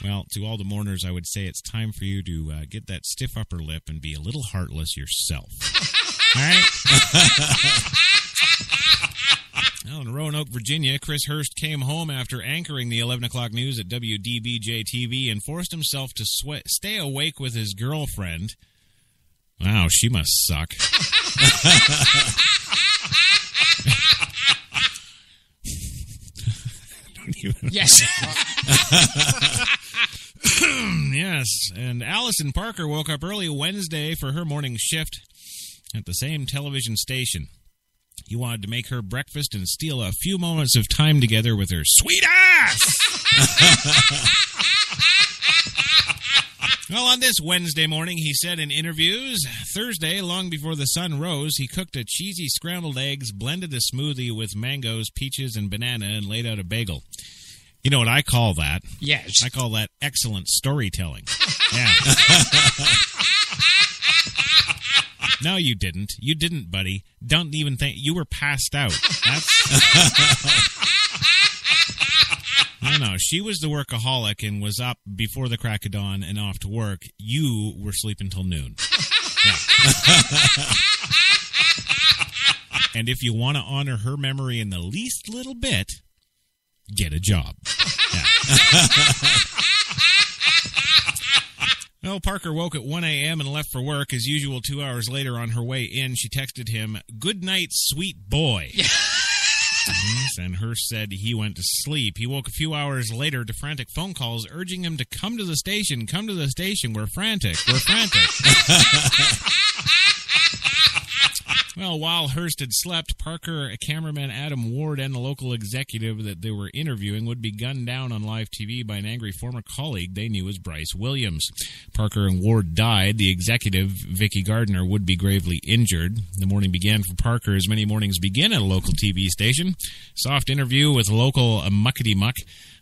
Well, to all the mourners, I would say it's time for you to get that stiff upper lip and be a little heartless yourself. All right? Well, in Roanoke, Virginia, Chris Hurst came home after anchoring the 11 o'clock news at WDBJ-TV and forced himself to stay awake with his girlfriend. Wow, she must suck. Yes. Yes, and Allison Parker woke up early Wednesday for her morning shift at the same television station. He wanted to make her breakfast and steal a few moments of time together with her sweet ass! Well, on this Wednesday morning, he said in interviews, Thursday, long before the sun rose, he cooked a cheesy scrambled eggs, blended a smoothie with mangoes, peaches, and banana, and laid out a bagel. You know what I call that? Yes. I call that excellent storytelling. Yeah. No, you didn't. You didn't, buddy. Don't even think. You were passed out. No, she was the workaholic and was up before the crack of dawn and off to work. You were sleeping till noon. Yeah. And if you want to honor her memory in the least little bit, get a job. Yeah. Well, Parker woke at 1 a.m. and left for work. As usual, 2 hours later on her way in, she texted him, "Good night, sweet boy." Yes, and Hearst said he went to sleep. He woke a few hours later to frantic phone calls urging him to come to the station. Come to the station. We're frantic. We're frantic. Well, while Hearst had slept, Parker, cameraman Adam Ward, and the local executive that they were interviewing would be gunned down on live TV by an angry former colleague they knew as Bryce Williams. Parker and Ward died. The executive, Vicky Gardner, would be gravely injured. The morning began for Parker as many mornings begin at a local TV station. Soft interview with local muckety-muck.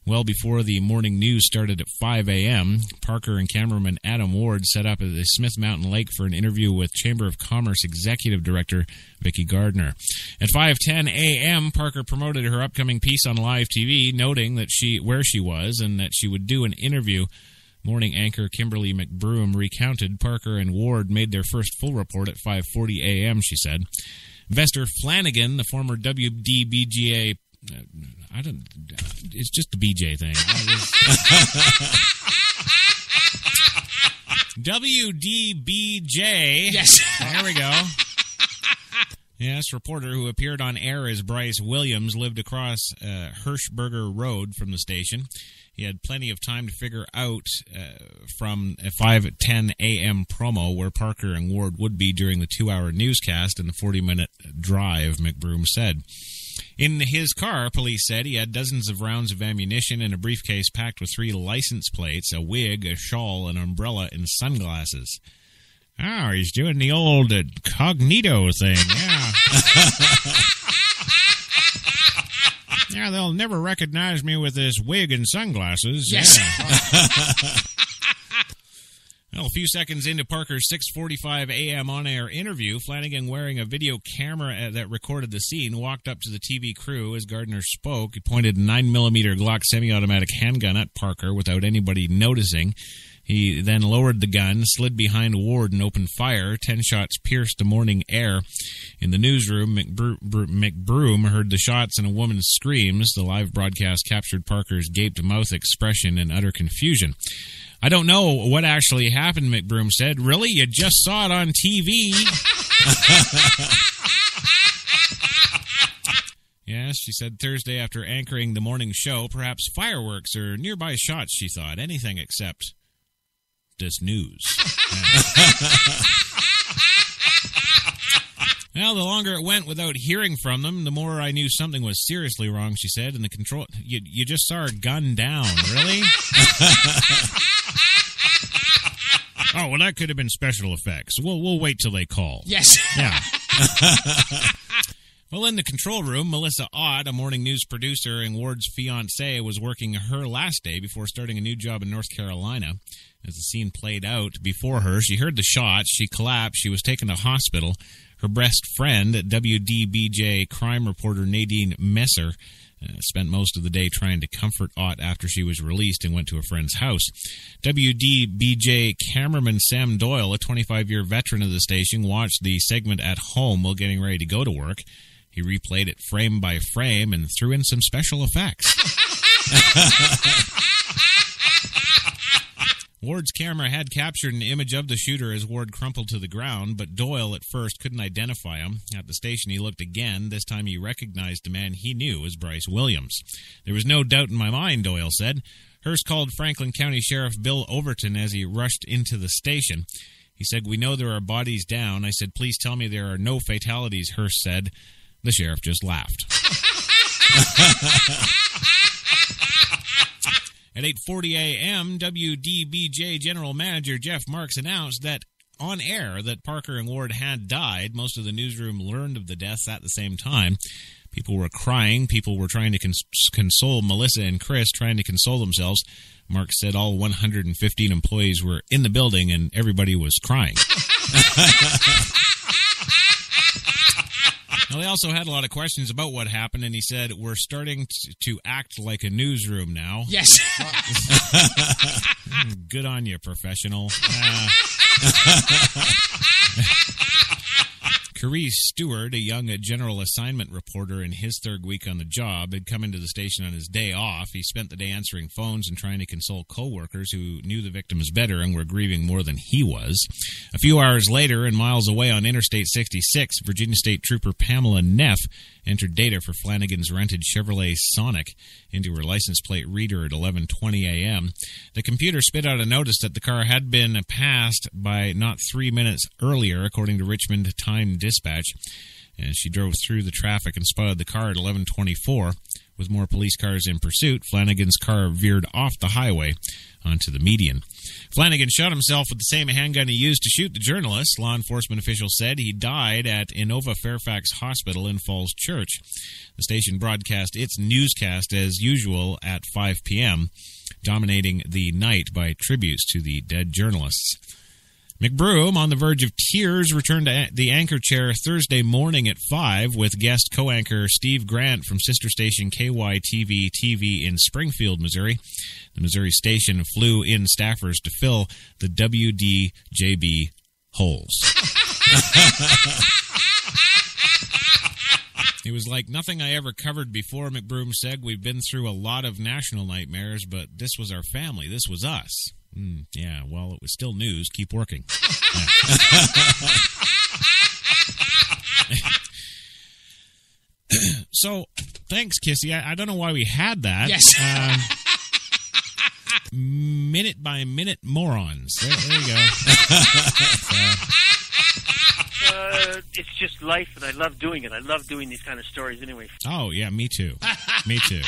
Well before the morning news started at 5 a.m., Parker and cameraman Adam Ward set up at the Smith Mountain Lake for an interview with Chamber of Commerce Executive Director Vicky Gardner. At 5:10 a.m., Parker promoted her upcoming piece on live TV, noting that where she was and that she would do an interview. Morning anchor Kimberly McBroom recounted Parker and Ward made their first full report at 5:40 a.m., she said. Vester Flanagan, the former WDBGA it's just the BJ thing. WDBJ. Yes. There we go. Yes, reporter who appeared on air as Bryce Williams lived across Hirschberger Road from the station. He had plenty of time to figure out from a 5:10 a.m. promo where Parker and Ward would be during the 2-hour newscast and the 40-minute drive, McBroom said. In his car, police said he had dozens of rounds of ammunition and a briefcase packed with 3 license plates, a wig, a shawl, an umbrella, and sunglasses. Oh, he's doing the old cognito thing, yeah. Yeah, they'll never recognize me with this wig and sunglasses. Yes. Yeah. Well, a few seconds into Parker's 6:45 a.m. on-air interview, Flanagan, wearing a video camera that recorded the scene, walked up to the TV crew as Gardner spoke. He pointed a 9mm Glock semi-automatic handgun at Parker without anybody noticing. He then lowered the gun, slid behind Ward, and opened fire. 10 shots pierced the morning air. In the newsroom, McBroom heard the shots and a woman's screams. The live broadcast captured Parker's gaped mouth expression in utter confusion. "I don't know what actually happened," McBroom said. "Really? You just saw it on TV?" Yes, she said Thursday after anchoring the morning show, perhaps fireworks or nearby shots, she thought. Anything except this news. Well, the longer it went without hearing from them, the more I knew something was seriously wrong, she said. And the control... You just saw her gunned down, really? Oh, well, that could have been special effects. We'll wait till they call. Yes. Yeah. Well, in the control room, Melissa Ott, a morning news producer and Ward's fiancée, was working her last day before starting a new job in North Carolina. As the scene played out before her, she heard the shots. She collapsed. She was taken to hospital. Her best friend, WDBJ crime reporter Nadine Messer, Spent most of the day trying to comfort Ott after she was released and went to a friend's house. WDBJ cameraman Sam Doyle, a 25-year veteran of the station, watched the segment at home while getting ready to go to work. He replayed it frame by frame and threw in some special effects. Ward's camera had captured an image of the shooter as Ward crumpled to the ground, but Doyle at first couldn't identify him. At the station, he looked again. This time he recognized the man he knew as Bryce Williams. There was no doubt in my mind, Doyle said. Hearst called Franklin County Sheriff Bill Overton as he rushed into the station. He said, "We know there are bodies down." I said, "Please tell me there are no fatalities," Hearst said. The sheriff just laughed. At 8:40 a.m., WDBJ General Manager Jeff Marks announced that on air that Parker and Ward had died. Most of the newsroom learned of the deaths at the same time. People were crying. People were trying to console Melissa and Chris, trying to console themselves. Marks said all 115 employees were in the building and everybody was crying. Now, they also had a lot of questions about what happened, and he said, "We're starting to act like a newsroom now." Yes. Good on you, professional. Carice Stewart, a young general assignment reporter in his third week on the job, had come into the station on his day off. He spent the day answering phones and trying to console co-workers who knew the victims better and were grieving more than he was. A few hours later, and miles away on Interstate 66, Virginia State Trooper Pamela Neff entered data for Flanagan's rented Chevrolet Sonic into her license plate reader at 11:20 a.m. The computer spit out a notice that the car had been passed by not 3 minutes earlier, according to Richmond Time-Dispatch. And she drove through the traffic and spotted the car at 11:24. With more police cars in pursuit, Flanagan's car veered off the highway onto the median. Flanagan shot himself with the same handgun he used to shoot the journalist. Law enforcement officials said he died at Inova Fairfax Hospital in Falls Church. The station broadcast its newscast as usual at 5 p.m., dominating the night by tributes to the dead journalists. McBroom, on the verge of tears, returned to the anchor chair Thursday morning at 5 with guest co-anchor Steve Grant from sister station KYTV-TV in Springfield, Missouri. The Missouri station flew in staffers to fill the WDJB holes. It was like nothing I ever covered before, McBroom said. We've been through a lot of national nightmares, but this was our family. This was us. Yeah, well, it was still news. Keep working. So, thanks, Kissy. I don't know why we had that. Yes. Minute-by-minute morons. There you go. It's just life, and I love doing it. I love doing these kind of stories anyway. Oh, yeah, me too. Me too.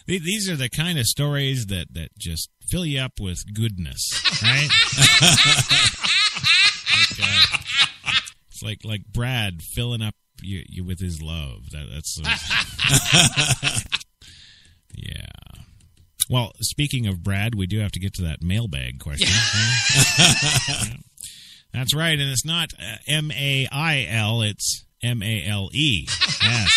These are the kind of stories that just fill you up with goodness, right? It's like Brad filling up you with his love. That's yeah. Well, speaking of Brad, we do have to get to that mailbag question. Yeah. That's right, and it's not M-A-I-L, it's M-A-L-E. Yes.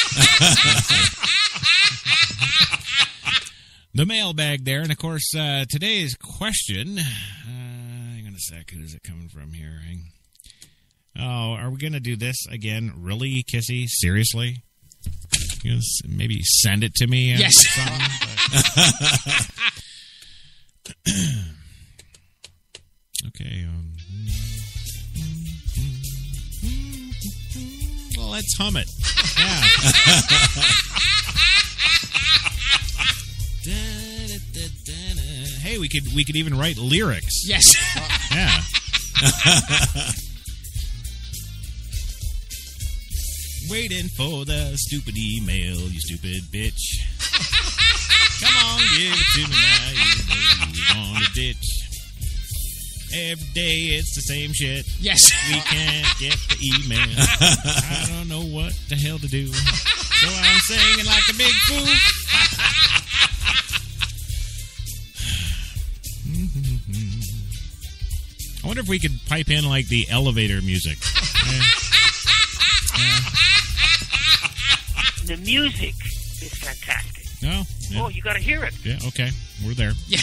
The mailbag there, and of course, today's question. Hang on a sec, who's it coming from here? Oh, are we going to do this again? Really, Kissy? Seriously? You know, maybe send it to me. Yes. Okay. Well, let's hum it. Yeah. Hey, we could even write lyrics. Yes. Yeah. Waiting for the stupid email, you stupid bitch. Come on, give it to me now. You want a ditch. Every day it's the same shit. Yes. We can't get the email. I don't know what the hell to do. So I'm singing like a big fool. I wonder if we could pipe in like the elevator music. the music is fantastic. No. Yeah. Oh, you got to hear it. Yeah. Okay. We're there. Yeah.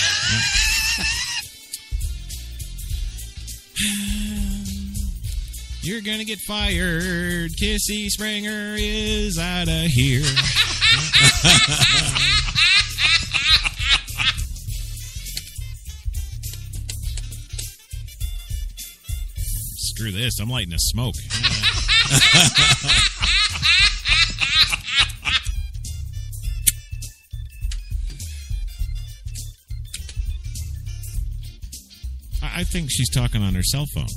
You're gonna get fired. Kissy Springer is out of here. Screw this. I'm lighting a smoke. I think she's talking on her cell phone.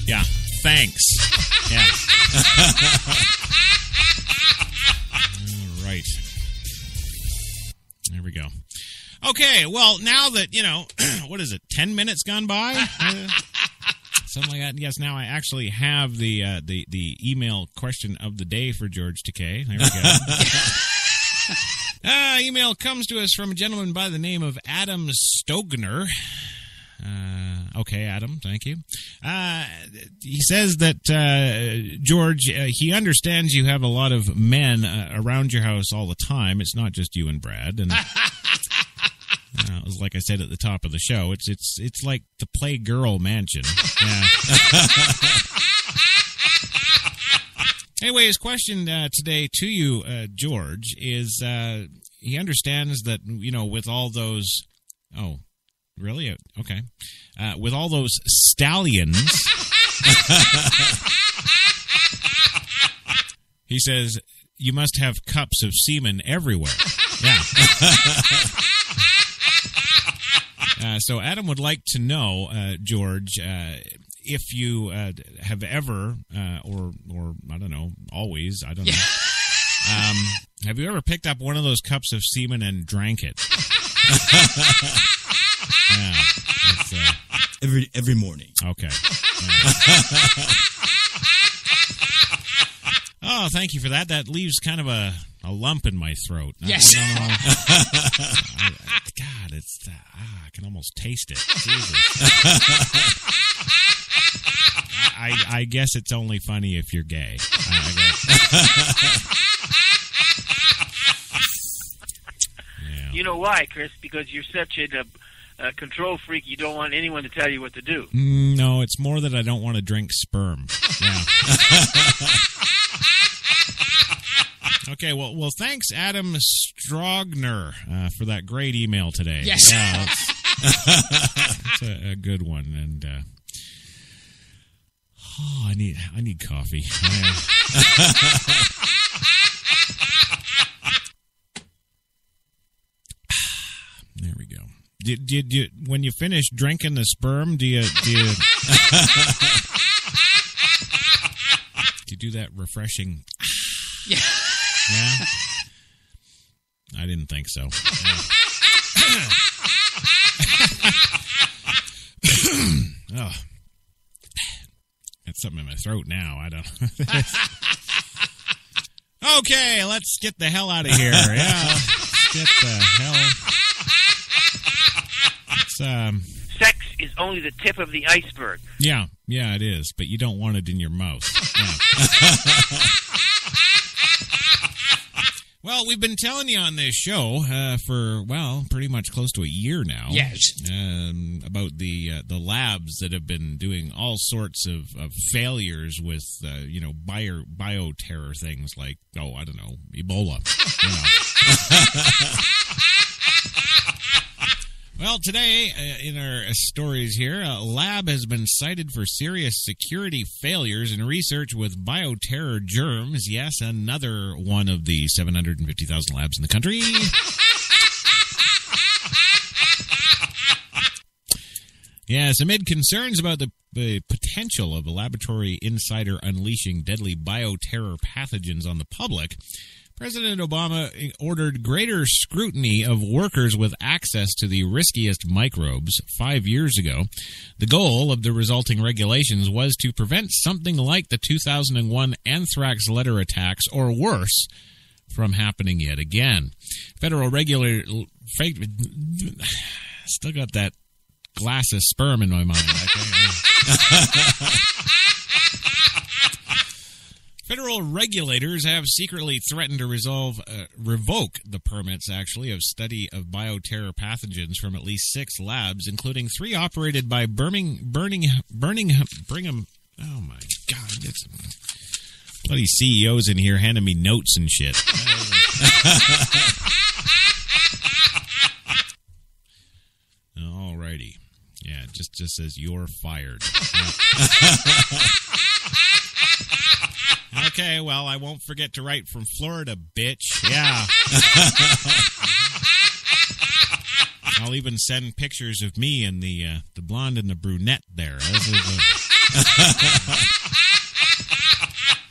Yeah, thanks. Yeah. All right. There we go. Okay, well, now that, what is it, 10 minutes gone by? Something like that. Yes, now I actually have the email question of the day for George Takei. There we go. Email comes to us from a gentleman by the name of Adam Stogner. Okay, Adam, thank you. He says that, George, he understands you have a lot of men around your house all the time. It's not just you and Brad. And it was like I said at the top of the show. It's like the Playgirl Mansion. Yeah. Anyway, his question today to you, George, is he understands that, with all those... Oh, really? Okay. With all those stallions... he says, you must have cups of semen everywhere. Yeah. So Adam would like to know, George, if you have ever, or I don't know, always, I don't know, have you ever picked up one of those cups of semen and drank it? Yeah, every morning. Okay. Oh, thank you for that. That leaves kind of a lump in my throat. Yes. God, it's I can almost taste it. Jesus. I guess it's only funny if you're gay. Yeah. You know why, Chris? Because you're such a control freak, you don't want anyone to tell you what to do. No, it's more that I don't want to drink sperm. Yeah. Okay, well, thanks, Adam Strogner, for that great email today. Yes. Yeah, that's a good one, and I need coffee. There we go. Did you, when you finish drinking the sperm, do you do you do that refreshing? Yeah. Yeah? I didn't think so. Oh. Got something in my throat now. I don't. Okay, let's get the hell out of here. Yeah, let's get the hell. Sex is only the tip of the iceberg. Yeah, it is, but you don't want it in your mouth. Yeah. Well, we've been telling you on this show for, pretty much close to a year now. Yes. About the labs that have been doing all sorts of failures with, bioterror things like, I don't know, Ebola. Well, today, in our stories here, a lab has been cited for serious security failures in research with bioterror germs. Yes, another one of the 750,000 labs in the country. Yes, amid concerns about the potential of a laboratory insider unleashing deadly bioterror pathogens on the public, President Obama ordered greater scrutiny of workers with access to the riskiest microbes 5 years ago. The goal of the resulting regulations was to prevent something like the 2001 anthrax letter attacks, or worse, from happening yet again. Federal regulator... Still got that glass of sperm in my mind. Federal regulators have secretly threatened to revoke the permits, actually, of study of bioterror pathogens from at least 6 labs, including 3 operated by Brigham. Oh my God! It's bloody CEOs in here handing me notes and shit. Alrighty, yeah, it just says you're fired. Okay, well, I won't forget to write from Florida, bitch. Yeah. I'll even send pictures of me and the blonde and the brunette there.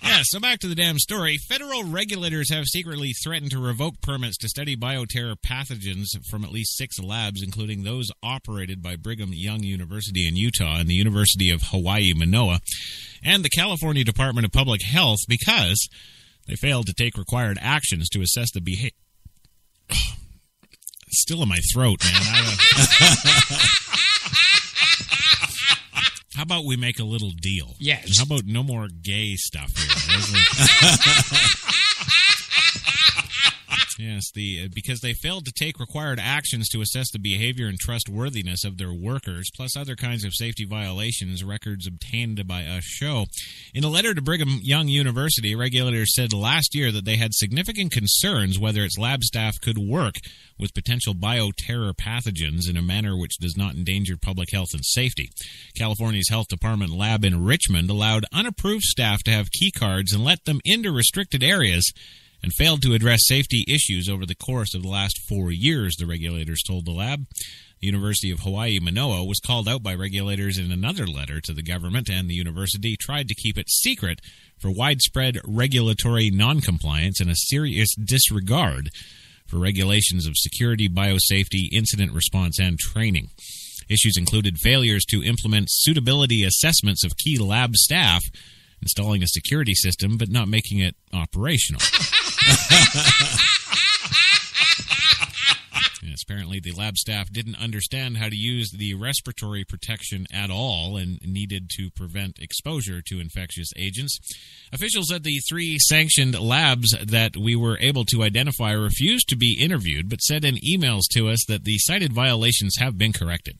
Yeah, so back to the damn story. Federal regulators have secretly threatened to revoke permits to study bioterror pathogens from at least 6 labs, including those operated by Brigham Young University in Utah and the University of Hawaii, Manoa, and the California Department of Public Health, because they failed to take required actions to assess the behavior. Still in my throat, man. How about we make a little deal? Yes. How about no more gay stuff here? Yes, because they failed to take required actions to assess the behavior and trustworthiness of their workers, plus other kinds of safety violations, records obtained by us show. In a letter to Brigham Young University, regulators said last year that they had significant concerns whether its lab staff could work with potential bioterror pathogens in a manner which does not endanger public health and safety. California's Health Department lab in Richmond allowed unapproved staff to have key cards and let them into restricted areas, and failed to address safety issues over the course of the last 4 years, the regulators told the lab. The University of Hawaii, Manoa, was called out by regulators in another letter to the government, and the university tried to keep it secret for widespread regulatory noncompliance and a serious disregard for regulations of security, biosafety, incident response, and training. Issues included failures to implement suitability assessments of key lab staff, installing a security system but not making it operational. Yes, apparently the lab staff didn't understand how to use the respiratory protection at all and needed to prevent exposure to infectious agents. Officials at the 3 sanctioned labs that we were able to identify refused to be interviewed, but said in emails to us that the cited violations have been corrected.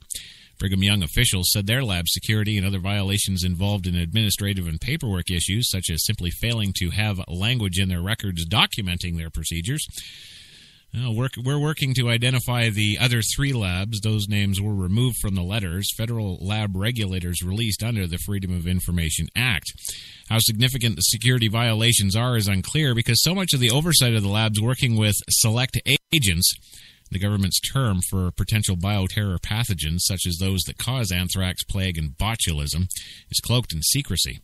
Brigham Young officials said their lab security and other violations involved in administrative and paperwork issues, such as simply failing to have language in their records documenting their procedures. We're working to identify the other 3 labs. Those names were removed from the letters federal lab regulators released under the Freedom of Information Act. How significant the security violations are is unclear because so much of the oversight of the labs working with select agents, the government's term for potential bioterror pathogens, such as those that cause anthrax, plague, and botulism, is cloaked in secrecy.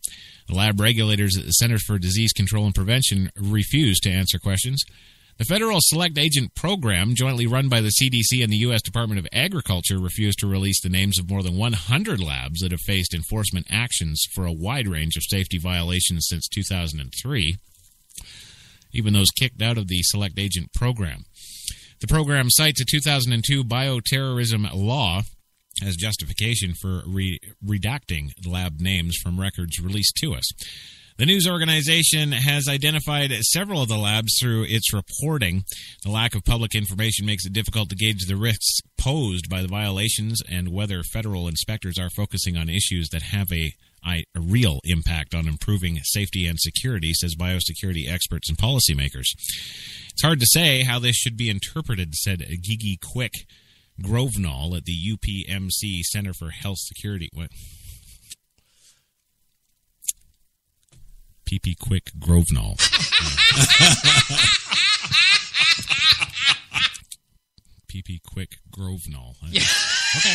The lab regulators at the Centers for Disease Control and Prevention refuse to answer questions. The Federal Select Agent Program, jointly run by the CDC and the U.S. Department of Agriculture, refused to release the names of more than 100 labs that have faced enforcement actions for a wide range of safety violations since 2003, even those kicked out of the Select Agent Program. The program cites a 2002 bioterrorism law as justification for redacting lab names from records released to us. The news organization has identified several of the labs through its reporting. The lack of public information makes it difficult to gauge the risks posed by the violations and whether federal inspectors are focusing on issues that have a real impact on improving safety and security, says biosecurity experts and policymakers. It's hard to say how this should be interpreted, said Gigi Quick Grovenall at the UPMC Center for Health Security. What? PP Quick Grovenall. PP Quick Grovenall. Yeah. Okay.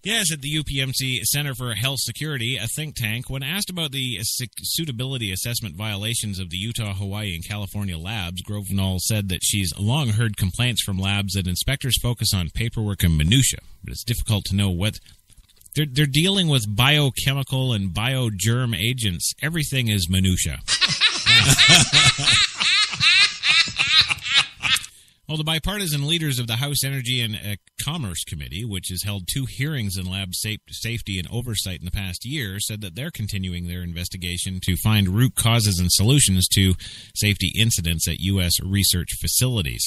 Yes, at the UPMC Center for Health Security, a think tank, when asked about the suitability assessment violations of the Utah, Hawaii, and California labs, Grovenall said that she's long heard complaints from labs that inspectors focus on paperwork and minutia, but it's difficult to know what... They're dealing with biochemical and biogerm agents. Everything is minutia. Well, the bipartisan leaders of the House Energy and Commerce Committee, which has held 2 hearings in lab safety and oversight in the past year, said that they're continuing their investigation to find root causes and solutions to safety incidents at U.S. research facilities.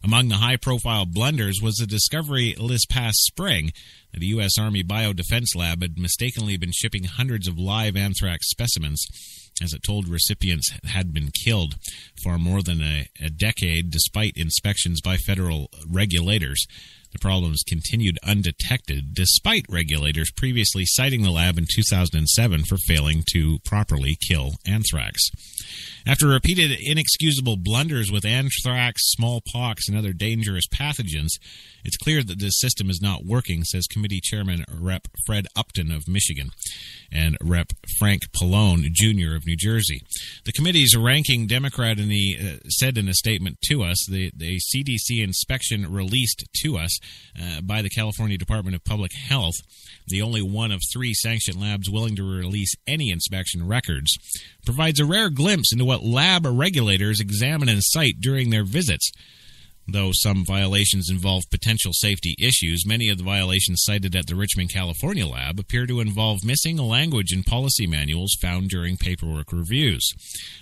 Among the high-profile blunders was the discovery this past spring that the U.S. Army Biodefense Lab had mistakenly been shipping hundreds of live anthrax specimens, as it told recipients had been killed for more than a decade despite inspections by federal regulators. The problems continued undetected despite regulators previously citing the lab in 2007 for failing to properly kill anthrax. After repeated inexcusable blunders with anthrax, smallpox, and other dangerous pathogens, it's clear that this system is not working, says Committee Chairman Rep. Fred Upton of Michigan and Rep. Frank Pallone, Jr. of New Jersey. The committee's ranking Democrat said in a statement to us, the CDC inspection released to us by the California Department of Public Health, the only one of 3 sanctioned labs willing to release any inspection records, provides a rare glimpse into what lab regulators examine and cite during their visits. Though some violations involve potential safety issues, many of the violations cited at the Richmond, California lab appear to involve missing language in policy manuals found during paperwork reviews.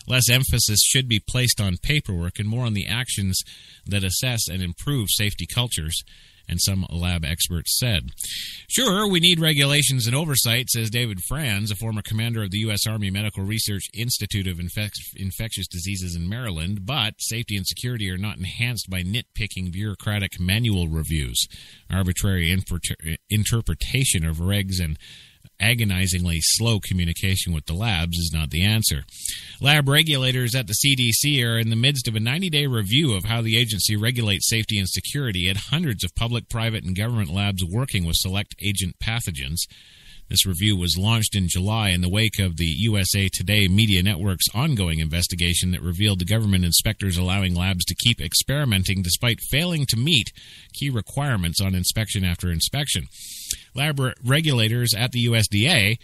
Less emphasis should be placed on paperwork and more on the actions that assess and improve safety cultures, and some lab experts said. Sure, we need regulations and oversight, says David Franz, a former commander of the U.S. Army Medical Research Institute of Infectious Diseases in Maryland, but safety and security are not enhanced by nitpicking bureaucratic manual reviews. Arbitrary interpretation of regs and agonizingly slow communication with the labs is not the answer. Lab regulators at the CDC are in the midst of a 90-day review of how the agency regulates safety and security at hundreds of public, private, and government labs working with select agent pathogens. This review was launched in July in the wake of the USA Today Media Network's ongoing investigation that revealed the government inspectors allowing labs to keep experimenting despite failing to meet key requirements on inspection after inspection. Lab regulators at the USDA,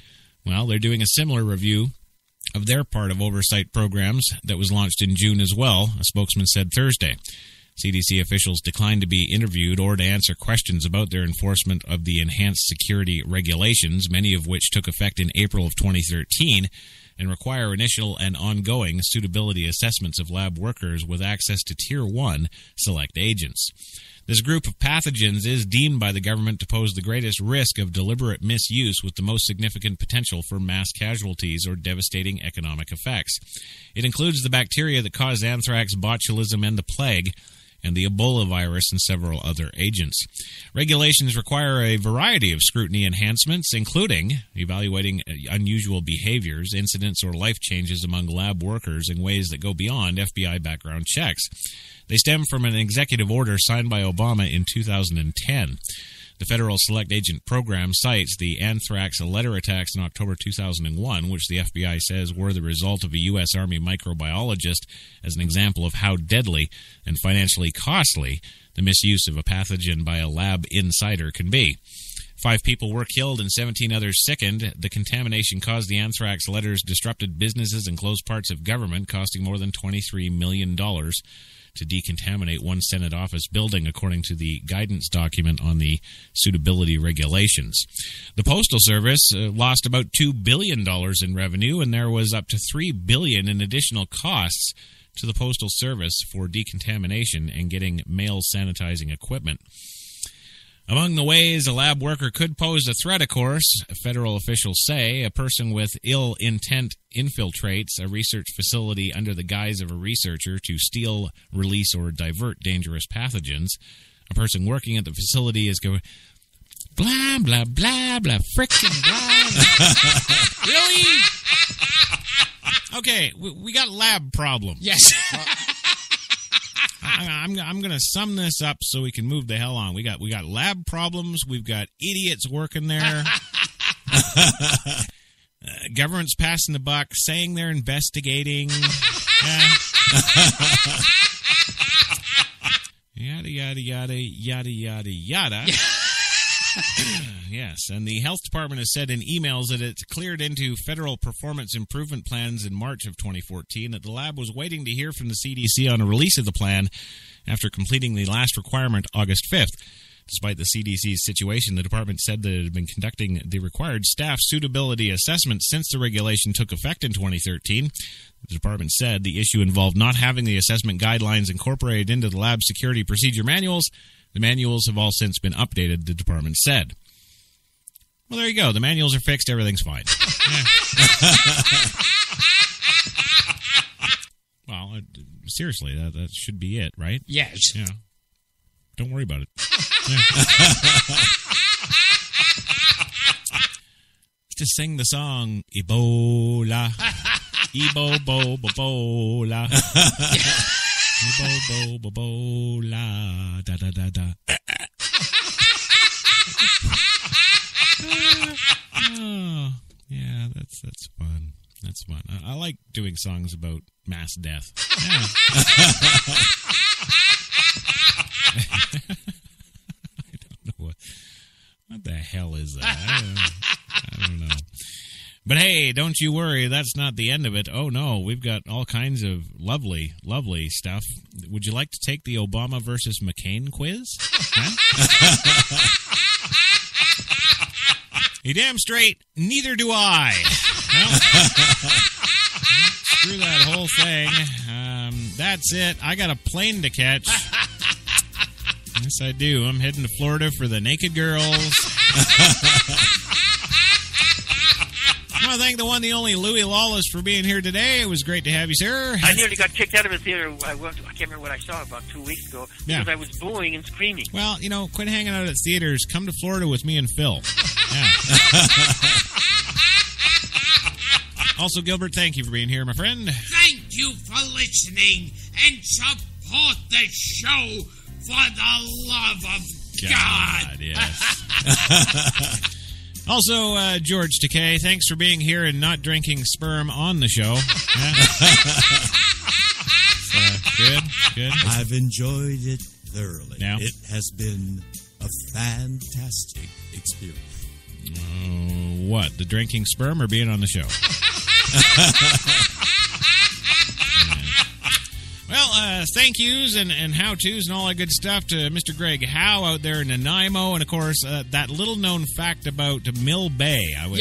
well, they're doing a similar review of their part of oversight programs that was launched in June as well, a spokesman said Thursday. CDC officials declined to be interviewed or to answer questions about their enforcement of the enhanced security regulations, many of which took effect in April of 2013 and require initial and ongoing suitability assessments of lab workers with access to Tier 1 select agents. This group of pathogens is deemed by the government to pose the greatest risk of deliberate misuse with the most significant potential for mass casualties or devastating economic effects. It includes the bacteria that cause anthrax, botulism, and the plague, and the Ebola virus and several other agents. Regulations require a variety of scrutiny enhancements, including evaluating unusual behaviors, incidents, or life changes among lab workers in ways that go beyond FBI background checks. They stem from an executive order signed by Obama in 2010. The Federal Select Agent Program cites the anthrax letter attacks in October 2001, which the FBI says were the result of a U.S. Army microbiologist, as an example of how deadly and financially costly the misuse of a pathogen by a lab insider can be. 5 people were killed and 17 others sickened. The contamination caused the anthrax letters disrupted businesses and closed parts of government, costing more than $23 million to decontaminate one Senate office building, according to the guidance document on the suitability regulations. The Postal Service lost about $2 billion in revenue, and there was up to $3 billion in additional costs to the Postal Service for decontamination and getting mail sanitizing equipment. Among the ways a lab worker could pose a threat, of course, federal officials say, a person with ill intent infiltrates a research facility under the guise of a researcher to steal, release, or divert dangerous pathogens. A person working at the facility is going, blah, blah, blah, blah, frickin' blah. Really? Okay, we got lab problems. Yes. I'm going to sum this up so we can move the hell on. We got lab problems. We've got idiots working there. Government's passing the buck, saying they're investigating. Yada, yada, yada, yada, yada, yada. Yes, and the health department has said in emails that it's cleared into federal performance improvement plans in March of 2014 that the lab was waiting to hear from the CDC on a release of the plan after completing the last requirement August 5th. Despite the CDC's situation, the department said that it had been conducting the required staff suitability assessment since the regulation took effect in 2013. The department said the issue involved not having the assessment guidelines incorporated into the lab security procedure manuals. The manuals have all since been updated, the department said. Well, there you go. The manuals are fixed. Everything's fine. Well, seriously, that should be it, right? Yes. Yeah. Don't worry about it. Just sing the song Ebola. Ebo-bo-bo-bola. Ebo-bo-bo-bola. Da-da-da-da. Oh, yeah, that's fun. That's fun. I like doing songs about mass death. Yeah. I don't know what the hell is that? I don't know. But hey, don't you worry, that's not the end of it. Oh no, we've got all kinds of lovely, lovely stuff. Would you like to take the Obama versus McCain quiz? Huh? You damn straight, neither do I. Well, screw that whole thing. That's it. I got a plane to catch. Yes, I do. I'm heading to Florida for the Naked Girls. I want to thank the one, the only Louis Lawless for being here today. It was great to have you, sir. I nearly got kicked out of a theater. I can't remember what I saw about 2 weeks ago because I was booing and screaming. Well, quit hanging out at theaters. Come to Florida with me and Phil. Yeah. Also, Gilbert, thank you for being here, my friend. Thank you for listening and support the show for the love of God. Yes. Also, George Takei, thanks for being here and not drinking sperm on the show. Yeah. Good. I've enjoyed it thoroughly. Yeah. It has been a fantastic experience. What, the drinking sperm or being on the show? Well, thank yous and how-tos and all that good stuff to Mr. Greg Howe out there in Nanaimo. And, of course, that little-known fact about Mill Bay. I was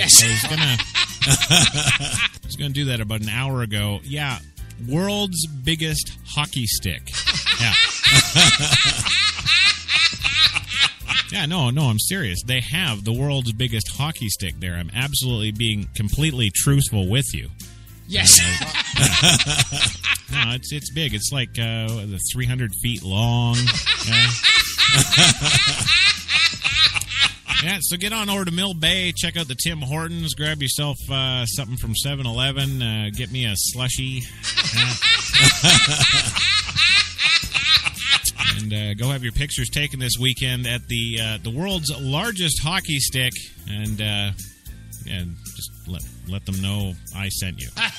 going to do that about an hour ago. Yeah, world's biggest hockey stick. Yeah. Yeah, no, I'm serious. They have the world's biggest hockey stick there. I'm absolutely being completely truthful with you. Yes. No, it's big. It's like 300 feet long. Yeah, so get on over to Mill Bay, check out the Tim Hortons, grab yourself something from 7-Eleven, get me a slushie. And go have your pictures taken this weekend at the world's largest hockey stick, and just let them know I sent you. Yeah.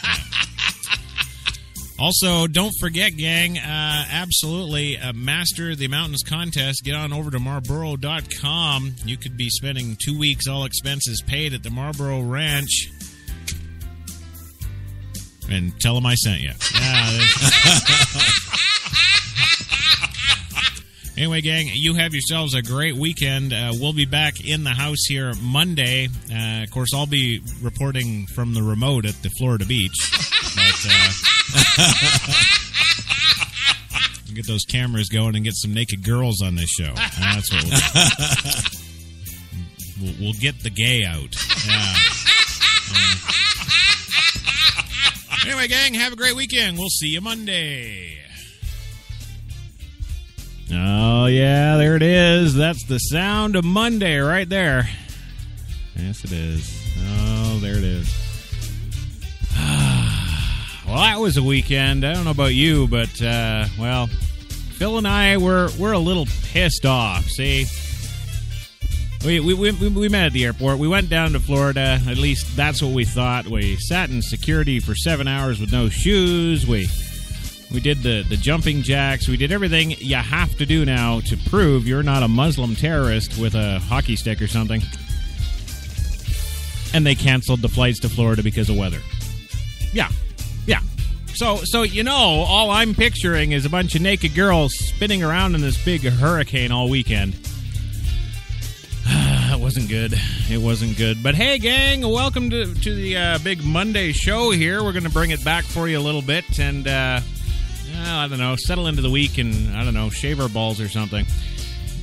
Also, don't forget, gang, absolutely, Master the Mountains contest. Get on over to Marlboro.com. You could be spending 2 weeks, all expenses paid, at the Marlboro Ranch. And tell them I sent you. Yeah. Anyway, gang, you have yourselves a great weekend. We'll be back in the house here Monday. Of course, I'll be reporting from the remote at the Florida beach. But, we'll get those cameras going and get some naked girls on this show. That's what we'll do. We'll get the gay out. Yeah. Anyway, gang, have a great weekend. We'll see you Monday. Oh, yeah, there it is. That's the sound of Monday right there. Yes, it is. Oh, there it is. Well, that was a weekend. I don't know about you, but, Phil and I, we're a little pissed off. See, we met at the airport. We went down to Florida. At least that's what we thought. We sat in security for 7 hours with no shoes. We did the jumping jacks. We did everything you have to do now to prove you're not a Muslim terrorist with a hockey stick or something. And they canceled the flights to Florida because of weather. Yeah. So all I'm picturing is a bunch of naked girls spinning around in this big hurricane all weekend. It wasn't good. It wasn't good. But hey, gang, welcome to the big Monday show here. We're going to bring it back for you a little bit and, I don't know, settle into the week and, I don't know, shave our balls or something.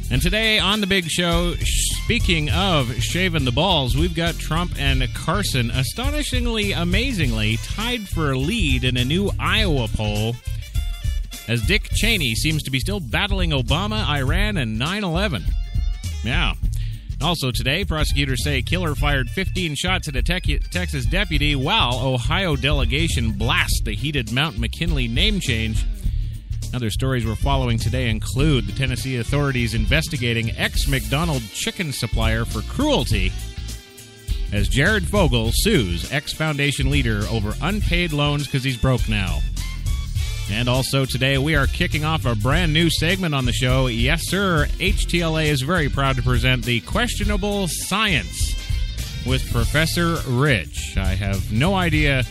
And today on the big show, speaking of shaving the balls, we've got Trump and Carson astonishingly, amazingly tied for a lead in a new Iowa poll as Dick Cheney seems to be still battling Obama, Iran, and 9/11. Yeah. Also today, prosecutors say killer fired 15 shots at a Texas deputy while Ohio delegation blasts the heated Mount McKinley name change. Other stories we're following today include the Tennessee authorities investigating ex-McDonald's chicken supplier for cruelty as Jared Fogle sues ex-foundation leader over unpaid loans because he's broke now. And also today, we are kicking off a brand new segment on the show. Yes, sir, HTLA is very proud to present the Questionable Science with Professor Rich. I have no idea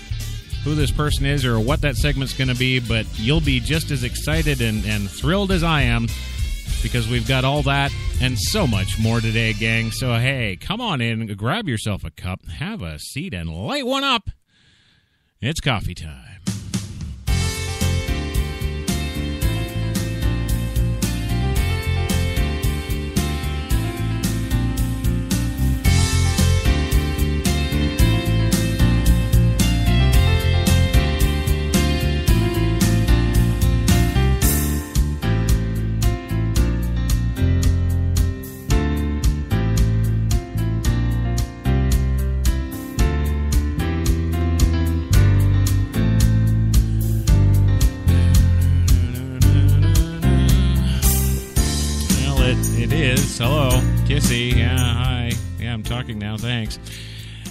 who this person is or what that segment's going to be, but you'll be just as excited and thrilled as I am because we've got all that and so much more today, gang. So, hey, come on in, grab yourself a cup, have a seat, and light one up. It's coffee time. Hello, Kissy. Yeah, hi. Yeah, I'm talking now. Thanks.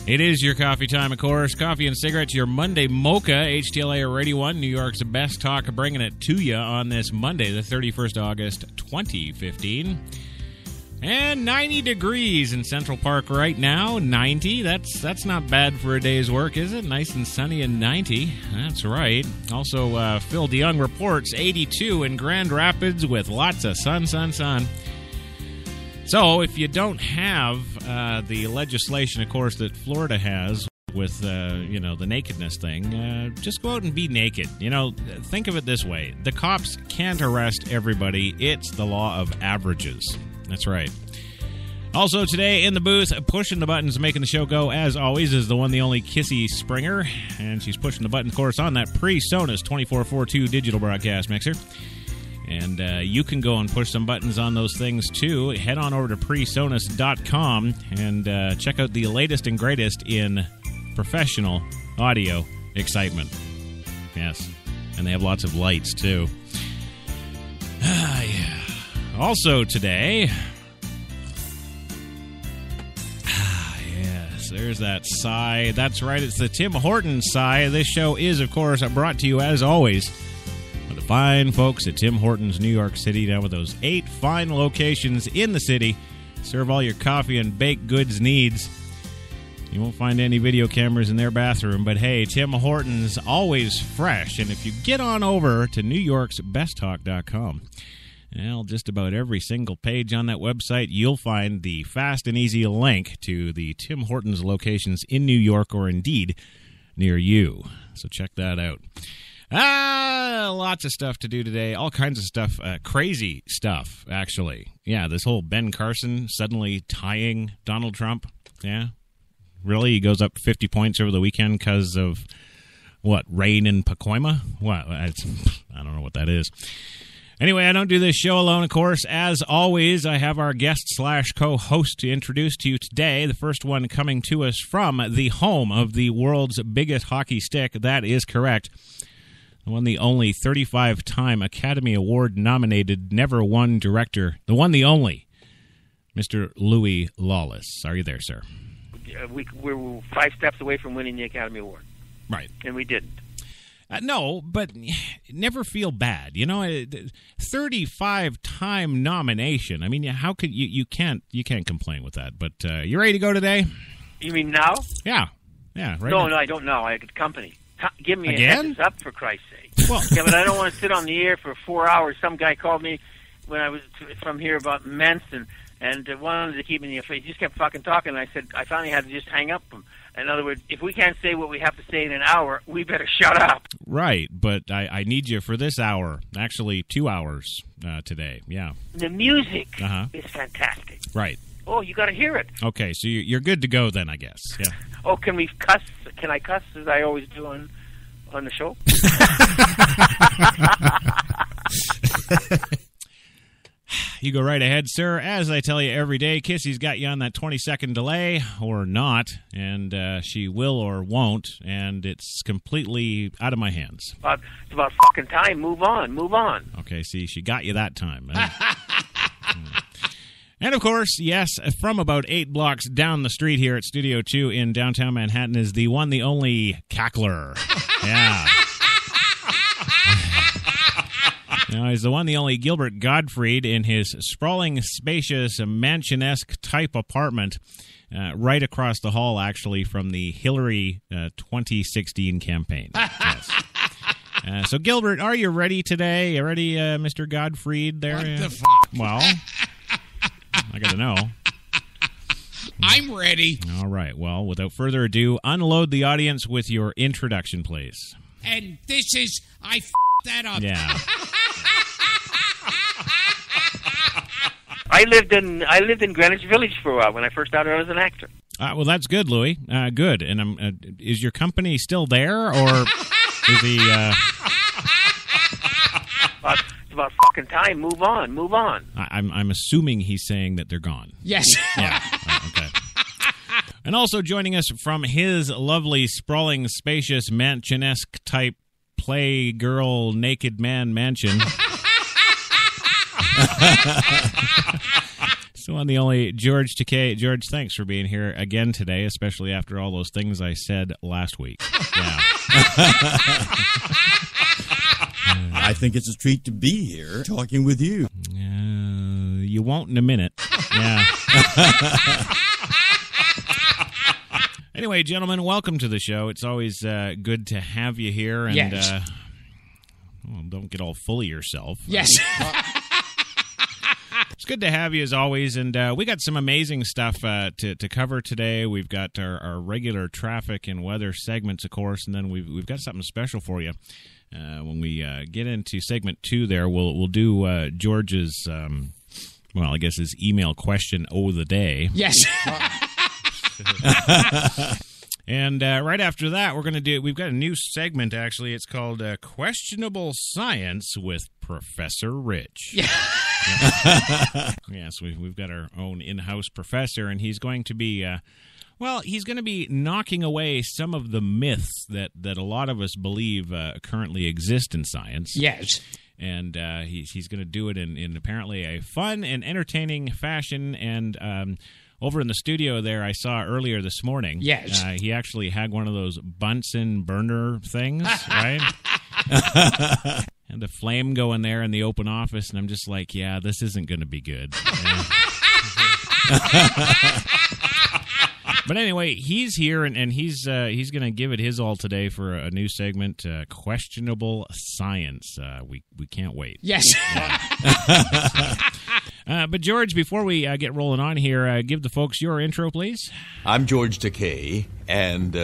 It is your coffee time, of course. Coffee and cigarettes, your Monday Mocha, HTLA Radio 1, New York's best talk, bringing it to you on this Monday, the 31st August, 2015. And 90 degrees in Central Park right now. 90. That's not bad for a day's work, is it? Nice and sunny and 90. That's right. Also, Phil DeYoung reports 82 in Grand Rapids with lots of sun. So, if you don't have the legislation, of course, that Florida has with, the nakedness thing, just go out and be naked. Think of it this way. The cops can't arrest everybody. It's the law of averages. That's right. Also today in the booth, pushing the buttons, making the show go, as always, is the one, the only Kissy Springer. And she's pushing the button, of course, on that pre-Sonus 2442 digital broadcast mixer. And you can go and push some buttons on those things, too. Head on over to presonus.com and check out the latest and greatest in professional audio excitement. Yes. And they have lots of lights, too. Yeah. Also today... yes, there's that sigh. That's right, it's the Tim Hortons sigh. This show is, of course, brought to you, as always, the fine folks at Tim Hortons, New York City, down with those 8 fine locations in the city. Serve all your coffee and baked goods needs. You won't find any video cameras in their bathroom, but hey, Tim Hortons, always fresh. And if you get on over to NewYorksBestTalk.com, well, just about every single page on that website, you'll find the fast and easy link to the Tim Hortons locations in New York or indeed near you. So check that out. Lots of stuff to do today. All kinds of stuff. Crazy stuff, actually. Yeah, this whole Ben Carson suddenly tying Donald Trump. Yeah. Really? He goes up 50 points over the weekend because of, what, rain in Pacoima? What? I don't know what that is. Anyway, I don't do this show alone, of course. As always, I have our guest/co-host to introduce to you today. The first one coming to us from the home of the world's biggest hockey stick. That is correct. The one, the only 35-time Academy Award-nominated, never-won director. The one, the only, Mr. Louis Lawless. Are you there, sir? We're 5 steps away from winning the Academy Award. Right. And we didn't. No, but never feel bad. 35-time nomination. I mean, how could you can't complain with that. But you ready to go today? You mean now? Yeah. Right. No, I don't know. I had company. give me Again? a heads up, for Christ's sake. Well, yeah, but I don't want to sit on the air for 4 hours. Some guy called me when I was from here about Manson and wanted to keep me in the face. He just kept fucking talking, and I said I finally had to just hang up him. In other words, if we can't say what we have to say in an hour, we better shut up. Right, but I need you for this hour. Actually, 2 hours today, yeah. The music is fantastic. Right. Oh, you got to hear it. Okay, so you're good to go then, I guess. Yeah. Oh, can we cuss? Can I cuss as I always do on the show? You go right ahead, sir. As I tell you every day, Kissy's got you on that 20-second delay, or not, and she will or won't, and it's completely out of my hands. It's about fucking time. Move on. Okay, see, she got you that time. And, of course, yes, from about 8 blocks down the street here at Studio 2 in downtown Manhattan is the one, the only Cackler. Yeah. Now, he's the one, the only Gilbert Gottfried in his sprawling, spacious, mansion-esque type apartment right across the hall, actually, from the Hillary 2016 campaign. Yes. So, Gilbert, are you ready today? You ready, Mr. Gottfried there? What the fuck? Well, I got to know. I'm ready. All right. Well, without further ado, unload the audience with your introduction, please. And this is... I that up. Yeah. I lived in Greenwich Village for a while when I first started out as an actor. Well, that's good, Louis. Good. And is your company still there, or is he... It's about fucking time. Move on. I'm assuming he's saying that they're gone. Yes. Yeah. Okay. And also joining us from his lovely, sprawling, spacious, mansion-esque type Playgirl naked man mansion. So on the only George Takei. George, thanks for being here again today, especially after all those things I said last week. Yeah. I think it's a treat to be here talking with you. You won't in a minute. Yeah. Anyway, gentlemen, welcome to the show. It's always good to have you here. And yes. Well, don't get all full of yourself. Yes. It's good to have you as always, and we got some amazing stuff to cover today. We've got our regular traffic and weather segments, of course, and then we've got something special for you. When we get into segment 2 there, we'll do George's, well, I guess his email question of the day. Yes. And right after that, we've got a new segment, actually. It's called Questionable Science with Professor Rich. Yeah. Yes, we've got our own in-house professor, and he's going to be, he's going to be knocking away some of the myths that a lot of us believe currently exist in science. Yes. And he's going to do it in apparently a fun and entertaining fashion, and over in the studio there, I saw earlier this morning. Yes. He actually had one of those Bunsen burner things, right? And the flame going there in the open office, and I'm just like, yeah, this isn't going to be good. Yeah. But anyway, he's here, and he's going to give it his all today for a new segment, Questionable Science. We can't wait. Yes. But George, before we get rolling on here, give the folks your intro, please. I'm George Takei, and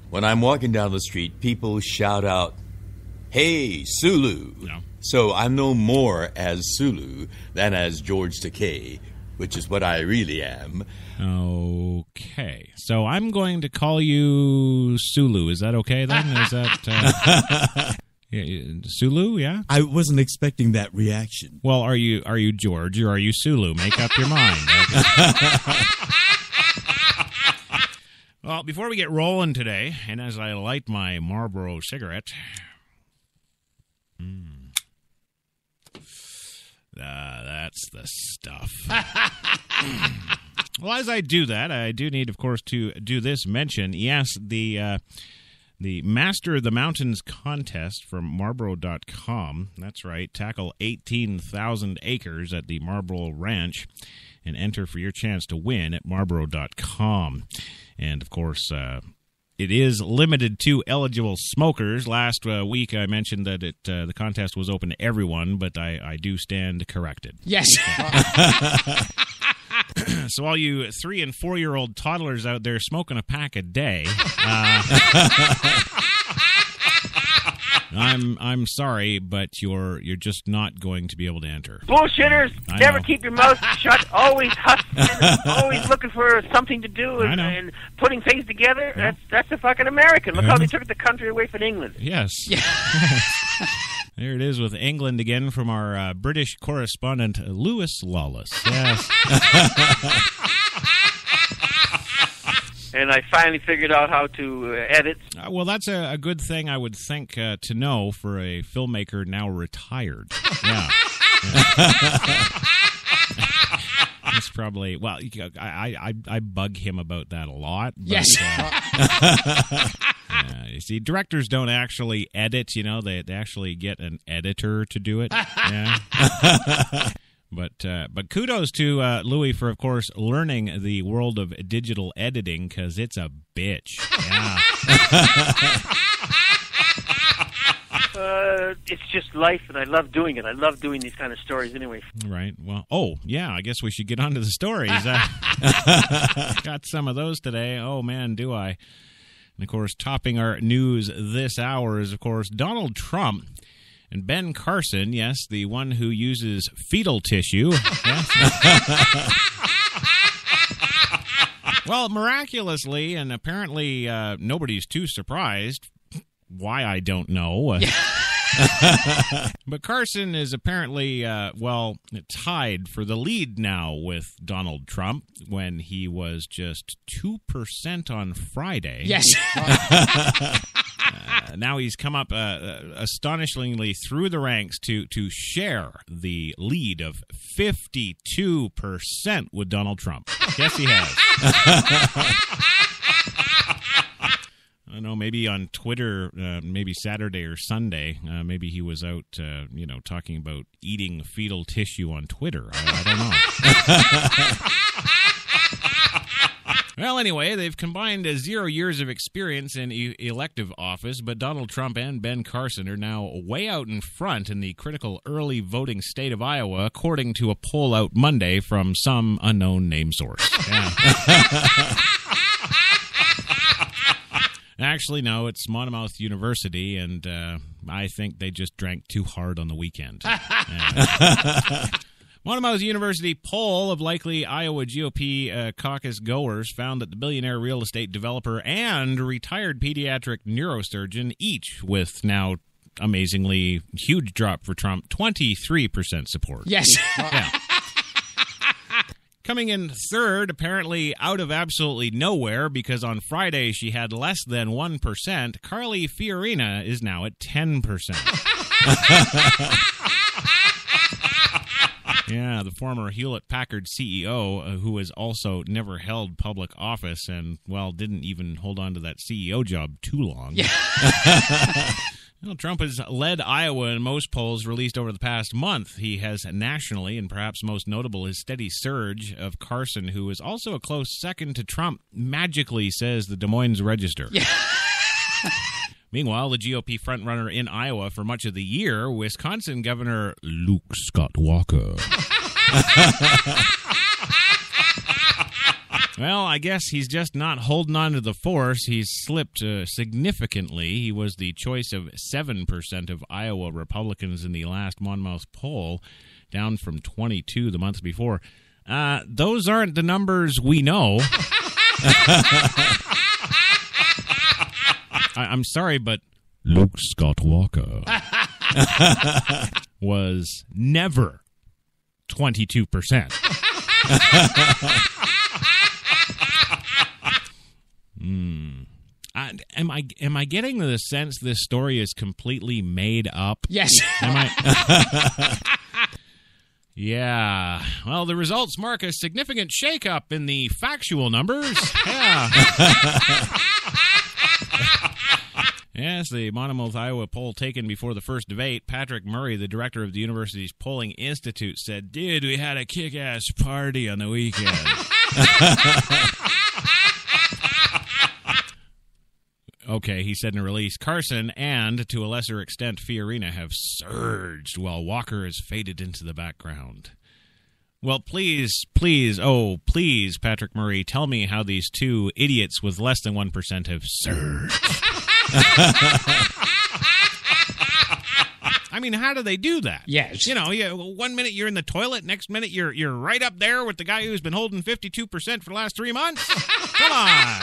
when I'm walking down the street, people shout out, "Hey, Sulu!" No. So I'm no more as Sulu than as George Takei, which is what I really am. Okay, so I'm going to call you Sulu. Is that okay then? Is that Sulu? Yeah. I wasn't expecting that reaction. Well, are you George or are you Sulu? Make up your mind. Well, before we get rolling today, and as I light my Marlboro cigarette, that's the stuff. Well, as I do that, I do need, of course, to do this mention. Yes, the Master of the Mountains contest from Marlboro.com. That's right. Tackle 18,000 acres at the Marlboro Ranch and enter for your chance to win at Marlboro.com. And, of course, It is limited to eligible smokers. Last week I mentioned that the contest was open to everyone, but I do stand corrected. Yes. So all you 3- and 4-year-old toddlers out there smoking a pack a day, I'm sorry, but you're just not going to be able to enter. Bullshitters! I Never know. keep your mouth shut. Always hustling. Always looking for something to do and putting things together. Yeah. That's a fucking American. Look how they took the country away from England. Yes. There it is with England again from our British correspondent, Lewis Lawless. Yes. And I finally figured out how to edit. Well, that's a good thing, I would think, to know for a filmmaker now retired. Yeah. It's probably, well, I bug him about that a lot. But, Yes. You see, directors don't actually edit, they actually get an editor to do it. Yeah. But kudos to Louis for, of course, learning the world of digital editing, because it's a bitch. Yeah. It's just life, and I love doing it. I love doing these kind of stories anyway. Right. Well, I guess we should get on to the stories. Got some of those today. Oh, man, do I. And, of course, topping our news this hour is, of course, Donald Trump. And Ben Carson, yes, the one who uses fetal tissue. Yes. Well, miraculously, and apparently nobody's too surprised. Why, I don't know. But Carson is apparently, tied for the lead now with Donald Trump when he was just 2% on Friday. Yes. Now he's come up astonishingly through the ranks to share the lead of 52% with Donald Trump. Yes, he has. I don't know, maybe on Twitter, maybe Saturday or Sunday, maybe he was out, talking about eating fetal tissue on Twitter. I don't know. Well, anyway, they've combined 0 years of experience in elective office, but Donald Trump and Ben Carson are now way out in front in the critical early voting state of Iowa, according to a poll out Monday from some unknown name source. Yeah. Actually, no, it's Monmouth University, and I think they just drank too hard on the weekend. Yeah. Monmouth University poll of likely Iowa GOP caucus goers found that the billionaire real estate developer and retired pediatric neurosurgeon, each with now amazingly huge drop for Trump, 23% support. Yes. Yeah. Coming in third, apparently out of absolutely nowhere, because on Friday she had less than 1%, Carly Fiorina is now at 10%. Yeah, the former Hewlett-Packard CEO, who has also never held public office and, didn't even hold on to that CEO job too long. Yeah. Well, Trump has led Iowa in most polls released over the past month. He has nationally, and perhaps most notable, his steady surge of Carson, who is also a close second to Trump, magically says the Des Moines Register. Yeah. Meanwhile, the GOP frontrunner in Iowa for much of the year, Wisconsin Governor Luke Scott Walker. Well, I guess he's just not holding on to the force. He's slipped significantly. He was the choice of 7% of Iowa Republicans in the last Monmouth poll, down from 22 the month before. Those aren't the numbers we know. I'm sorry, but Luke Scott Walker was never 22%. Am I getting the sense this story is completely made up? Yes. Am I? Yeah. Well, the results mark a significant shakeup in the factual numbers. Yeah. Yes, the Monmouth, Iowa poll taken before the first debate. Patrick Murray, the director of the university's polling institute, said, "Dude, we had a kick-ass party on the weekend." Okay, he said in a release, Carson and, to a lesser extent, Fiorina have surged while Walker has faded into the background. Well, please, Patrick Murray, tell me how these two idiots with less than 1% have surged. I mean, how do they do that? Yes. 1 minute you're in the toilet, next minute you're right up there with the guy who's been holding 52% for the last 3 months. Come on.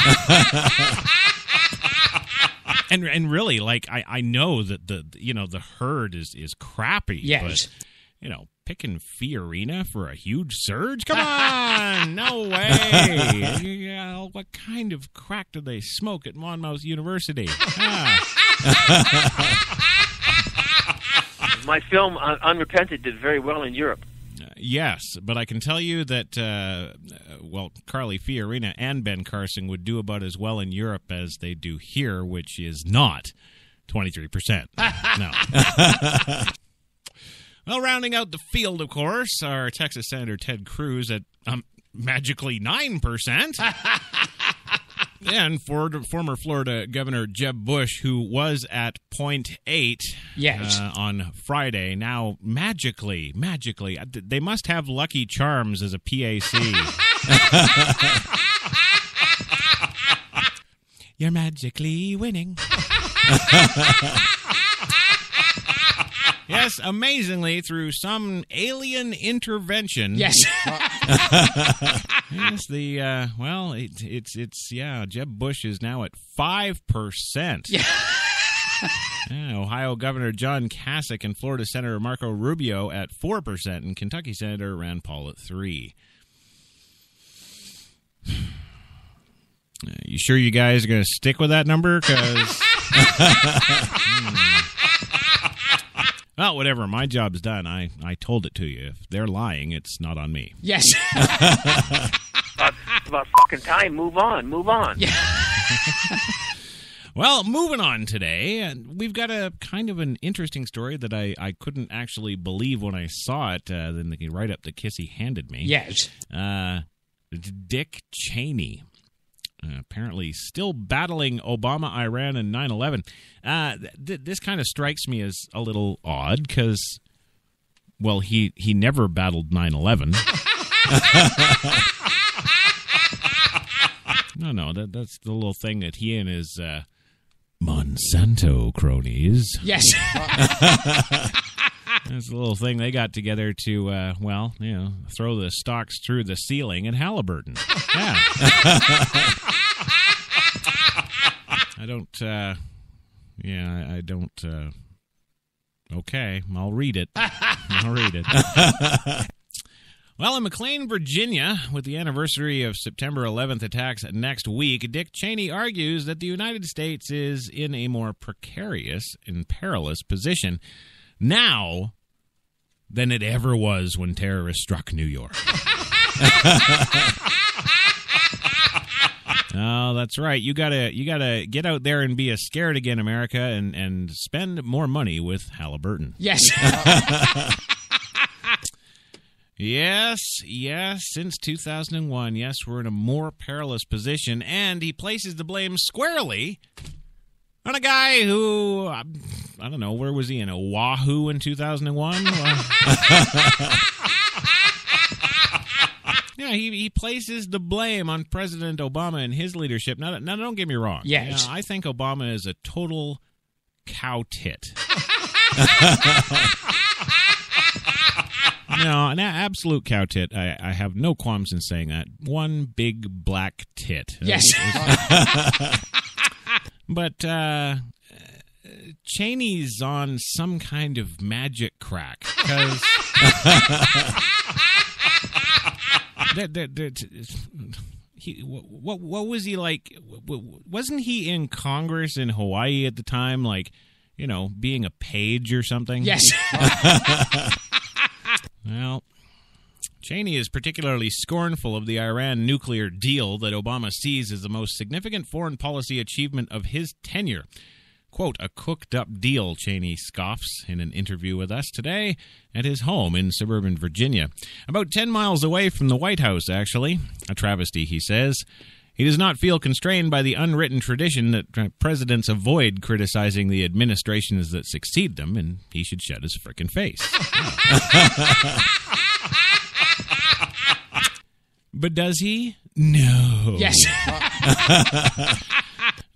And really, like, I know that the herd is crappy. Yes. But, picking Fiorina for a huge surge? Come on! No way! What kind of crack do they smoke at Monmouth University? My film, Unrepented, did very well in Europe. Yes, but I can tell you that, Carly Fiorina and Ben Carson would do about as well in Europe as they do here, which is not 23%. No. Well, rounding out the field, of course, our Texas Senator Ted Cruz at magically 9%. And former Florida Governor Jeb Bush, who was at 0.8 on Friday, now magically, they must have Lucky Charms as a PAC. You're magically winning. Yes, amazingly, through some alien intervention. Yes. Yes, Jeb Bush is now at 5%. Yeah. Ohio Governor John Kasich and Florida Senator Marco Rubio at 4%, and Kentucky Senator Rand Paul at 3%. You sure you guys are going to stick with that number? Because... Well, whatever. My job's done. I told it to you. If they're lying, it's not on me. Yes. It's about fucking time. Move on. Yeah. Well, moving on today, we've got a kind of an interesting story that I couldn't actually believe when I saw it, then the write-up that Kissy handed me. Yes. Dick Cheney. Apparently still battling Obama, Iran, and 9/11. This kind of strikes me as a little odd because, well, he never battled 9/11. No, that's the little thing that he and his Monsanto cronies. Yes. That's a little thing they got together to, throw the stocks through the ceiling at Halliburton. Yeah. I don't, okay, I'll read it. Well, in McLean, Virginia, with the anniversary of September 11th attacks next week, Dick Cheney argues that the United States is in a more precarious and perilous position now than it ever was when terrorists struck New York. Oh, that's right. You gotta get out there and be a scared again, America, and spend more money with Halliburton. Yes. Yes, since 2001, yes, we're in a more perilous position, and he places the blame squarely on a guy who, I don't know, where was he, in Oahu in 2001? Yeah, he places the blame on President Obama and his leadership. Now don't get me wrong. Yes. I think Obama is a total cow tit. No, an absolute cow tit. I have no qualms in saying that. One big black tit. Yes. But Cheney's on some kind of magic crack. Because... what was he like? Wasn't he in Congress in Hawaii at the time, like, being a page or something? Yes. Well, Cheney is particularly scornful of the Iran nuclear deal that Obama sees as the most significant foreign policy achievement of his tenure. Quote, a cooked-up deal, Cheney scoffs in an interview with us today at his home in suburban Virginia. About 10 miles away from the White House, actually. A travesty, he says. He does not feel constrained by the unwritten tradition that presidents avoid criticizing the administrations that succeed them, and he should shut his frickin' face. But does he? No. Yes.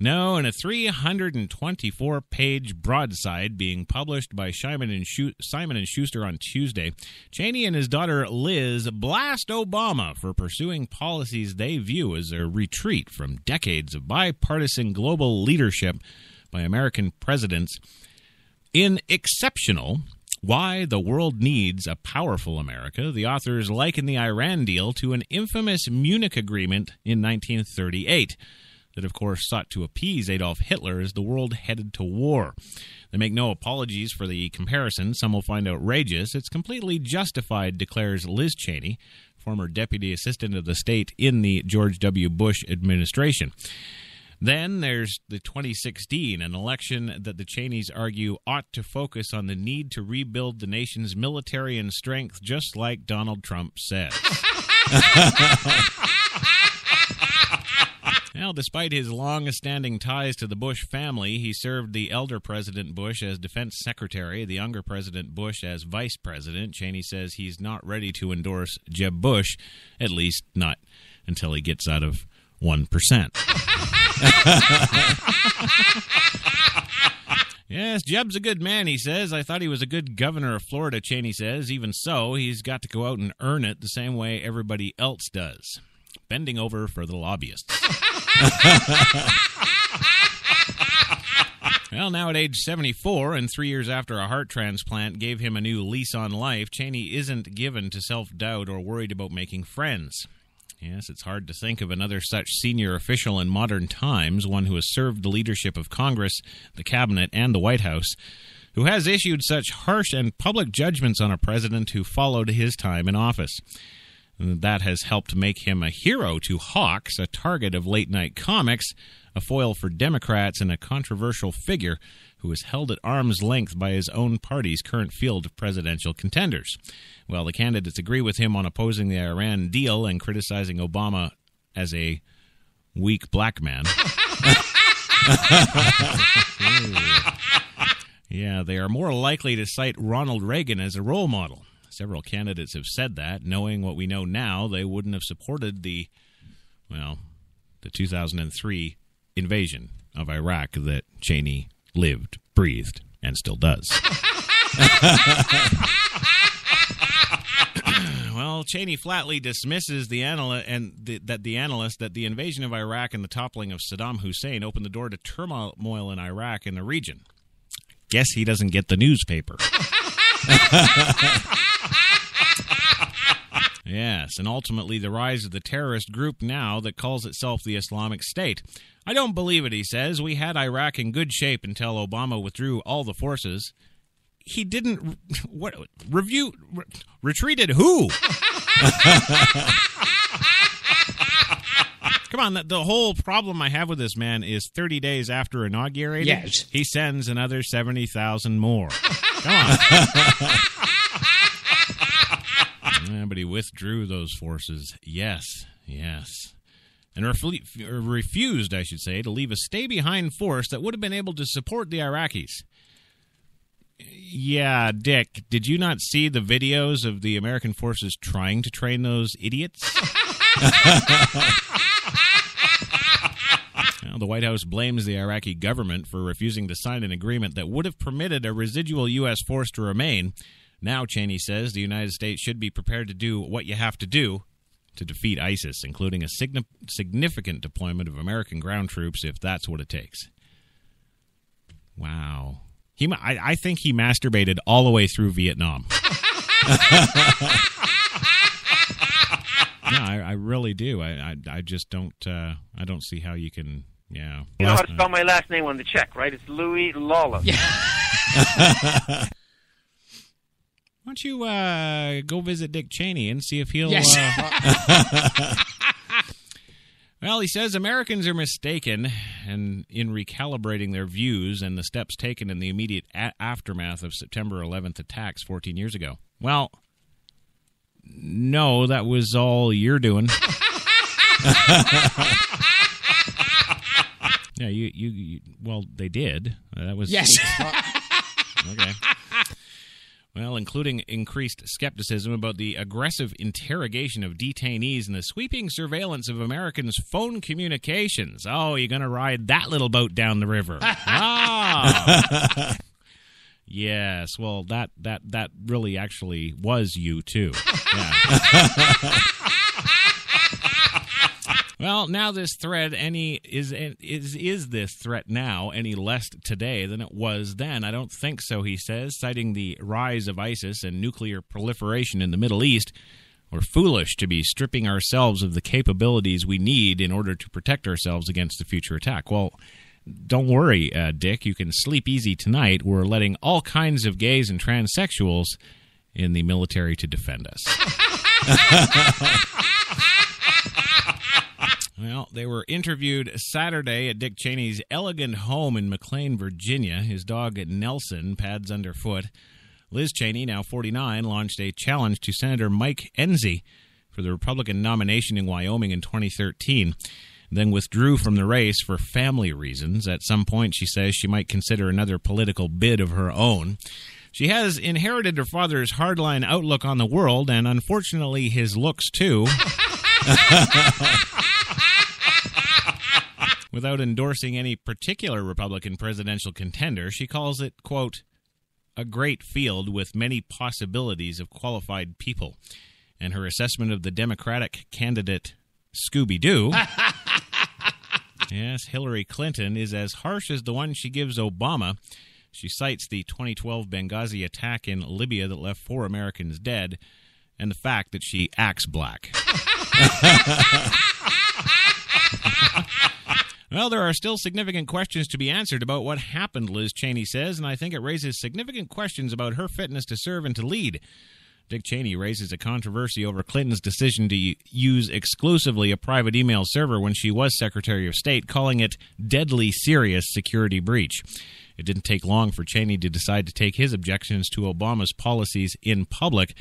No, in a 324-page broadside being published by Simon & Schuster on Tuesday, Cheney and his daughter Liz blast Obama for pursuing policies they view as a retreat from decades of bipartisan global leadership by American presidents. In Exceptional, Why the World Needs a Powerful America, the authors liken the Iran deal to an infamous Munich Agreement in 1938. That, of course, sought to appease Adolf Hitler as the world headed to war. They make no apologies for the comparison. Some will find outrageous. It's completely justified, declares Liz Cheney, former Deputy Assistant of the State in the George W. Bush administration. Then there's the 2016, an election that the Cheneys argue ought to focus on the need to rebuild the nation's military and strength, just like Donald Trump says. Well, despite his long-standing ties to the Bush family, he served the elder President Bush as defense secretary, the younger President Bush as vice president. Cheney says he's not ready to endorse Jeb Bush, at least not until he gets out of 1%. Yes, Jeb's a good man, he says. I thought he was a good governor of Florida, Cheney says. Even so, he's got to go out and earn it the same way everybody else does. Bending over for the lobbyists. Well, now at age 74 and 3 years after a heart transplant gave him a new lease on life, Cheney isn't given to self-doubt or worried about making friends. Yes, it's hard to think of another such senior official in modern times, one who has served the leadership of Congress, the cabinet, and the White House, who has issued such harsh and public judgments on a president who followed his time in office. That has helped make him a hero to hawks, a target of late-night comics, a foil for Democrats, and a controversial figure who is held at arm's length by his own party's current field of presidential contenders. Well, the candidates agree with him on opposing the Iran deal and criticizing Obama as a weak black man. Yeah, they are more likely to cite Ronald Reagan as a role model. Several candidates have said that. Knowing what we know now, they wouldn't have supported the 2003 invasion of Iraq that Cheney lived, breathed, and still does. Well, Cheney flatly dismisses the analyst that the invasion of Iraq and the toppling of Saddam Hussein opened the door to turmoil in Iraq and the region. Guess he doesn't get the newspaper. Yes, and ultimately the rise of the terrorist group now that calls itself the Islamic State. I don't believe it, he says. We had Iraq in good shape until Obama withdrew all the forces. He didn't... retreated who? Come on, the whole problem I have with this man is 30 days after inaugurating, yes, he sends another 70,000 more. Come on. Yeah, but he withdrew those forces. Yes. And refused, I should say, to leave a stay-behind force that would have been able to support the Iraqis. Yeah, Dick, did you not see the videos of the American forces trying to train those idiots? Well, the White House blames the Iraqi government for refusing to sign an agreement that would have permitted a residual U.S. force to remain. Now, Cheney says, the United States should be prepared to do what you have to do to defeat ISIS, including a significant deployment of American ground troops if that's what it takes. Wow. I think he masturbated all the way through Vietnam. Yeah, I really do. I just don't. I don't see how you can. Yeah. You know how to spell my last name on the check, right? It's Louis Lawler. Yeah. Why don't you go visit Dick Cheney and see if he'll... Yes. Well, he says Americans are mistaken in recalibrating their views and the steps taken in the immediate aftermath of September 11th attacks 14 years ago. Well, no, that was all you're doing. Yeah, you well, they did. That was Yes. Okay. Well, including increased skepticism about the aggressive interrogation of detainees and the sweeping surveillance of Americans' phone communications. Oh, you're going to ride that little boat down the river. Ah. Yes, well, that really actually was you, too. Yeah. Well, now this threat is this threat now any less today than it was then? I don't think so, he says, citing the rise of ISIS and nuclear proliferation in the Middle East. We're foolish to be stripping ourselves of the capabilities we need in order to protect ourselves against a future attack. Well, don't worry, Dick. You can sleep easy tonight. We're letting all kinds of gays and transsexuals in the military to defend us. Well, they were interviewed Saturday at Dick Cheney's elegant home in McLean, Virginia. His dog, Nelson, pads underfoot. Liz Cheney, now 49, launched a challenge to Senator Mike Enzi for the Republican nomination in Wyoming in 2013, then withdrew from the race for family reasons. At some point, she says she might consider another political bid of her own. She has inherited her father's hardline outlook on the world, and unfortunately his looks, too. Without endorsing any particular Republican presidential contender, she calls it, quote, a great field with many possibilities of qualified people. And her assessment of the Democratic candidate Scooby-Doo, yes, Hillary Clinton, is as harsh as the one she gives Obama. She cites the 2012 Benghazi attack in Libya that left 4 Americans dead, and the fact that she acts black. Well, there are still significant questions to be answered about what happened, Liz Cheney says, and I think it raises significant questions about her fitness to serve and to lead. Dick Cheney raises a controversy over Clinton's decision to use exclusively a private email server when she was Secretary of State, calling it deadly serious security breach. It didn't take long for Cheney to decide to take his objections to Obama's policies in public.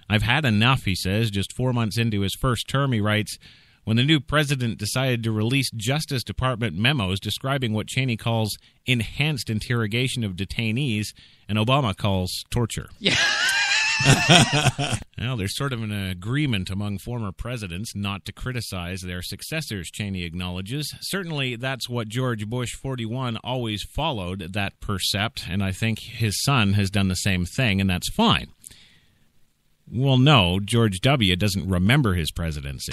I've had enough, he says. Just 4 months into his first term, he writes, when the new president decided to release Justice Department memos describing what Cheney calls enhanced interrogation of detainees and Obama calls torture. Yeah. Well, there's sort of an agreement among former presidents not to criticize their successors, Cheney acknowledges. Certainly, that's what George Bush 41 always followed, that percept, and I think his son has done the same thing, and that's fine. Well, no, George W. doesn't remember his presidency.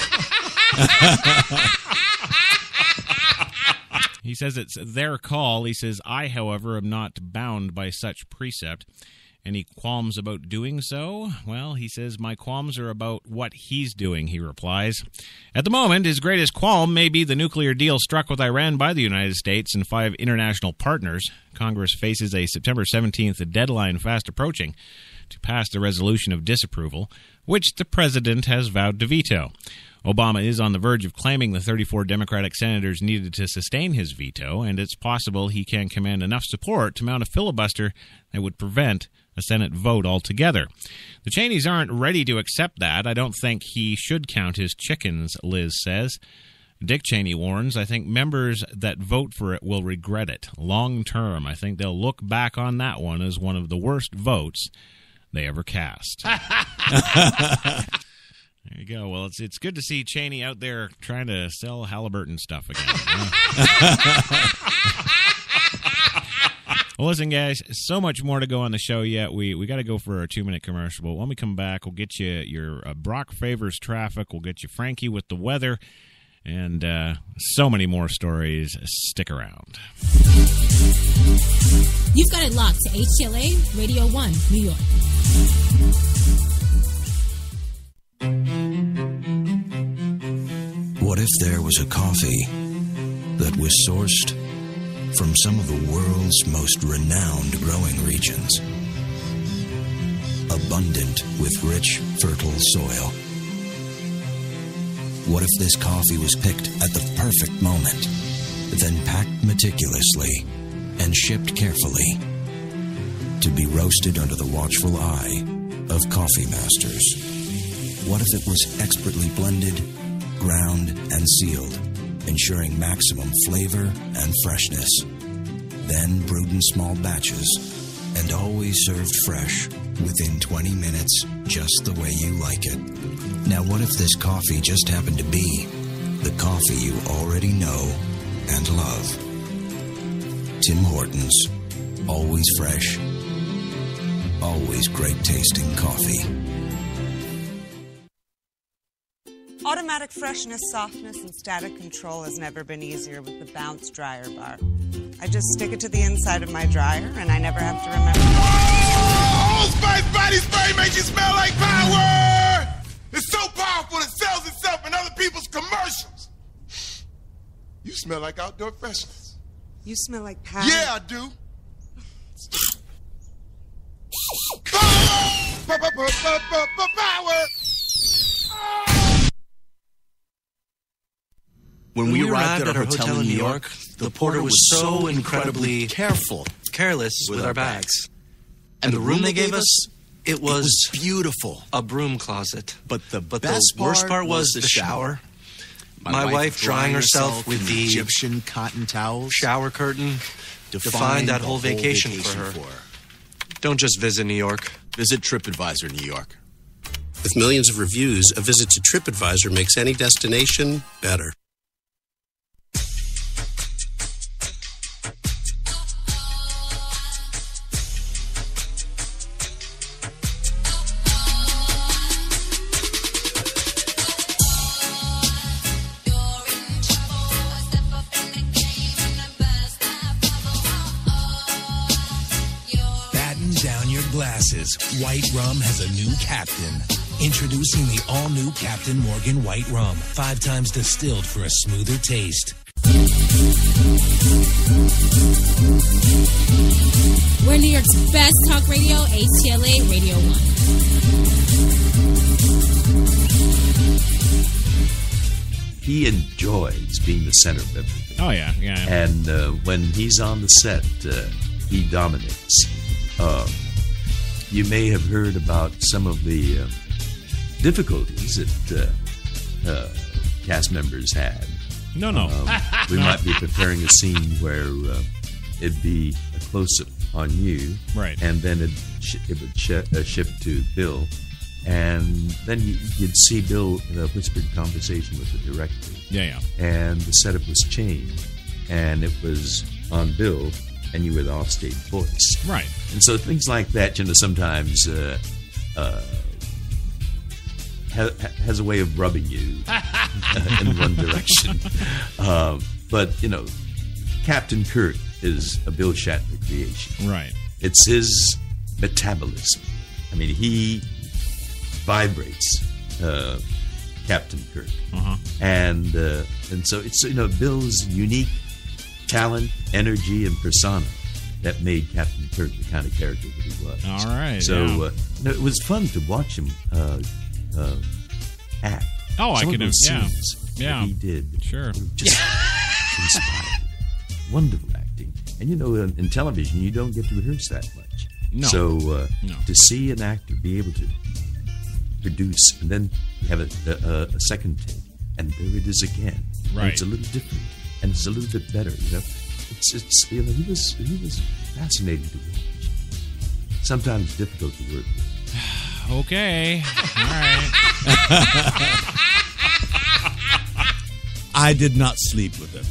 He says it's their call. He says, I, however, am not bound by such precept. Any qualms about doing so? Well, he says, my qualms are about what he's doing, he replies. At the moment, his greatest qualm may be the nuclear deal struck with Iran by the United States and 5 international partners. Congress faces a September 17th deadline fast approaching to pass the resolution of disapproval, which the president has vowed to veto. Obama is on the verge of claiming the 34 Democratic senators needed to sustain his veto, and it's possible he can command enough support to mount a filibuster that would prevent a Senate vote altogether. The Cheneys aren't ready to accept that. I don't think he should count his chickens, Liz says. Dick Cheney warns, I think members that vote for it will regret it. Long term, I think they'll look back on that one as one of the worst votes they ever cast. There you go. Well, it's good to see Cheney out there trying to sell Halliburton stuff again. Well, listen, guys, so much more to go on the show yet. We got to go for our 2-minute commercial. But when we come back, we'll get you your Brock Favors traffic. We'll get you Frankie with the weather. And so many more stories. Stick around. You've got it locked to HTLA Radio 1, New York. What if there was a coffee that was sourced from some of the world's most renowned growing regions, abundant with rich, fertile soil? What if this coffee was picked at the perfect moment, then packed meticulously and shipped carefully to be roasted under the watchful eye of coffee masters? What if it was expertly blended, ground, and sealed ensuring maximum flavor and freshness. Then brewed in small batches and always served fresh within 20 minutes, just the way you like it. Now, what if this coffee just happened to be the coffee you already know and love? Tim Hortons. Always fresh. Always great tasting coffee. Automatic freshness, softness, and static control has never been easier with the Bounce Dryer Bar. I just stick it to the inside of my dryer, and I never have to remember. Old Spice body spray makes you smell like power! It's so powerful it sells itself in other people's commercials. You smell like outdoor freshness. You smell like power. Yeah, I do. Power! Power! When we arrived at our hotel in New York, the porter was so incredibly careless with our bags. And the room they gave us, it was beautiful. A broom closet. But the worst part was the shower. My wife drying herself with the Egyptian cotton towels. Shower curtain defined that whole vacation for her. Don't just visit New York. Visit TripAdvisor New York. With millions of reviews, a visit to TripAdvisor makes any destination better. Glasses. White Rum has a new captain. Introducing the all-new Captain Morgan White Rum. 5 times distilled for a smoother taste. We're New York's best talk radio, HTLA Radio 1. He enjoys being the center of everything. Oh, yeah. And when he's on the set, he dominates. You may have heard about some of the difficulties that cast members had. No. We might be preparing a scene where it'd be a close-up on you. Right. And then it would shift to Bill. And then you'd see Bill in a whispered conversation with the director. Yeah. And the setup was changed. And it was on Bill, and you were the off-stage voice. Right. And so things like that, sometimes has a way of rubbing you in one direction. But, Captain Kirk is a Bill Shatner creation. Right. It's his metabolism. I mean, he vibrates Captain Kirk. Uh-huh. And so it's, Bill's unique talent, energy, and persona that made Captain Kirk the kind of character that he was. All right. So it was fun to watch him act. Oh, I Some could of have. those scenes that he did. Sure. Just inspired. Wonderful acting. And in television, you don't get to rehearse that much. No. So to see an actor be able to produce and then have a second take, and there it is again. Right. And it's a little different, and it's a little bit better. It's he was fascinating to watch. Sometimes difficult to work with. Okay. All right. I did not sleep with him.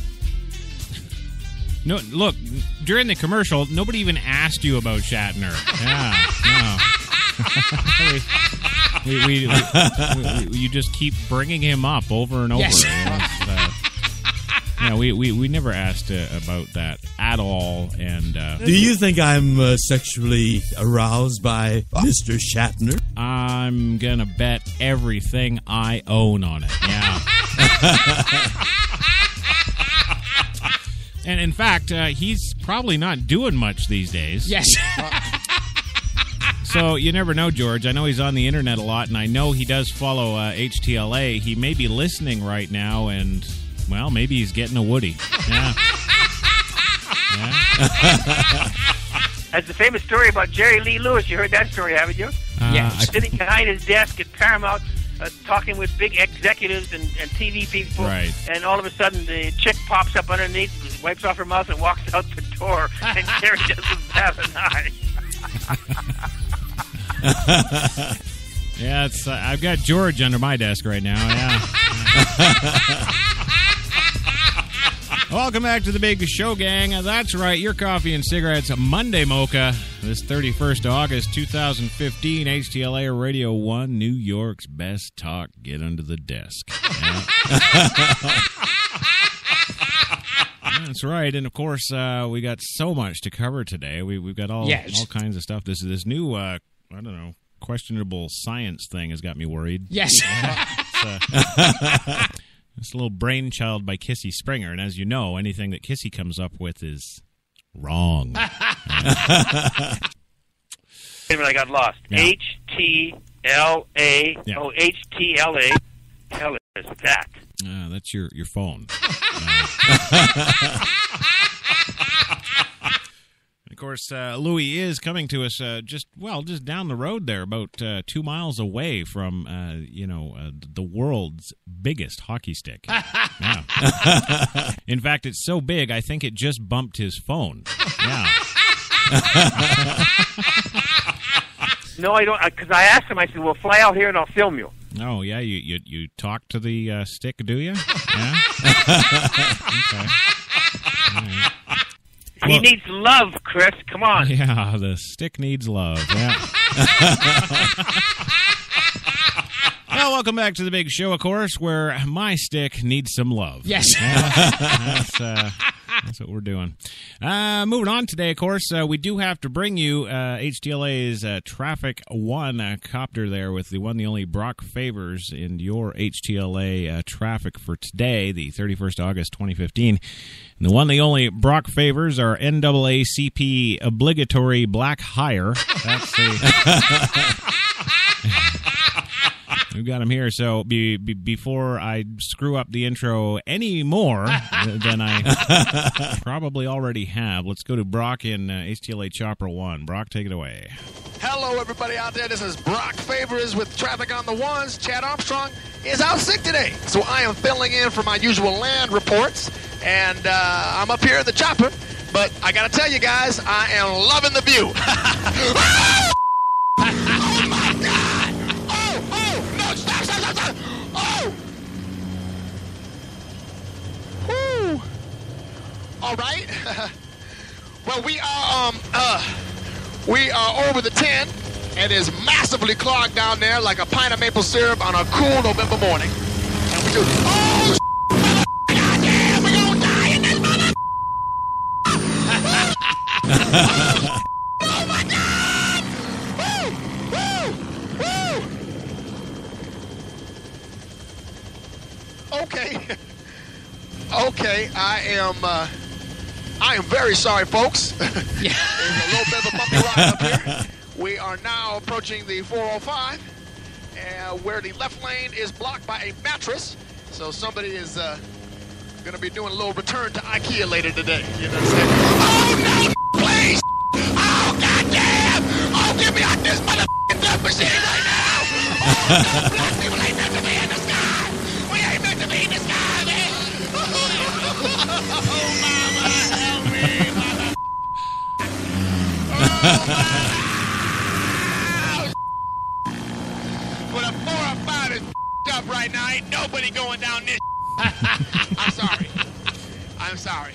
No, look, during the commercial, nobody even asked you about Shatner. Yeah, no. You just keep bringing him up over and over. Yes. We never asked about that at all. And do you think I'm sexually aroused by Mr. Shatner? I'm gonna bet everything I own on it. Yeah. And in fact, he's probably not doing much these days. Yes. So you never know, George. I know he's on the internet a lot, and I know he does follow HTLA. He may be listening right now, and, well, maybe he's getting a Woody. Yeah. That's the famous story about Jerry Lee Lewis. You heard that story, haven't you? Yeah. Sitting behind his desk at Paramount, talking with big executives and TV people. Right. And all of a sudden, the chick pops up underneath, wipes off her mouth, and walks out the door. And Gary doesn't have an eye. Yeah, it's. I've got George under my desk right now. Yeah. Welcome back to the Big Show, gang. That's right, your coffee and cigarettes Monday Mocha. This 31st of August, 2015, HTLA Radio 1, New York's best talk. Get under the desk. Yeah. That's right, and of course, we got so much to cover today. We've got all kinds of stuff. This new, I don't know, questionable science thing has got me worried. Yes. It's a little brainchild by Kissy Springer, and as you know, anything that Kissy comes up with is wrong. Wait a minute, I got lost. Yeah. HTLA. Yeah. Oh, HTLA. Hell is that? That's your phone. Of course, Louis is coming to us just down the road there, about 2 miles away from, the world's biggest hockey stick. Yeah. In fact, it's so big, I think it just bumped his phone. Yeah. No, I don't, because I asked him, I said, well, fly out here and I'll film you. Oh, yeah, you talk to the stick, do you? Yeah? Okay. All right. He needs love, Chris. Come on. Yeah, the stick needs love. Yeah. Well, welcome back to the Big Show, of course, where my stick needs some love. Yes. That's what we're doing. Moving on today, of course, we do have to bring you HTLA's Traffic 1 copter there with the one, the only Brock Favors in your HTLA traffic for today, the 31st of August, 2015. And the one, the only Brock Favors are NAACP obligatory black hire. That's the... We've got him here, so before I screw up the intro any more than I probably already have, let's go to Brock in HTLA Chopper 1. Brock, take it away. Hello, everybody out there. This is Brock Favors with Traffic on the Ones. Chad Armstrong is out sick today, so I am filling in for my usual land reports, and I'm up here in the chopper, but I got to tell you guys, I am loving the view. Oh, my God! No, stop! Oh! Whew. All right. Well, we are over the 10. It is massively clogged down there like a pint of maple syrup on a cool November morning. And we do, oh, goddamn, we're gonna die in this mother. Oh, my God! Woo! Okay, I am very sorry, folks. Yeah. There's a little bit of a bumpy ride up here. We are now approaching the 405, where the left lane is blocked by a mattress. So somebody is going to be doing a little return to IKEA later today. You know what I'm saying? Oh, no, please! Oh, goddamn! Oh, get me out this motherfucking death machine right now! Oh, no, black people ain't meant to be in the sky! We ain't meant to be in the sky, man! Oh, mama, help me, mother... Well, the 405 is up right now. Ain't nobody going down this. I'm sorry. I'm sorry.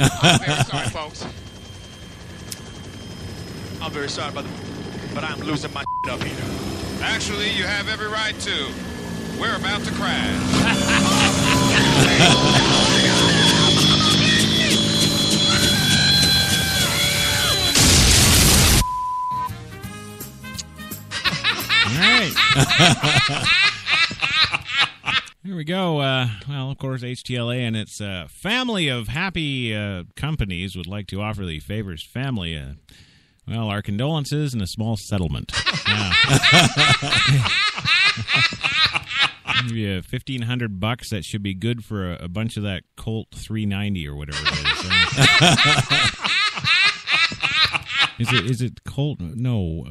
I'm very sorry, folks. I'm very sorry, but I'm losing my up here. Actually, you have every right to. We're about to crash. All right. Here we go. Well, of course, HTLA and its family of happy companies would like to offer the Favors family, our condolences and a small settlement. Yeah. Give you $1,500. That should be good for a bunch of that Colt 390 or whatever it is. Is it Colt? No.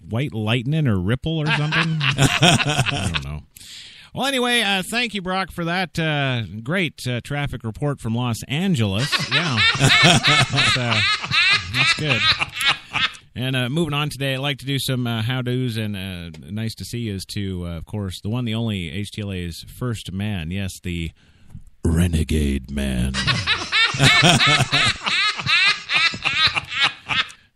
white lightning or ripple or something. I don't know. Well, anyway, thank you, Brock, for that great traffic report from Los Angeles. Yeah, that's good. And moving on today, I'd like to do some how-dos, and nice to see is to, of course, the one, the only, HTLA's first man. Yes, the Renegade Man.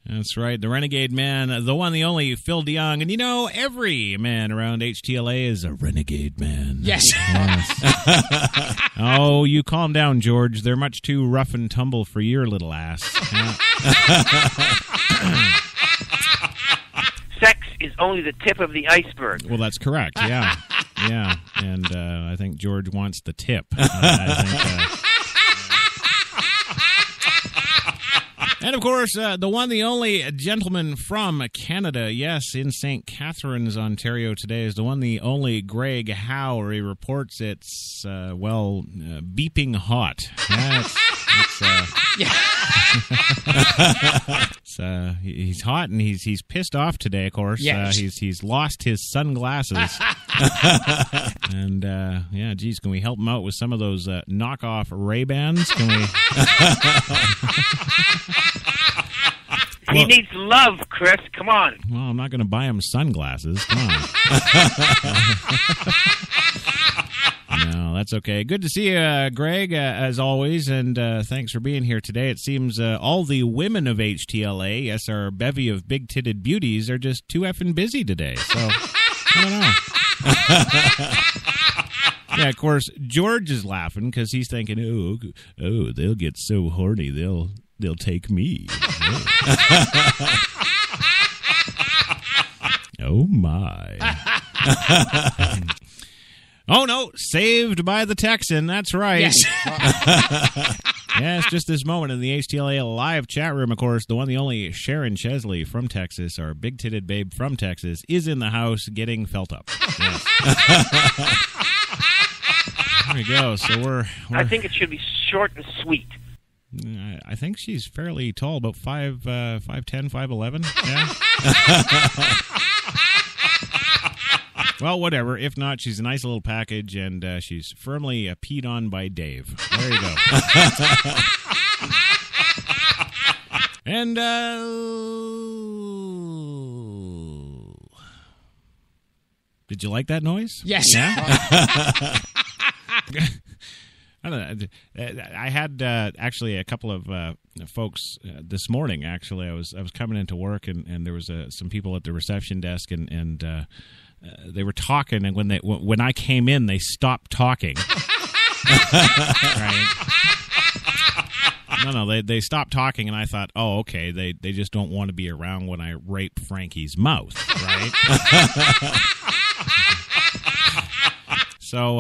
That's right, the Renegade Man, the one, the only, Phil DeYoung. And you know, every man around HTLA is a Renegade Man. Yes. Oh, you calm down, George. They're much too rough and tumble for your little ass. Yeah. Sex is only the tip of the iceberg. Well, that's correct, yeah. Yeah, and I think George wants the tip. I think... And, of course, the one, the only gentleman from Canada, yes, in St. Catharines, Ontario today, is the one, the only Greg Howe, where he reports it's, beeping hot. He's hot, and he's pissed off today, of course. Yes. He's lost his sunglasses. And, yeah, geez, can we help him out with some of those knockoff Ray-Bans? Can we... He needs love, Chris. Come on. Well, I'm not going to buy him sunglasses. Come on. No, that's okay. Good to see you, Greg, as always, and thanks for being here today. It seems all the women of HTLA, yes, our bevy of big-titted beauties, are just too effing busy today. So, I don't know. Yeah, of course, George is laughing because he's thinking, oh, they'll get so horny, they'll take me. Oh, my. Oh, no, saved by the Texan. That's right. Yes. Yes, just this moment in the HTLA live chat room, of course, the one, the only Sharon Chesley from Texas, our big-titted babe from Texas, is in the house getting felt up. Yes. There we go. So we're I think it should be short and sweet. I think she's fairly tall, about 5'10", 5'11". Yeah. Well, whatever. If not, she's a nice little package, and she's firmly peed on by Dave. There you go. And, did you like that noise? Yes. Yeah? I don't know. I had actually a couple of folks this morning. Actually, I was coming into work, and there was some people at the reception desk, and they were talking. And when I came in, they stopped talking. Right? No, they stopped talking, and I thought, oh, okay, they just don't want to be around when I rape Frankie's mouth, right? So,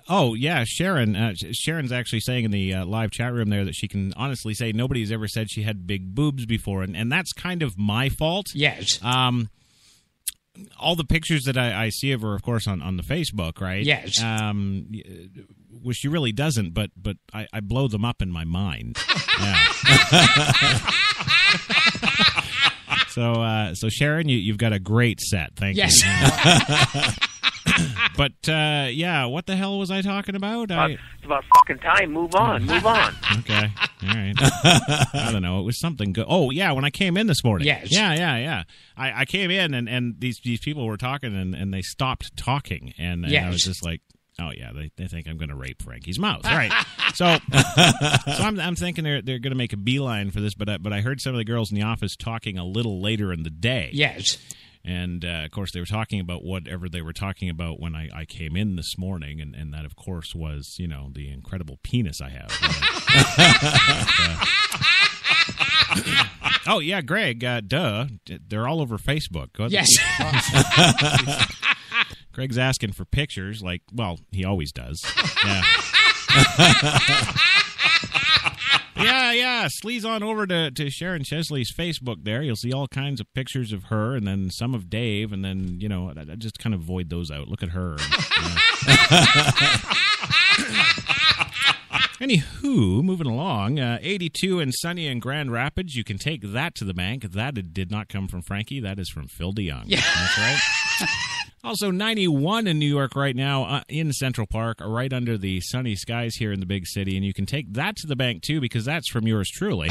oh, yeah, Sharon. Sharon's actually saying in the live chat room there that she can honestly say nobody's ever said she had big boobs before, and that's kind of my fault. Yes. All the pictures that I see of her, of course, on the Facebook, right? Yes. Well, she really doesn't, but I blow them up in my mind. Yeah. So Sharon, you've got a great set. Thank you. Yes. But, yeah, what the hell was I talking about? It's about fucking time. Move on. Move on. Okay. All right. I don't know. It was something good. Oh, yeah, when I came in this morning. Yes. Yeah. I came in, and these people were talking, and they stopped talking. And yes. I was just like, oh, yeah, they think I'm going to rape Frankie's mouth. All right. So I'm thinking they're going to make a beeline for this, but I heard some of the girls in the office talking a little later in the day. Yes. And, of course, they were talking about whatever they were talking about when I came in this morning, and that, of course, was, the incredible penis I have. Oh, yeah, Greg, duh. They're all over Facebook. Yes. Greg's asking for pictures, like, well, he always does. Yeah. Yeah, sleaze on over to Sharon Chesley's Facebook there. You'll see all kinds of pictures of her, and then some of Dave, and then, I just kind of void those out. Look at her. Anywho, moving along, 82 and sunny in Grand Rapids. You can take that to the bank. That did not come from Frankie. That is from Phil DeYoung. Yeah. That's right. Also, 91 in New York right now in Central Park, right under the sunny skies here in the big city. And you can take that to the bank, too, because that's from yours truly.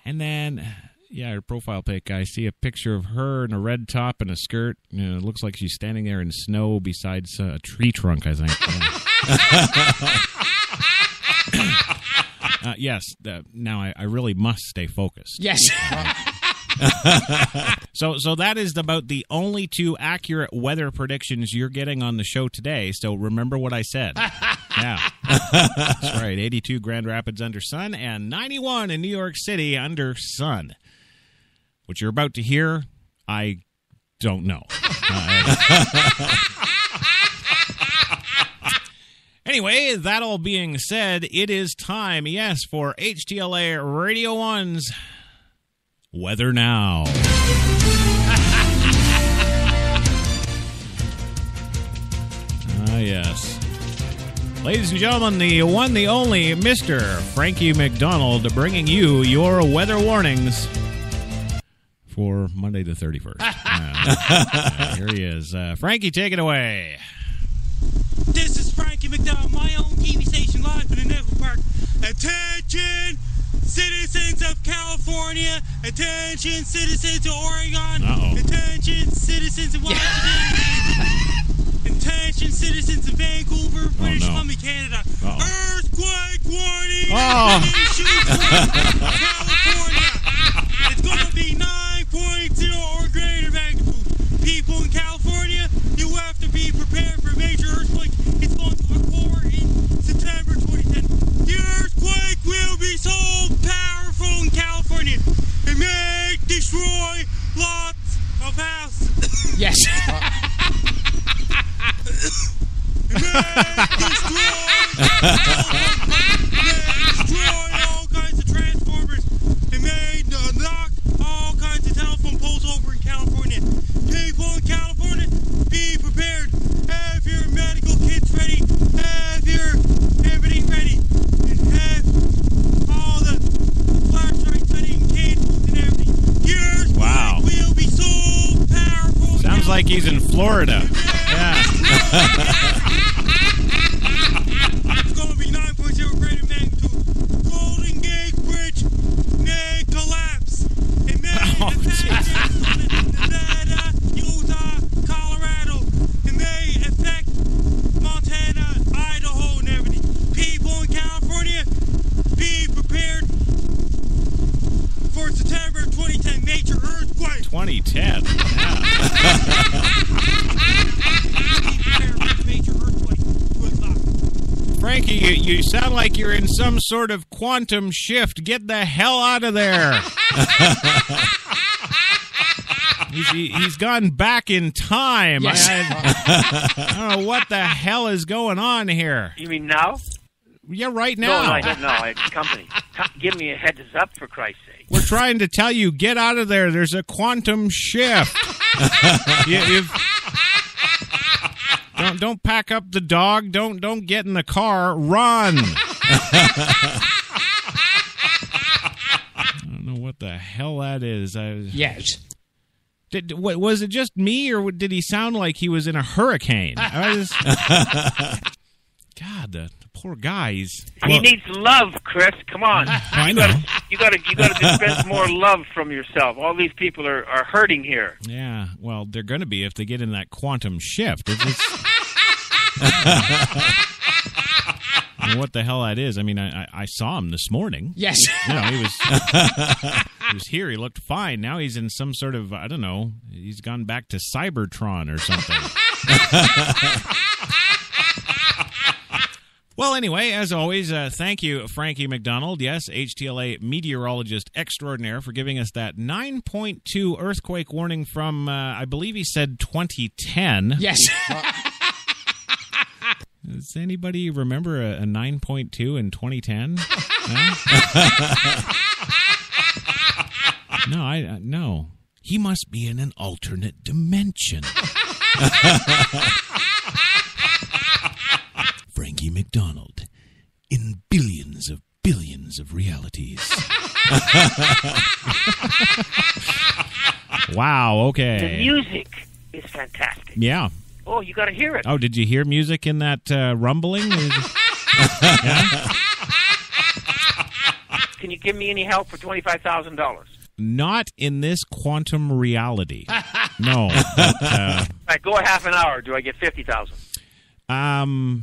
And then, yeah, her profile pic, I see a picture of her in a red top and a skirt. It looks like she's standing there in snow beside a tree trunk, I think. Yes, now I really must stay focused. Yes. So that is about the only two accurate weather predictions you're getting on the show today. So remember what I said. Yeah. That's right. 82 Grand Rapids under sun and 91 in New York City under sun. What you're about to hear, I don't know. Anyway, that all being said, it is time, yes, for HTLA Radio 1's Weather Now. Yes. Ladies and gentlemen, the one, the only, Mr. Frankie McDonald, bringing you your weather warnings for Monday the 31st. Here he is. Frankie, take it away. This is Frankie McDonald, my own TV station live in the Network Park. Attention, citizens of California. Attention, citizens of Oregon. Attention, citizens of Washington. Attention, citizens of Vancouver, British Columbia, Canada. Earthquake warning. California. It's going to be 9.0 or greater magnitude. People in California, you have to be prepared for a major earthquake. It's going to occur in September 2010. The earthquake will be so powerful in California, it may destroy lots of houses. Yes. It may destroy all kinds of transformers. It may knock all kinds of telephone poles over in California. People in California, be prepared. Have your medical kits ready. Have your everything ready. And have all the flashlights ready and candles and everything. Yours will be so powerful. Sounds like he's in Florida. Yeah. It's going to be 9.0 greater magnitude. Golden Gate Bridge may collapse. It may Nevada, Utah, Colorado. It may affect Montana, Idaho, and everything. People in California, be prepared for September 2010 major earthquake. 2010. Frankie, you sound like you're in some sort of quantum shift. Get the hell out of there. He's gone back in time. Yes. I don't know what the hell is going on here. You mean now? Yeah, right now. No, I don't know. It's company. Give me a heads up, for Christ's sake. We're trying to tell you, get out of there. There's a quantum shift. Don't pack up the dog. Don't get in the car. Run. I don't know what the hell that is. Yes. Was it just me, or did he sound like he was in a hurricane? God, the poor guy. He needs love, Chris. Come on. I know. You got to dispense more love from yourself. All these people are hurting here. Yeah. Well, they're going to be if they get in that quantum shift. What the hell that is? I mean, I saw him this morning. Yes. You know, he was here. He looked fine. Now he's in some sort of, I don't know, he's gone back to Cybertron or something. Well, anyway, as always, thank you, Frankie McDonald. Yes, HTLA meteorologist extraordinaire, for giving us that 9.2 earthquake warning from, I believe he said 2010. Yes. Does anybody remember a 9.2 in 2010? No? No. He must be in an alternate dimension. McDonald in billions of realities. Wow, okay. The music is fantastic. Yeah. Oh, you got to hear it. Oh, did you hear music in that rumbling? Yeah? Can you give me any help for $25,000? Not in this quantum reality. No. But, All right, go a half an hour. Do I get $50,000?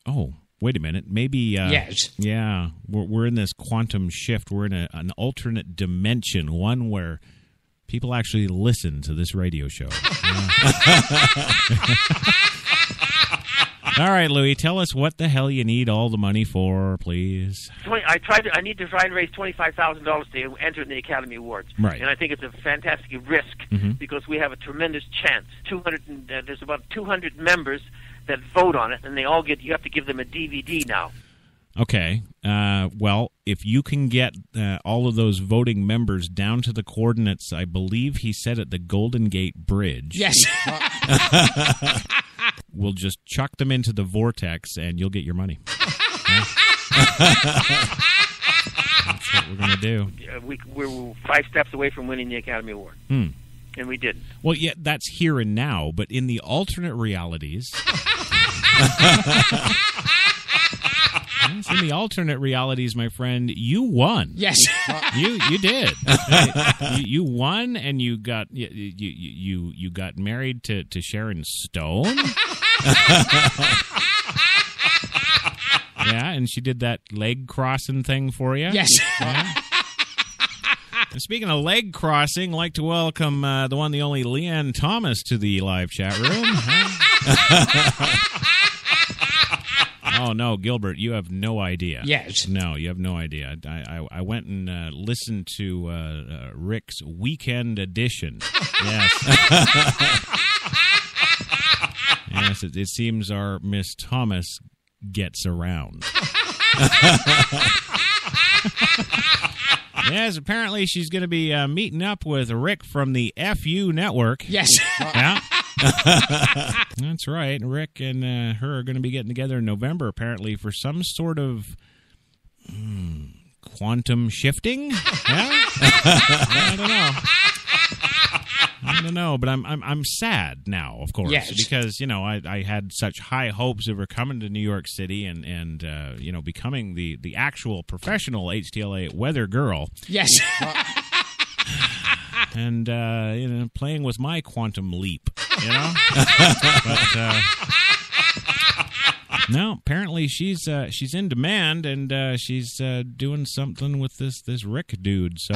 Oh, wait a minute. Maybe. Yes. Yeah. We're in this quantum shift. We're in an alternate dimension, one where people actually listen to this radio show. All right, Louis, tell us what the hell you need all the money for, please. I need to try and raise $25,000 to enter in the Academy Awards. Right. And I think it's a fantastic risk because we have a tremendous chance. There's about 200 members that vote on it, and they all you have to give them a DVD now. Okay. Well, if you can get all of those voting members down to the coordinates, I believe he said at the Golden Gate Bridge. Yes. We'll just chuck them into the vortex, and you'll get your money. That's what we're going to do. We're 5 steps away from winning the Academy Award. And we didn't. Well, yeah, that's here and now, but in the alternate realities... In the alternate realities, my friend, you won. Yes, you did. You won, and you got you got married to Sharon Stone. Yeah, and she did that leg crossing thing for you. Yes. Yeah. And speaking of leg crossing, I'd like to welcome the one, the only Leanne Thomas to the live chat room. Oh, no, Gilbert, you have no idea. Yes. No, you have no idea. I went and listened to Rick's Weekend Edition. Yes. Yes, it seems our Miss Thomas gets around. Yes, apparently she's going to be meeting up with Rick from the FU Network. Yes. Yeah. That's right. Rick and her are going to be getting together in November, apparently, for some sort of quantum shifting. Yeah? I don't know, but I'm sad now, of course, yes. Because I had such high hopes of her coming to New York City and becoming the actual professional HTLA weather girl. Yes. And playing with my quantum leap, but no, apparently she's in demand, and she's doing something with this Rick dude. So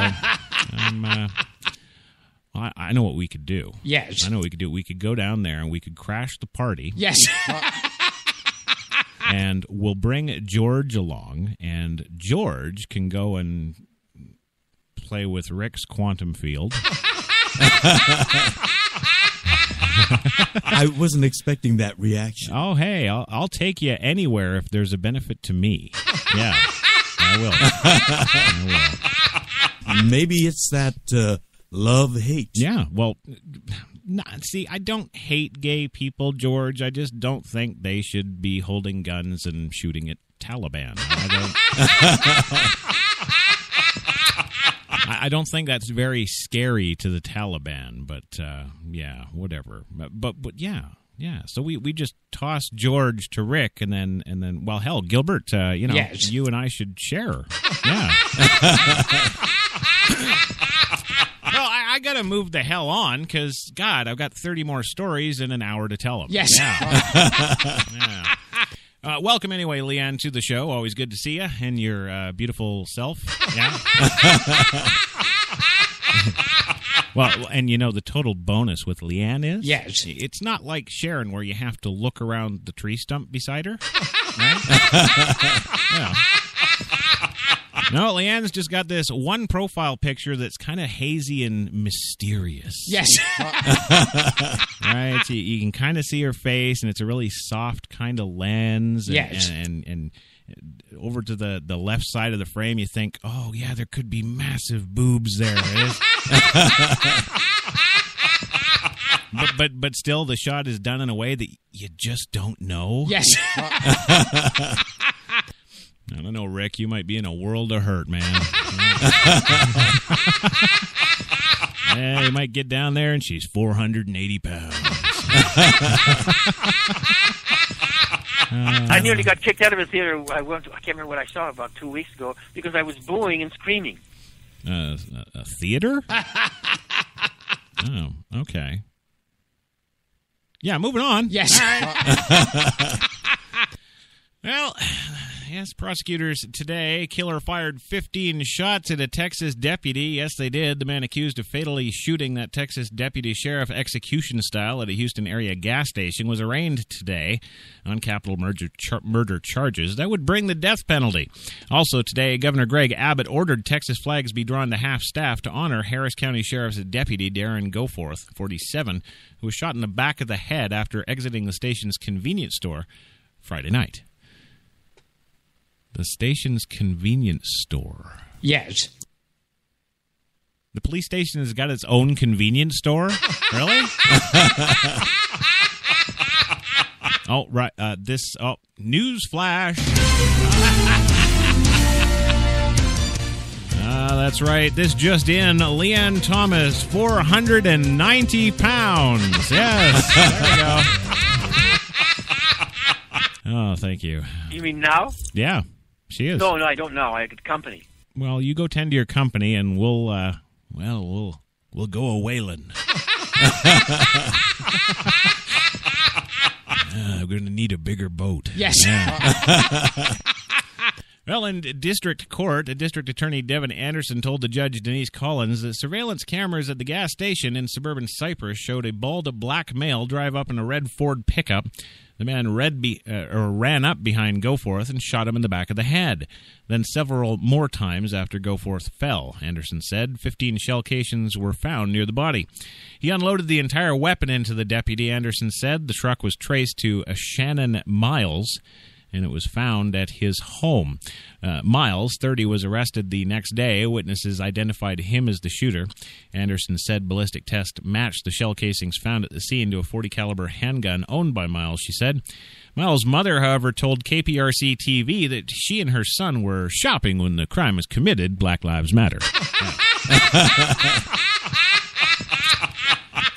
I know what we could do. Yes, I know what we could do. We could go down there and we could crash the party. Yes. And we'll bring George along, and George can go and play with Rick's quantum field. I wasn't expecting that reaction. Oh, hey, I'll take you anywhere if there's a benefit to me. Yeah, I will. Maybe it's that love-hate. Yeah, well, see, I don't hate gay people, George. I just don't think they should be holding guns and shooting at Taliban. I don't think that's very scary to the Taliban, but yeah, whatever. But yeah. So we just toss George to Rick, and then well, hell, Gilbert, yes. You and I should share. Yeah. Well, I got to move the hell on because, God, I've got 30 more stories and an hour to tell them. Yes. Yeah. Yeah. Welcome anyway, Leanne, to the show. Always good to see you and your beautiful self. Yeah. Well, and the total bonus with Leanne is? Yes. It's not like Sharon where you have to look around the tree stump beside her. Right? Yeah. No, Leanne's just got this one profile picture that's kind of hazy and mysterious. Yes. Right? So you can kind of see her face, and it's a really soft kind of lens. And, yes. And over to the left side of the frame, you think, oh, yeah, there could be massive boobs there. but still, the shot is done in a way that you just don't know. Yes. I don't know, Rick. You might be in a world of hurt, man. Yeah, you might get down there and she's 480 pounds. I nearly got kicked out of a theater. I can't remember what I saw about 2 weeks ago because I was booing and screaming. A theater? Oh, okay. Yeah, moving on. Yes. Well, yes, prosecutors today, killer fired 15 shots at a Texas deputy. Yes, they did. The man accused of fatally shooting that Texas deputy sheriff execution style at a Houston area gas station was arraigned today on capital murder charges. That would bring the death penalty. Also today, Governor Greg Abbott ordered Texas flags be drawn to half-staff to honor Harris County Sheriff's deputy Darren Goforth, 47, who was shot in the back of the head after exiting the station's convenience store Friday night. The station's convenience store. Yes. The police station has got its own convenience store? Really? Oh, right. News flash. That's right. This just in. Leanne Thomas, 490 pounds. Yes. There we go. Oh, thank you. You mean now? Yeah. She is. No, I don't know. I had company. Well, you go tend to your company, and we'll go a whaling. We're going to need a bigger boat. Yes. Yeah. Well, in district court, District Attorney Devin Anderson told the judge Denise Collins that surveillance cameras at the gas station in suburban Cypress showed a bald black male drive up in a red Ford pickup. The man ran up behind Goforth and shot him in the back of the head. Then several more times after Goforth fell, Anderson said. 15 shell casings were found near the body. He unloaded the entire weapon into the deputy, Anderson said. The truck was traced to Shannon Miles, and it was found at his home. Miles, 30, was arrested the next day. Witnesses identified him as the shooter. Anderson said ballistic tests matched the shell casings found at the scene to a .40 caliber handgun owned by Miles, she said. Miles' mother, however, told KPRC-TV that she and her son were shopping when the crime was committed. Black Lives Matter.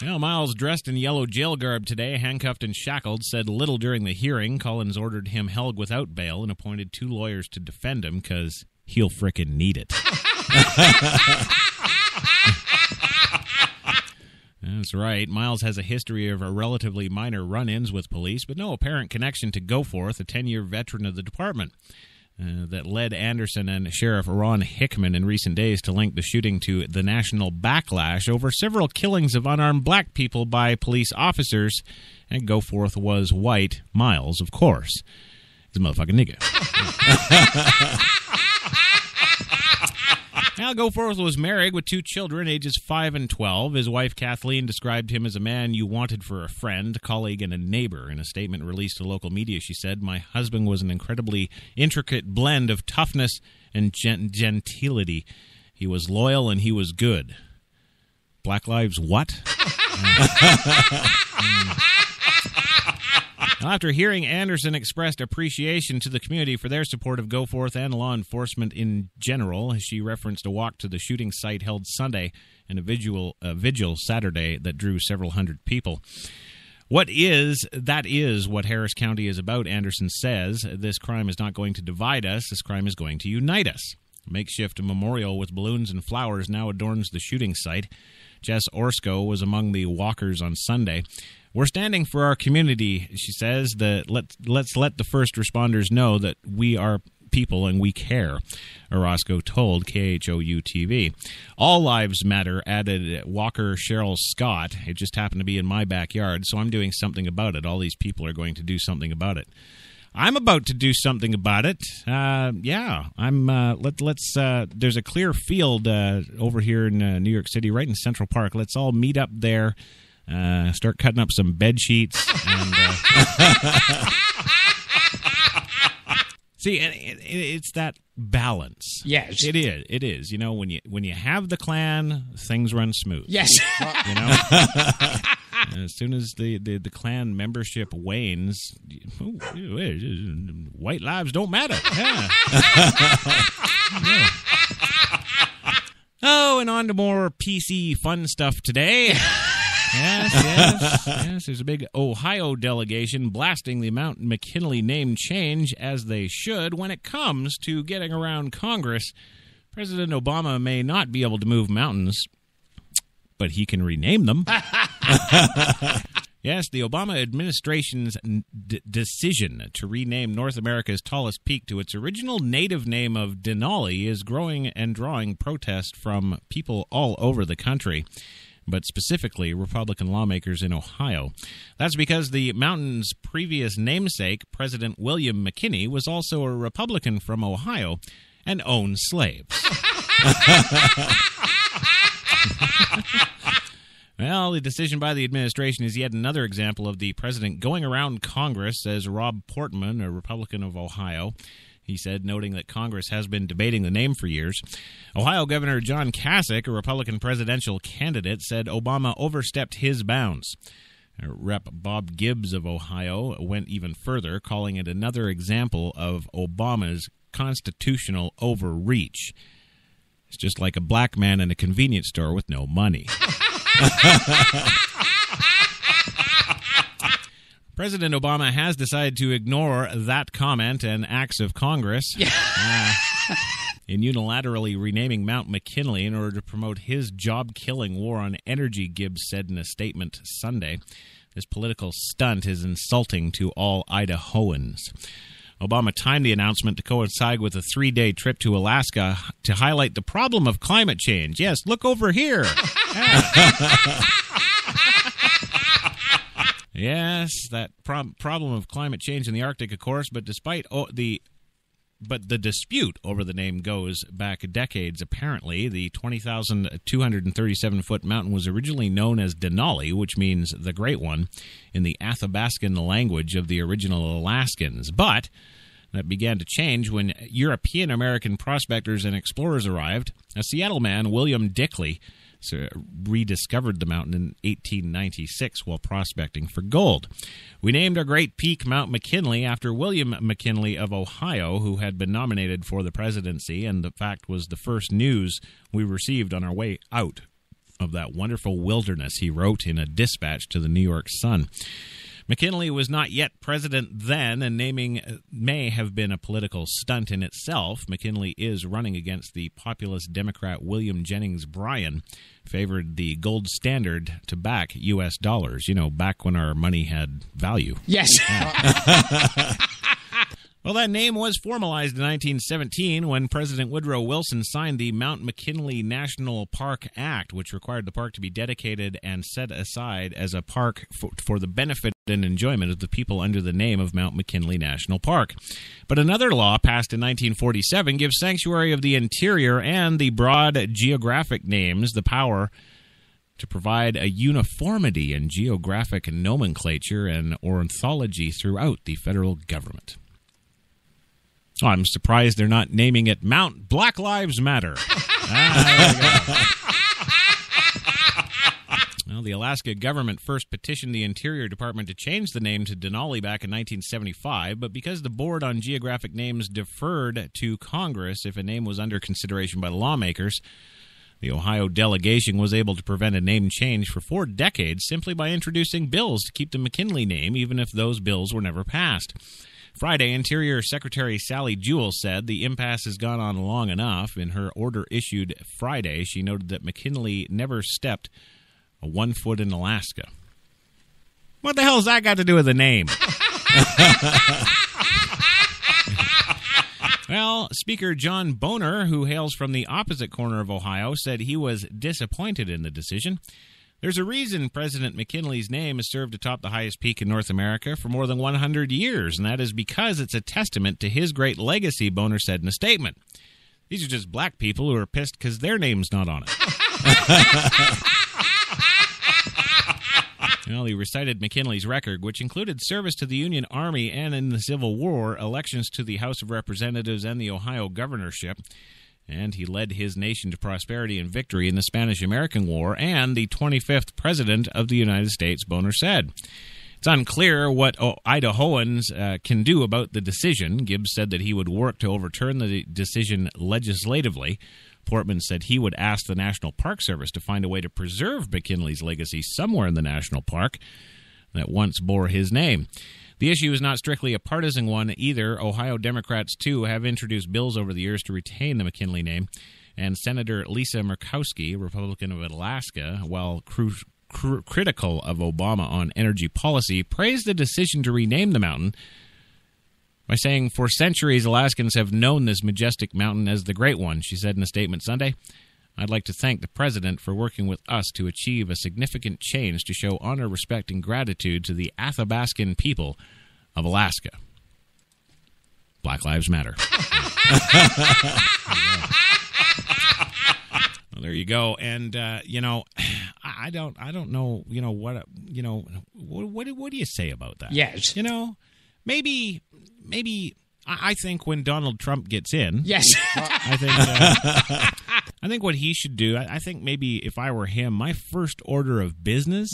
Well, Miles, dressed in yellow jail garb today, handcuffed and shackled, said little during the hearing. Collins ordered him held without bail and appointed 2 lawyers to defend him because he'll frickin' need it. That's right. Miles has a history of relatively minor run-ins with police, but no apparent connection to Goforth, a 10-year veteran of the department. That led Anderson and Sheriff Ron Hickman in recent days to link the shooting to the national backlash over several killings of unarmed black people by police officers. And Goforth was white. Miles, of course, is a motherfucking nigga. Now, Goforth was married with 2 children, ages 5 and 12. His wife, Kathleen, described him as a man you wanted for a friend, colleague, and a neighbor. In a statement released to local media, she said, "My husband was an incredibly intricate blend of toughness and gentility. He was loyal and he was good." Black Lives what? After hearing, Anderson expressed appreciation to the community for their support of Goforth and law enforcement in general. She referenced a walk to the shooting site held Sunday and a vigil Saturday that drew several hundred people. That is what Harris County is about, Anderson says. This crime is not going to divide us. This crime is going to unite us. A makeshift memorial with balloons and flowers now adorns the shooting site. Jess Orsko was among the walkers on Sunday. "We're standing for our community," she says. Let's let the first responders know that we are people and we care, Orozco told KHOU-TV. "All lives matter," added walker Cheryl Scott. "It just happened to be in my backyard, so I'm doing something about it. All these people are going to do something about it." I'm about to do something about it. There's a clear field over here in New York City, right in Central Park. Let's all meet up there. Start cutting up some bed sheets. And, see, it's that balance. Yes, it is. It is. You know, when you have the clan, things run smooth. Yes, you know. As soon as the Klan membership wanes, white lives don't matter. Yeah. Oh, and on to more PC fun stuff today. Yes. There's a big Ohio delegation blasting the Mount McKinley name change, as they should. When it comes to getting around Congress, President Obama may not be able to move mountains, but he can rename them. Yes, the Obama administration's decision to rename North America's tallest peak to its original native name of Denali is growing and drawing protest from people all over the country, but specifically Republican lawmakers in Ohio. That's because the mountain's previous namesake, President William McKinley, was also a Republican from Ohio and owned slaves. Well, the decision by the administration is yet another example of the president going around Congress, says Rob Portman, a Republican of Ohio. He said, noting that Congress has been debating the name for years. Ohio Governor John Kasich, a Republican presidential candidate, said Obama overstepped his bounds. Rep. Bob Gibbs of Ohio went even further, calling it another example of Obama's constitutional overreach. It's just like a black man in a convenience store with no money. President Obama has decided to ignore that comment and acts of Congress in unilaterally renaming Mount McKinley in order to promote his job-killing war on energy, Gibbs said in a statement Sunday. This political stunt is insulting to all Idahoans. Obama timed the announcement to coincide with a 3-day trip to Alaska to highlight the problem of climate change. Yes, look over here. Yes, that problem of climate change in the Arctic, of course, but despite the dispute over the name goes back decades, apparently. The 20,237-foot mountain was originally known as Denali, which means the Great One, in the Athabascan language of the original Alaskans. But that began to change when European-American prospectors and explorers arrived. A Seattle man, William Dickley, rediscovered the mountain in 1896 while prospecting for gold. We named our great peak Mount McKinley after William McKinley of Ohio, who had been nominated for the presidency, and the fact was the first news we received on our way out of that wonderful wilderness, he wrote in a dispatch to the New York Sun. McKinley was not yet president then, and naming may have been a political stunt in itself. McKinley is running against the populist Democrat William Jennings Bryan, favored the gold standard to back U.S. dollars, back when our money had value. Yes. Yeah. Well, that name was formalized in 1917 when President Woodrow Wilson signed the Mount McKinley National Park Act, which required the park to be dedicated and set aside as a park for the benefit and enjoyment of the people under the name of Mount McKinley National Park. But another law passed in 1947 gives Sanctuary of the Interior and the broad geographic names the power to provide a uniformity in geographic nomenclature and ornithology throughout the federal government. Oh, I'm surprised they're not naming it Mount Black Lives Matter. There we go. Well, the Alaska government first petitioned the Interior Department to change the name to Denali back in 1975, but because the Board on Geographic Names deferred to Congress if a name was under consideration by the lawmakers, the Ohio delegation was able to prevent a name change for 4 decades simply by introducing bills to keep the McKinley name, even if those bills were never passed. Friday, Interior Secretary Sally Jewell said the impasse has gone on long enough. In her order issued Friday, she noted that McKinley never stepped 1 foot in Alaska. What the hell has that got to do with the name? Well, Speaker John Boehner, who hails from the opposite corner of Ohio, said he was disappointed in the decision. There's a reason President McKinley's name has served atop the highest peak in North America for more than 100 years, and that is because it's a testament to his great legacy, Boehner said in a statement. These are just black people who are pissed because their name's not on it. Well, he recited McKinley's record, which included service to the Union Army and in the Civil War, elections to the House of Representatives and the Ohio governorship. And he led his nation to prosperity and victory in the Spanish-American War, and the 25th President of the United States, Boner said. It's unclear what Idahoans can do about the decision. Gibbs said that he would work to overturn the decision legislatively. Portman said he would ask the National Park Service to find a way to preserve McKinley's legacy somewhere in the national park that once bore his name. The issue is not strictly a partisan one either. Ohio Democrats, too, have introduced bills over the years to retain the McKinley name. And Senator Lisa Murkowski, Republican of Alaska, while critical of Obama on energy policy, praised the decision to rename the mountain by saying, "For centuries, Alaskans have known this majestic mountain as the Great One," she said in a statement Sunday. "I'd like to thank the President for working with us to achieve a significant change to show honor, respect, and gratitude to the Athabascan people of Alaska." Black Lives Matter. Well, there you go. And I don't know. What do you say about that? Yes. Maybe. I think when Donald Trump gets in, yes, I think what he should do. I think maybe if I were him, my first order of business,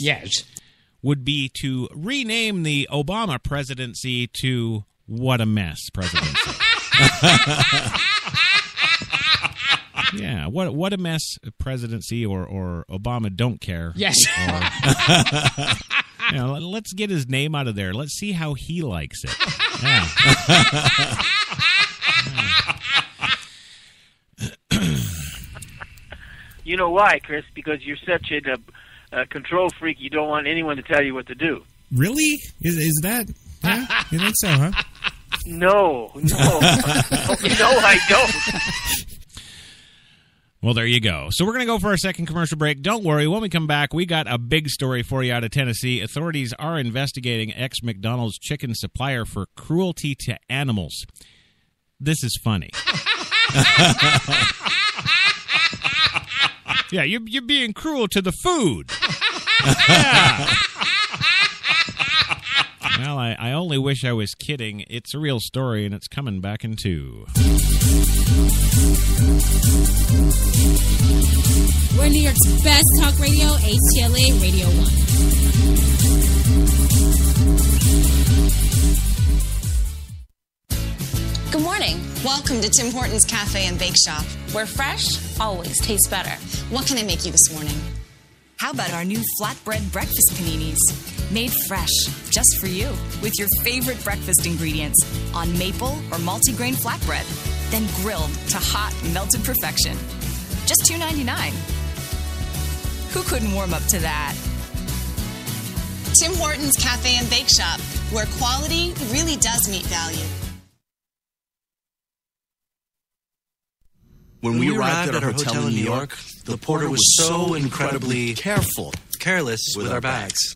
would be to rename the Obama presidency to "What a Mess" presidency. Yeah, what a mess presidency, or Obama don't care. Yes. Or, let's get his name out of there. Let's see how he likes it. Yeah. You know why, Chris? Because you're such a control freak, you don't want anyone to tell you what to do. Really? Is that... Yeah? You think so, huh? No. No, I don't. Well, there you go. So we're going to go for our second commercial break. Don't worry. When we come back, we got a big story for you out of Tennessee. Authorities are investigating ex-McDonald's chicken supplier for cruelty to animals. This is funny. Yeah, you're being cruel to the food. Yeah. Well, I only wish I was kidding. It's a real story, and it's coming back in two. We're New York's best talk radio, HTLA Radio 1. Good morning. Welcome to Tim Hortons Cafe and Bake Shop, where fresh always tastes better. What can I make you this morning? How about our new flatbread breakfast paninis? Made fresh, just for you, with your favorite breakfast ingredients on maple or multigrain flatbread, then grilled to hot, melted perfection. Just $2.99. Who couldn't warm up to that? Tim Hortons Cafe and Bake Shop, where quality really does meet value. When we arrived at our hotel in New York, the porter was so incredibly careless with our bags.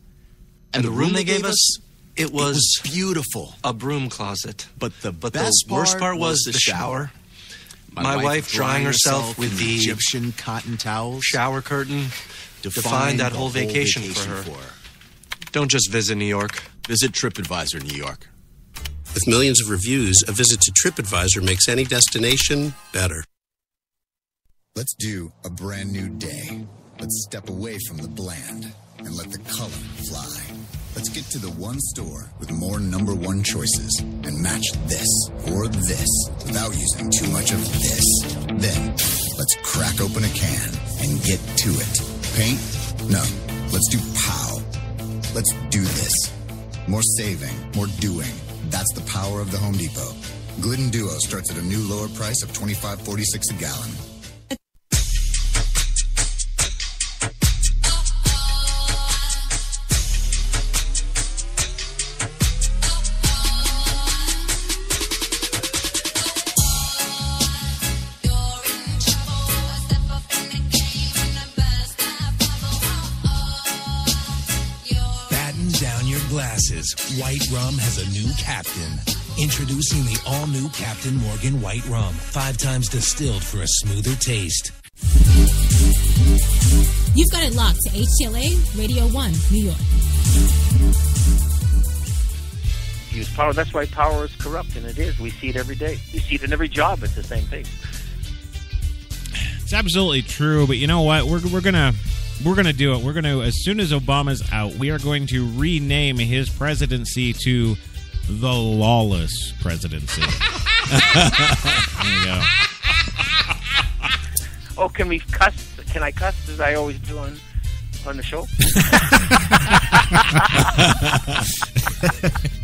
And the room they gave us, it was beautiful. A broom closet. But the worst part was the shower. My wife drying herself with the Egyptian cotton towels. Shower curtain defined that whole vacation for her. Don't just visit New York. Visit TripAdvisor New York. With millions of reviews, a visit to TripAdvisor makes any destination better. Let's do a brand new day. Let's step away from the bland and let the color fly. Let's get to the one store with more number one choices and match this or this without using too much of this. Then, let's crack open a can and get to it. Paint? No. Let's do POW. Let's do this. More saving, more doing. That's the power of the Home Depot. Glidden Duo starts at a new lower price of $25.46 a gallon. White Rum has a new captain. Introducing the all-new Captain Morgan White Rum. 5 times distilled for a smoother taste. You've got it locked to HTLA Radio 1, New York. Use power. That's why power is corrupt, and it is. We see it every day. You see it in every job. It's the same thing. It's absolutely true, but you know what? We're gonna do it. We're gonna, as soon as Obama's out, we are going to rename his presidency to the lawless presidency. There you go. Oh, can we cuss? Can I cuss as I always do on the show?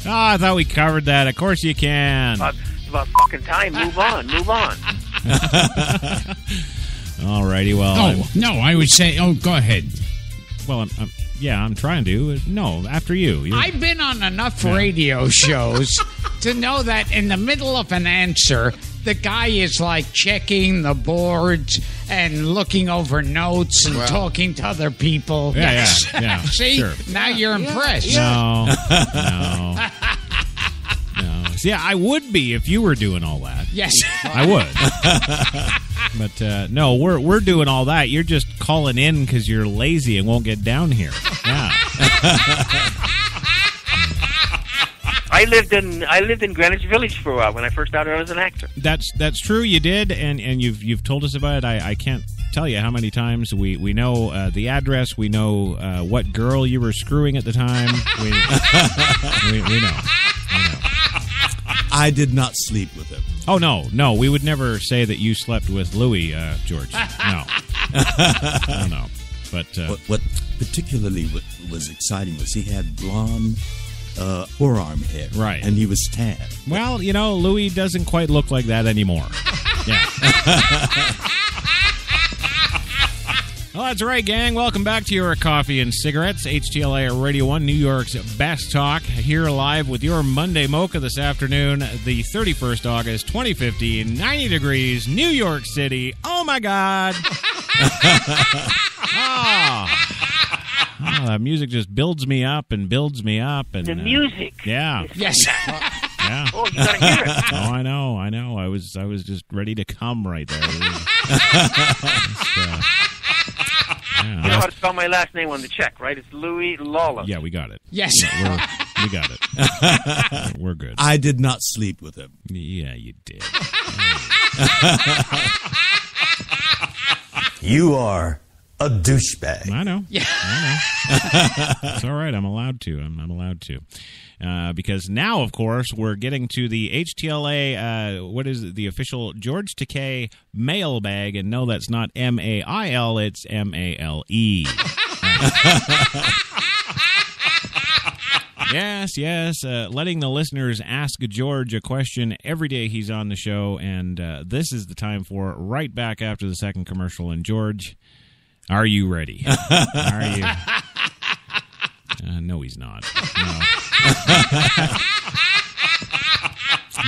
I thought we covered that. Of course you can. It's about fucking time. Move on. Alrighty, well. No, I would say, go ahead. Well, I'm trying to. No, after you. I've been on enough radio shows to know that in the middle of an answer, the guy is like checking the boards and looking over notes and talking to other people. Yeah. See, sure. Now you're impressed. No. See, I would be if you were doing all that. Yes, I would. But no, we're doing all that. You're just calling in because you're lazy and won't get down here. Yeah. I lived in Greenwich Village for a while when I first started out as an actor. That's true. You did, and you've told us about it. I can't tell you how many times we know the address. We know what girl you were screwing at the time. We know. I did not sleep with him. Oh, no. We would never say that you slept with Louis, George. No. No. But what particularly was exciting was he had blonde forearm hair. Right. And he was tan. Well, Louis doesn't quite look like that anymore. Yeah. Well, that's right, gang. Welcome back to your Coffee and Cigarettes. HTLA Radio 1, New York's best talk. Here live with your Monday Mocha this afternoon, the 31st August, 2015, 90 degrees, New York City. Oh, my God. That music just builds me up and builds me up. And the music. Yeah. Yes. Yeah. Oh, you gotta hear it. Oh, I know. I was just ready to come right there. You know how to spell my last name on the check, right? It's Louis Lawless. Yeah, we got it. Yes. We got it. We're good. I did not sleep with him. Yeah, you did. You are a douchebag. I know. Yeah. I know. It's all right. I'm allowed to. I'm allowed to. Because now, of course, we're getting to the HTLA, what is it, the official George Takei mailbag. And no, that's not M-A-I-L, it's M-A-L-E. Yes. Letting the listeners ask George a question every day he's on the show. And this is the time for it, right back after the second commercial. And George, are you ready? Are you? No, he's not. No.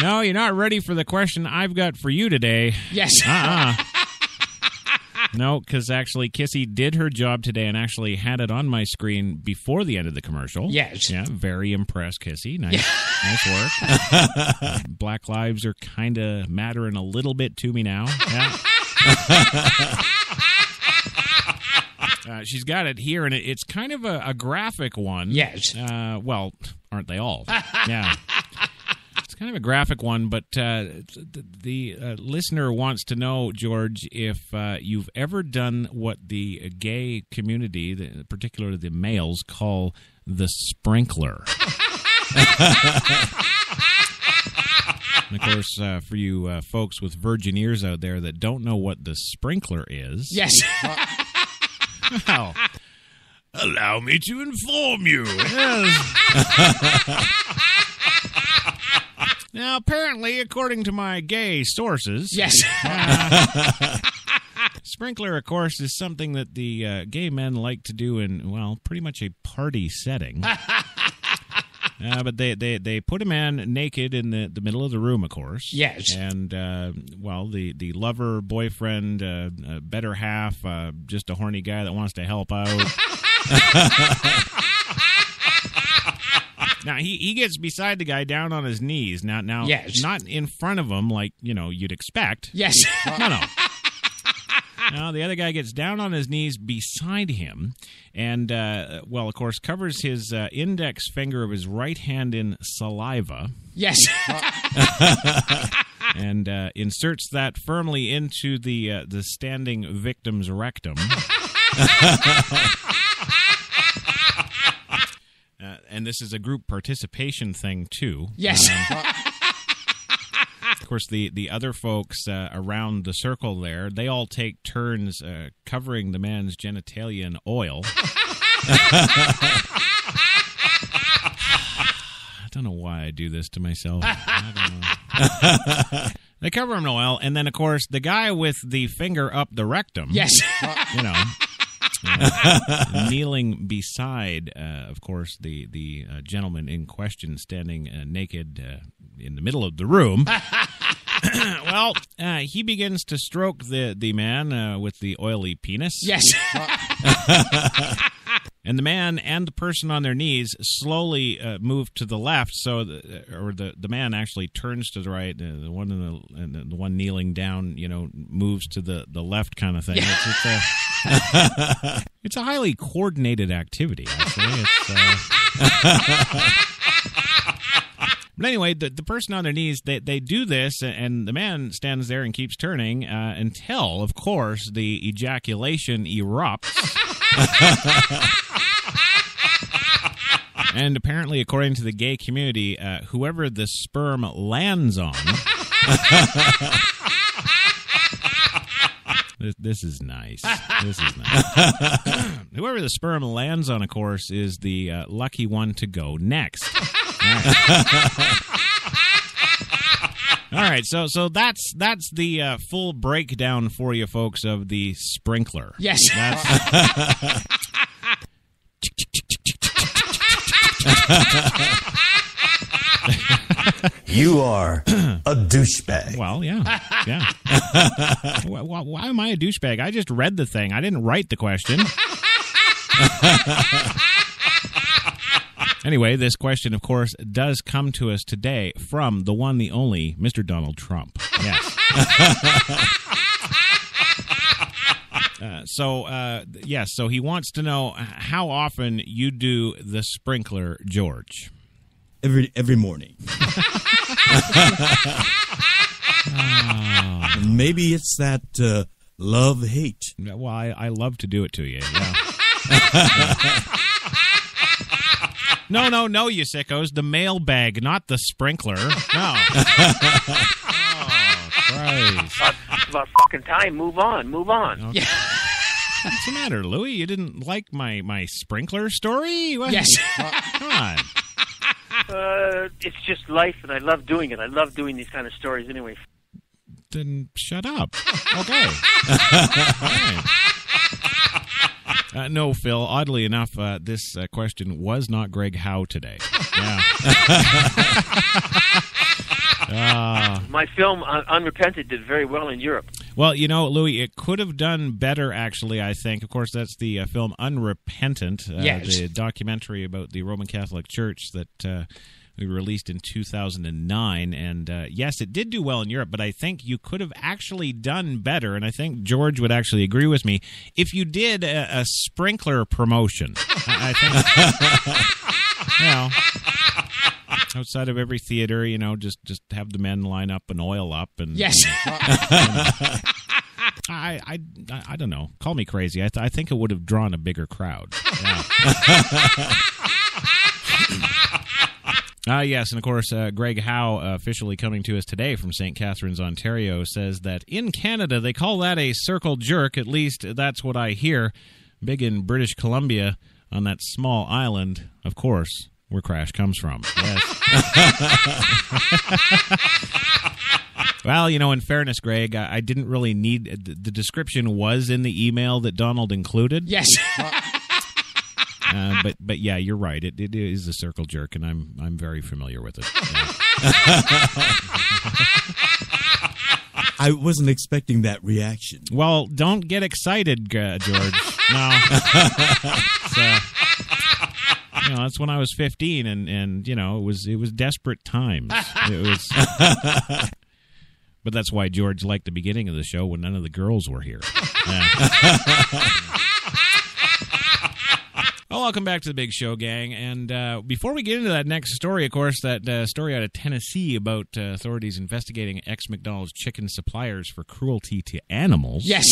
No, you're not ready for the question I've got for you today. Yes. No, because actually Kissy did her job today and actually had it on my screen before the end of the commercial. Yes. Yeah, very impressed, Kissy. Nice work. Black lives are kind of mattering a little bit to me now. Yeah. She's got it here, and it's kind of a graphic one. Yes. Well, aren't they all? Yeah. It's kind of a graphic one, but the listener wants to know, George, if you've ever done what the gay community, particularly the males, call the sprinkler. And of course, for you folks with virgin ears out there that don't know what the sprinkler is... Yes. Well, allow me to inform you. Yes. Now, apparently, according to my gay sources... Yes. Sprinkler, of course, is something that the gay men like to do in, well, pretty much a party setting. But they put a man naked in the middle of the room, of course. Yes. And, well, the lover, boyfriend, better half, just a horny guy that wants to help out. Now, he gets beside the guy down on his knees. Now, yes. Not in front of him like, you'd expect. Yes. No. Now, the other guy gets down on his knees beside him and, of course, covers his index finger of his right hand in saliva. Yes. And inserts that firmly into the standing victim's rectum. And this is a group participation thing, too. Yes. Of course, the other folks around the circle there, they all take turns covering the man's genitalia in oil. I don't know why I do this to myself. I don't know. They cover him in oil, and then, of course, the guy with the finger up the rectum. Yes. Kneeling beside, of course, the gentleman in question standing naked in the middle of the room. Well, he begins to stroke the man with the oily penis. Yes. And the man and the person on their knees slowly move to the left, so the man actually turns to the right. The one the one kneeling down, moves to the left, kind of thing. Yeah. It's a highly coordinated activity. Actually, But anyway, the person on their knees, they do this, and the man stands there and keeps turning until, of course, the ejaculation erupts. And apparently, according to the gay community, whoever the sperm lands on... This is nice. This is nice. Whoever the sperm lands on, of course, is the lucky one to go next. All right, so that's the full breakdown for you folks of the sprinkler. Yes. You are a douchebag. Well, yeah. Why am I a douchebag? I just read the thing. I didn't write the question. Anyway, this question, of course, does come to us today from the one, the only, Mr. Donald Trump. Yes. So he wants to know how often you do the sprinkler, George. Every morning. Maybe it's that love-hate. Well, I love to do it to you, yeah. No, you sickos. The mailbag, not the sprinkler. No. Oh, Christ. It's about fucking time. Move on. Okay. What's the matter, Louie? You didn't like my sprinkler story? What? Yes. Come on. It's just life, and I love doing it. I love doing these kind of stories anyway. Then shut up. Okay. No, Phil. Oddly enough, this question was not Greg Howe today. Yeah. My film, Unrepented, did very well in Europe. Well, Louis, it could have done better, actually, I think. Of course, that's the film Unrepentant, the documentary about the Roman Catholic Church that we released in 2009. And, yes, it did do well in Europe, but I think you could have actually done better, and I think George would actually agree with me, if you did a sprinkler promotion. I think, outside of every theater, just have the men line up and oil up. And yes. I don't know. Call me crazy. I think it would have drawn a bigger crowd. Yeah. Yes, and of course, Greg Howe, officially coming to us today from St. Catharines, Ontario, says that in Canada they call that a circle jerk. At least that's what I hear. Big in British Columbia on that small island, of course, where Crash comes from. Yes. Well, in fairness, Greg, I didn't really need... The description was in the email that Donald included. Yes. But yeah, you're right. It is a circle jerk, and I'm very familiar with it. Yeah. I wasn't expecting that reaction. Well, don't get excited, George. No. That's when I was 15, and it was desperate times. It was. But that's why George liked the beginning of the show when none of the girls were here. Well, welcome back to the Big Show, gang. And before we get into that next story, of course, that story out of Tennessee about authorities investigating ex-McDonald's chicken suppliers for cruelty to animals. Yes.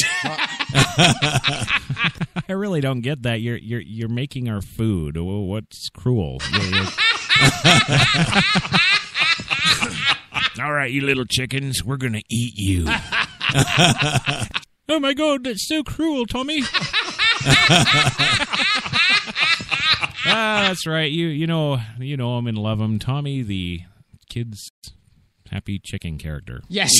I really don't get that. You're making our food. What's cruel? All right, you little chickens, we're going to eat you. Oh, my God, that's so cruel, Tommy. That's right. You know him and love him. Tommy, the kid's happy chicken character. Yes.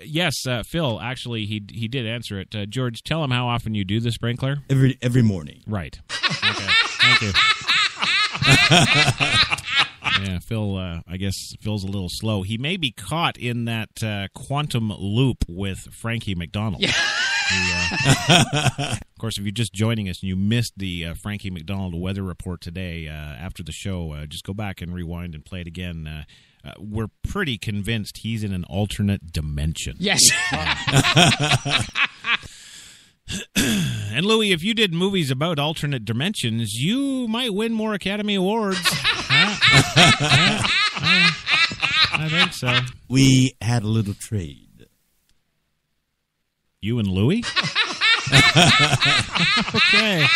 Yes, Phil, actually, he did answer it. George, tell him how often you do the sprinkler. Every morning. Right. Okay. Thank you. Yeah, Phil, I guess Phil's a little slow. He may be caught in that quantum loop with Frankie McDonald. Yeah. Of course, if you're just joining us and you missed the Frankie McDonald weather report today after the show, just go back and rewind and play it again. We're pretty convinced he's in an alternate dimension. Yes. And Louis, if you did movies about alternate dimensions, you might win more Academy Awards. I think so. We had a little trade. You and Louis? Okay.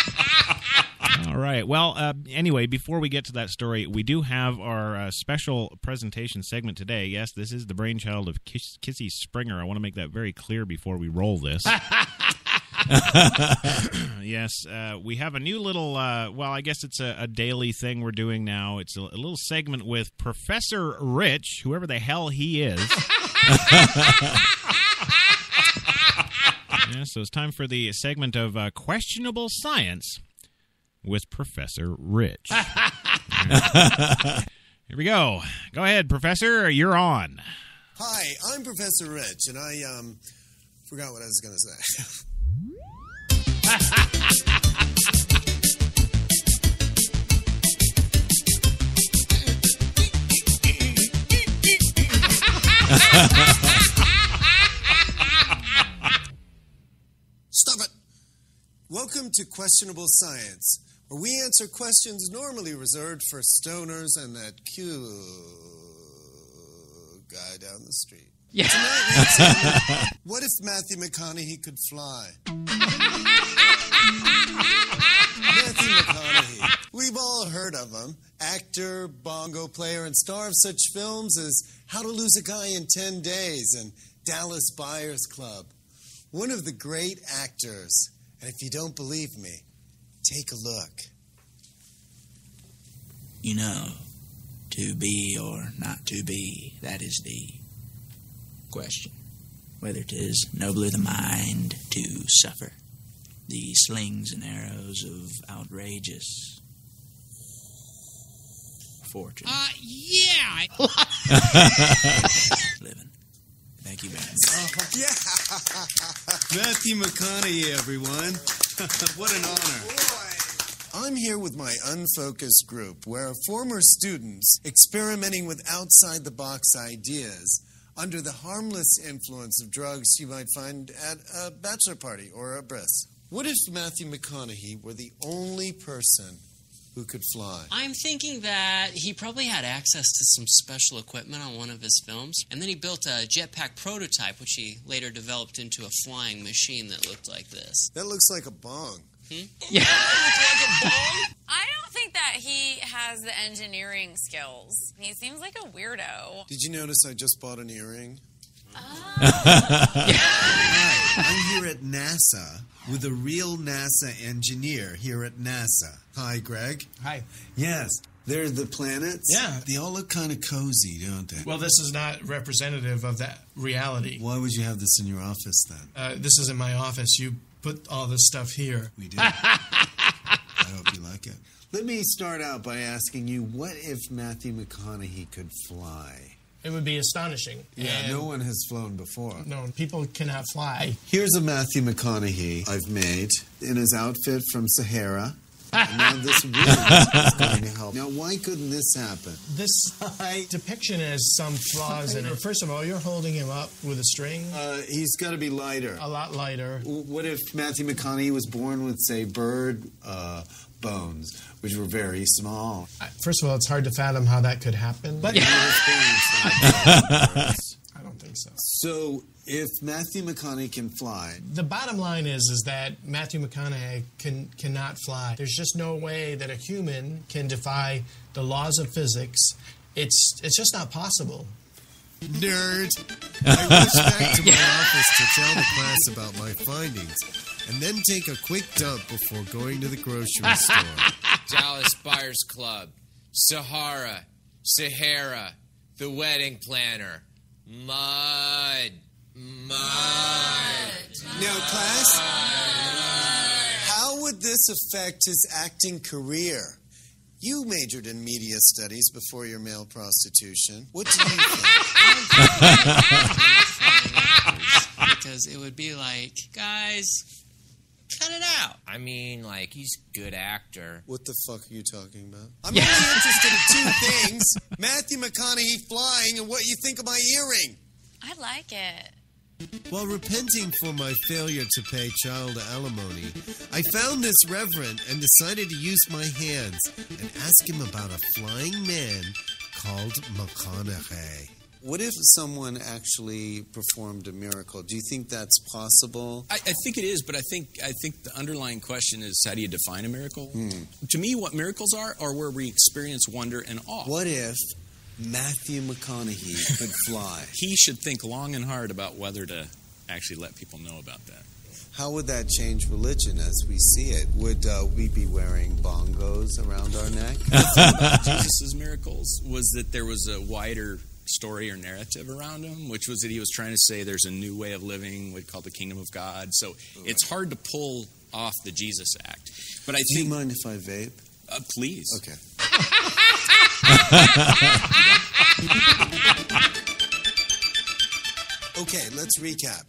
All right. Well, anyway, before we get to that story, we do have our special presentation segment today. Yes, this is the brainchild of Kissy Springer. I want to make that very clear before we roll this. Yes, we have a new little, well, I guess it's a daily thing we're doing now. It's a little segment with Professor Rich, whoever the hell he is. Yeah, so it's time for the segment of Questionable Science with Professor Rich. Here we go. Go ahead, Professor. You're on. Hi, I'm Professor Rich, and I forgot what I was going to say. Stop it! Welcome to Questionable Science, where we answer questions normally reserved for stoners and that cute guy down the street. Yeah. Tonight we examine, what if Matthew McConaughey could fly? Matthew McConaughey. We've all heard of him. Actor, bongo player, and star of such films as How to Lose a Guy in 10 Days and Dallas Buyers Club. One of the great actors. And if you don't believe me, take a look. You know, to be or not to be, that is the question. Whether 'tis nobler the mind to suffer the slings and arrows of outrageous fortune. Yeah. Living. Thank you, Ben. Yeah! Matthew McConaughey, everyone. What an honor. I'm here with my unfocused group, where former students experimenting with outside-the-box ideas under the harmless influence of drugs you might find at a bachelor party or a bris. What if Matthew McConaughey were the only person who could fly? I'm thinking that he probably had access to some special equipment on one of his films, and then he built a jetpack prototype, which he later developed into a flying machine that looked like this. That looks like a bong. Yeah. I don't think that he has the engineering skills. He seems like a weirdo. Did you notice I just bought an earring? Hi, I'm here at NASA with a real NASA engineer here at NASA. Hi, Greg. Hi. Yes, they're the planets? Yeah. They all look kind of cozy, don't they? Well, this is not representative of that reality. Why would you have this in your office then? This is in my office. You put all this stuff here. We did. I hope you like it. Let me start out by asking you, what if Matthew McConaughey could fly? It would be astonishing. Yeah, and no one has flown before. No, people cannot fly. Here's a Matthew McConaughey I've made in his outfit from Sahara. And now this wind is going to help. Now, why couldn't this happen? This depiction has some flaws in it. First of all, you're holding him up with a string. He's got to be lighter. A lot lighter. What if Matthew McConaughey was born with, say, bird bones, which were very small? First of all, it's hard to fathom how that could happen. But I don't think so. So, if Matthew McConaughey can fly... The bottom line is that Matthew McConaughey cannot fly. There's just no way that a human can defy the laws of physics. It's just not possible. Nerd! I rush back to my office to tell the class about my findings, and then take a quick dump before going to the grocery store. Dallas Buyers Club, Sahara, The Wedding Planner, Mud. Now, class, how would this affect his acting career? You majored in media studies before your male prostitution. What do you think? Because it would be like, guys, cut it out. I mean, like, he's a good actor. What the fuck are you talking about? I'm only interested in two things. Matthew McConaughey flying and what you think of my earring. I like it. While repenting for my failure to pay child alimony, I found this reverend and decided to use my hands and ask him about a flying man called McConaughey. What if someone actually performed a miracle? Do you think that's possible? I think it is, but I think the underlying question is, how do you define a miracle? To me, what miracles are where we experience wonder and awe. What if Matthew McConaughey could fly? He should think long and hard about whether to actually let people know about that. How would that change religion as we see it? Would we be wearing bongos around our neck? The thing about Jesus' miracles was that there was a wider story or narrative around him, which was that he was trying to say there's a new way of living we call the kingdom of God. So it's hard to pull off the Jesus act. But I think. Do you mind if I vape? Please. Okay. Okay, let's recap.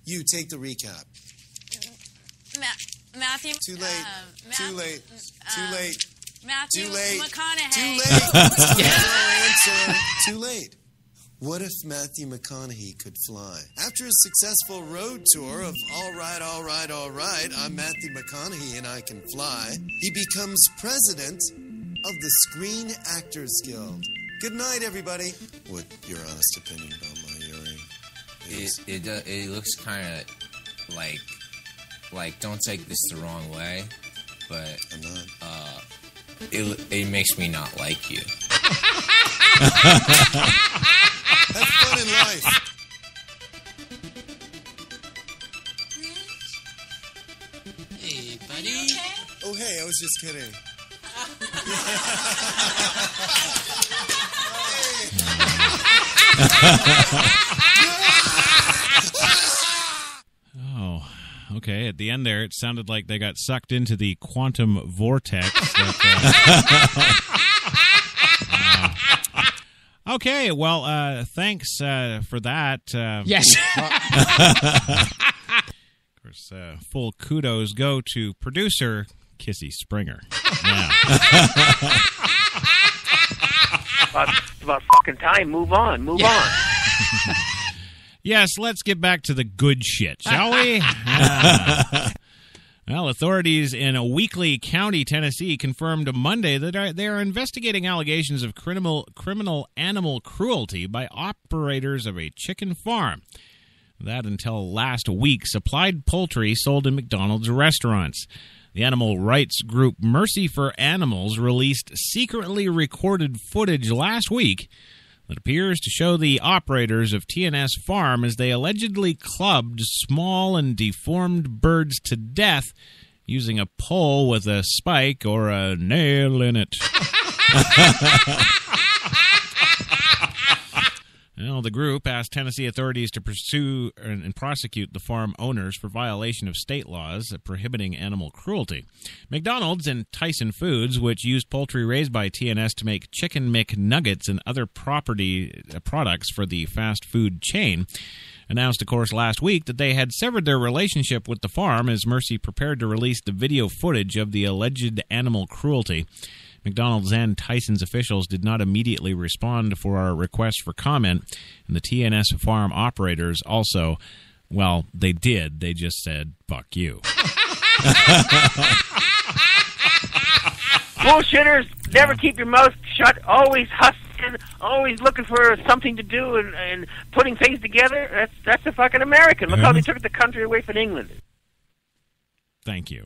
You take the recap. Matthew. Too late. Too late. Too late. Matthew Too late. McConaughey. Too late. Answer. Too late. What if Matthew McConaughey could fly? After a successful road tour of All Right, All Right, All Right, I'm Matthew McConaughey and I can fly, he becomes president of the Screen Actors Guild. Good night, everybody. What your honest opinion about my earring is? It looks kind of like don't take this the wrong way, but I'm not. It makes me not like you. Have fun in life. Hey, buddy. Oh, hey, I was just kidding. Oh, okay. At the end there, it sounded like they got sucked into the quantum vortex. Okay, well, thanks for that. Yes. Of course, full kudos go to producer Kissy Springer. Yeah. It's about fucking time. Move on. Move on. Yes, let's get back to the good shit, shall we? Well, authorities in Weakley County, Tennessee, confirmed Monday that they are investigating allegations of criminal animal cruelty by operators of a chicken farm that, until last week, supplied poultry sold in McDonald's restaurants. The animal rights group Mercy for Animals released secretly recorded footage last week that appears to show the operators of TNS Farm as they allegedly clubbed small and deformed birds to death using a pole with a spike or a nail in it. Well, the group asked Tennessee authorities to pursue and prosecute the farm owners for violation of state laws prohibiting animal cruelty. McDonald's and Tyson Foods, which used poultry raised by TNS to make Chicken McNuggets and other products for the fast food chain, announced, of course, last week that they had severed their relationship with the farm as Mercy prepared to release the video footage of the alleged animal cruelty. McDonald's and Tyson's officials did not immediately respond for our request for comment, and the TNS farm operators also, well, they did. They just said, fuck you. Bullshitters, never keep your mouth shut, always hustling, always looking for something to do and putting things together. That's a fucking American. Look how they took the country away from England. Thank you.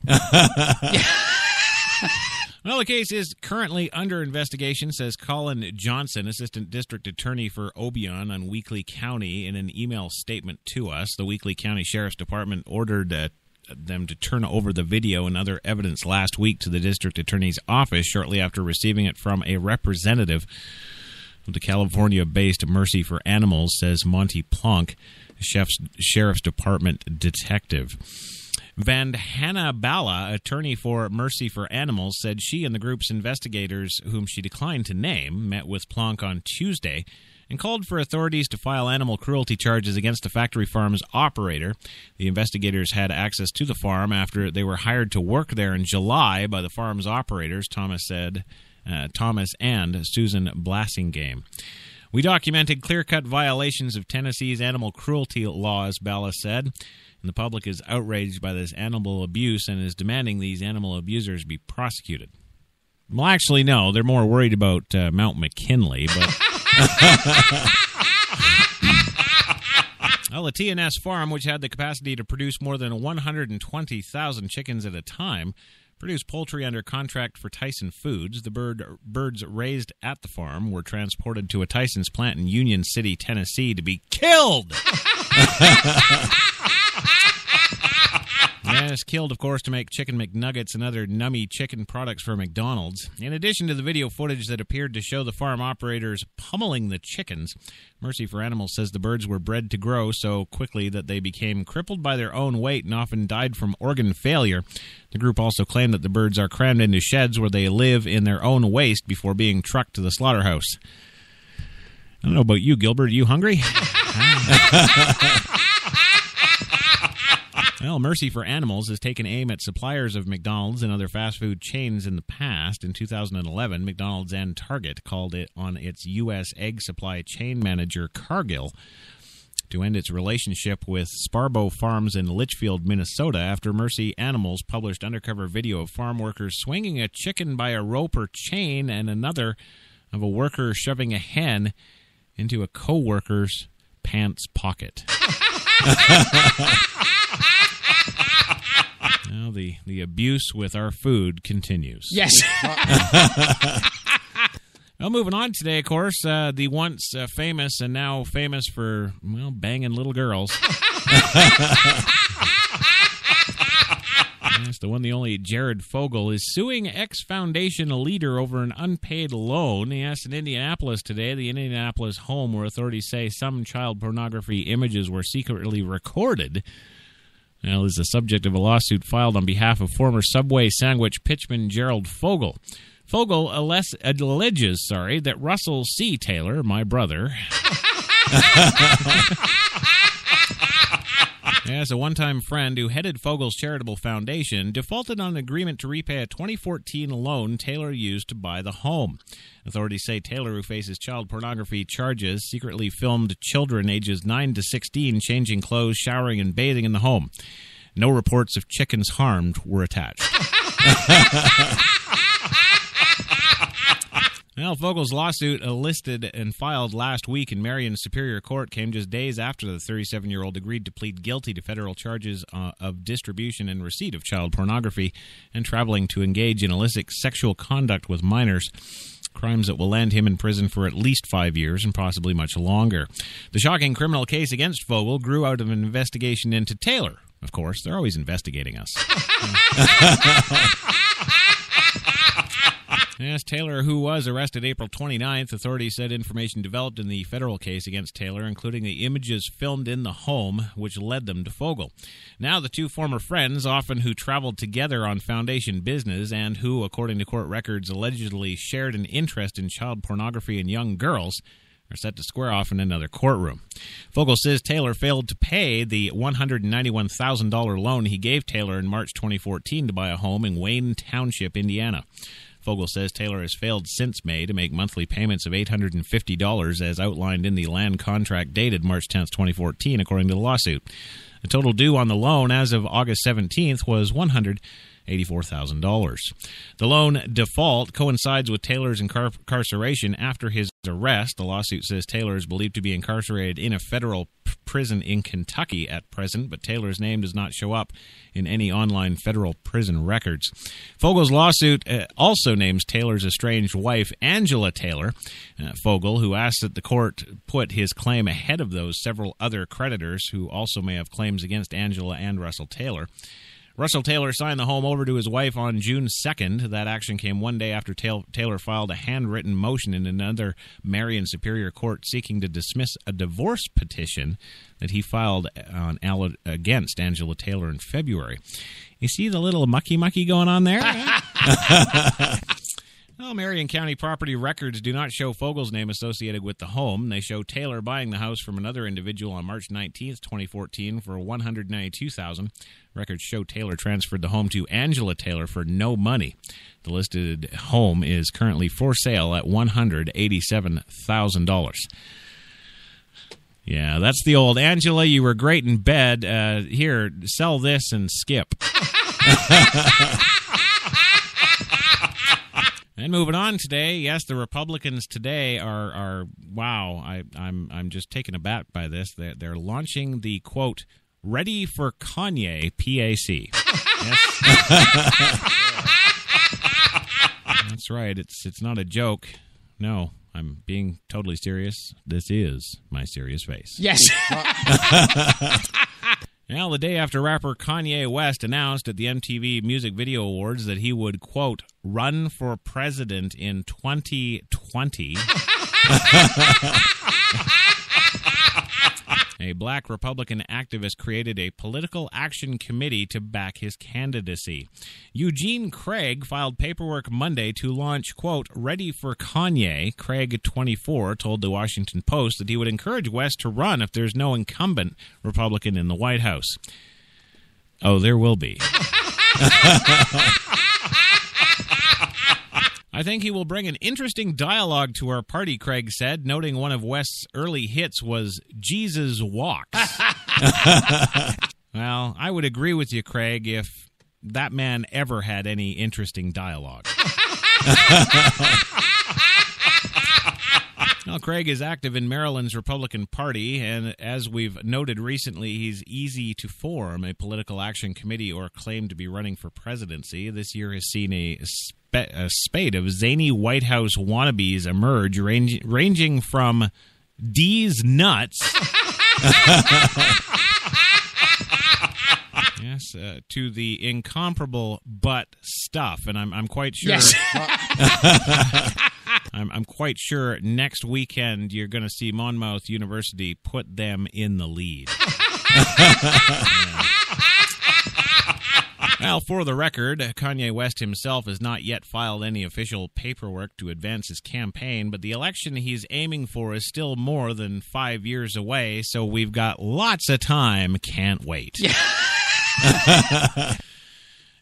Well, the case is currently under investigation, says Colin Johnson, Assistant District Attorney for Obion on Weakley County, in an email statement to us. The Weakley County Sheriff's Department ordered them to turn over the video and other evidence last week to the district attorney's office shortly after receiving it from a representative of the California-based Mercy for Animals, says Monty Plunk, Sheriff's Department detective. Vandana Bala, attorney for Mercy for Animals, said she and the group's investigators, whom she declined to name, met with Plunk on Tuesday and called for authorities to file animal cruelty charges against the factory farm's operator. The investigators had access to the farm after they were hired to work there in July by the farm's operators, Thomas and Susan Blassingame. We documented clear-cut violations of Tennessee's animal cruelty laws, Bala said, and the public is outraged by this animal abuse and is demanding these animal abusers be prosecuted. Well, actually, no. They're more worried about Mount McKinley, but... Well, the TNS farm, which had the capacity to produce more than 120,000 chickens at a time, produced poultry under contract for Tyson Foods. The birds raised at the farm were transported to a Tyson's plant in Union City, Tennessee, to be killed. Yes, killed, of course, to make chicken McNuggets and other nummy chicken products for McDonald's. In addition to the video footage that appeared to show the farm operators pummeling the chickens, Mercy for Animals says the birds were bred to grow so quickly that they became crippled by their own weight and often died from organ failure. The group also claimed that the birds are crammed into sheds where they live in their own waste before being trucked to the slaughterhouse. I don't know about you, Gilbert. Are you hungry? Well, Mercy for Animals has taken aim at suppliers of McDonald's and other fast food chains in the past. In 2011, McDonald's and Target called it on its U.S. egg supply chain manager, Cargill, to end its relationship with Sparbo Farms in Litchfield, Minnesota, after Mercy Animals published undercover video of farm workers swinging a chicken by a rope or chain and another of a worker shoving a hen into a co-worker's pants pocket. Now the abuse with our food continues. Yes. Well, moving on today, of course, the once famous and now famous for, well, banging little girls. Yes, the one, the only Jared Fogle is suing ex-foundation leader over an unpaid loan. Yes, in Indianapolis today, the Indianapolis home where authorities say some child pornography images were secretly recorded. Now, is the subject of a lawsuit filed on behalf of former Subway sandwich pitchman Gerald Fogle. Fogle alleges that Russell C. Taylor, my brother, as a one-time friend who headed Fogle's charitable foundation, defaulted on an agreement to repay a 2014 loan Taylor used to buy the home. Authorities say Taylor, who faces child pornography charges, secretly filmed children ages 9 to 16 changing clothes, showering, and bathing in the home. No reports of chickens harmed were attached. Well, Fogle's lawsuit, listed and filed last week in Marion Superior Court, came just days after the 37-year-old agreed to plead guilty to federal charges of distribution and receipt of child pornography and traveling to engage in illicit sexual conduct with minors, crimes that will land him in prison for at least 5 years and possibly much longer. The shocking criminal case against Fogle grew out of an investigation into Taylor. Of course, they're always investigating us. Yes, Taylor, who was arrested April 29th, authorities said information developed in the federal case against Taylor, including the images filmed in the home, which led them to Fogle. Now, the two former friends, often who traveled together on foundation business and who, according to court records, allegedly shared an interest in child pornography and young girls, are set to square off in another courtroom. Fogel says Taylor failed to pay the $191,000 loan he gave Taylor in March 2014 to buy a home in Wayne Township, Indiana. Fogel says Taylor has failed since May to make monthly payments of $850 as outlined in the land contract dated March 10, 2014, according to the lawsuit. The total due on the loan as of August 17th was $184,000. The loan default coincides with Taylor's incarceration after his arrest. The lawsuit says Taylor is believed to be incarcerated in a federal prison in Kentucky at present, but Taylor's name does not show up in any online federal prison records. Fogel's lawsuit also names Taylor's estranged wife, Angela Taylor. Fogel, who asked that the court put his claim ahead of those several other creditors who also may have claims against Angela and Russell Taylor. Russell Taylor signed the home over to his wife on June 2nd. That action came one day after Taylor filed a handwritten motion in another Marion Superior Court seeking to dismiss a divorce petition that he filed against Angela Taylor in February. You see the little mucky going on there? Well, Marion County property records do not show Fogel's name associated with the home. They show Taylor buying the house from another individual on March 19th, 2014 for $192,000. Records show Taylor transferred the home to Angela Taylor for no money. The listed home is currently for sale at $187,000. Yeah, that's the old Angela, you were great in bed. Here, sell this and skip. And moving on today, yes, the Republicans today are wow, I'm just taken aback by this. They're launching the, quote, Ready for Kanye PAC. Yes. That's right. It's not a joke. No, I'm being totally serious. This is my serious face. Yes. Now, the day after rapper Kanye West announced at the MTV Music Video Awards that he would, quote, run for president in 2020, a black Republican activist created a political action committee to back his candidacy. Eugene Craig filed paperwork Monday to launch, quote, Ready for Kanye. Craig, 24, told the Washington Post that he would encourage West to run if there's no incumbent Republican in the White House. Oh, there will be. I think he will bring an interesting dialogue to our party, Craig said, noting one of West's early hits was Jesus Walks. Well, I would agree with you, Craig, if that man ever had any interesting dialogue. Well, Craig is active in Maryland's Republican Party, and as we've noted recently, he's easy to form a political action committee or claim to be running for presidency. This year has seen a spate of zany White House wannabes emerge, ranging from D's nuts yes, to the incomparable butt stuff, and I'm quite sure. Yes. I'm quite sure next weekend you're going to see Monmouth University put them in the lead. Yeah. Well, for the record, Kanye West himself has not yet filed any official paperwork to advance his campaign, but the election he's aiming for is still more than 5 years away, so we've got lots of time. Can't wait. Yeah.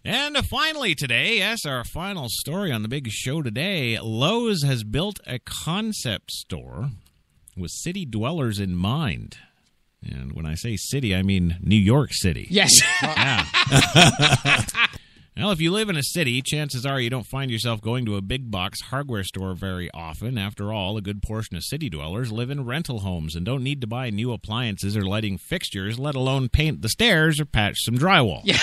And finally today, yes, our final story on the big show today, Lowe's has built a concept store with city dwellers in mind. And when I say city, I mean New York City. Yes. Yeah. Well, if you live in a city, chances are you don't find yourself going to a big box hardware store very often. After all, a good portion of city dwellers live in rental homes and don't need to buy new appliances or lighting fixtures, let alone paint the stairs or patch some drywall. Yeah.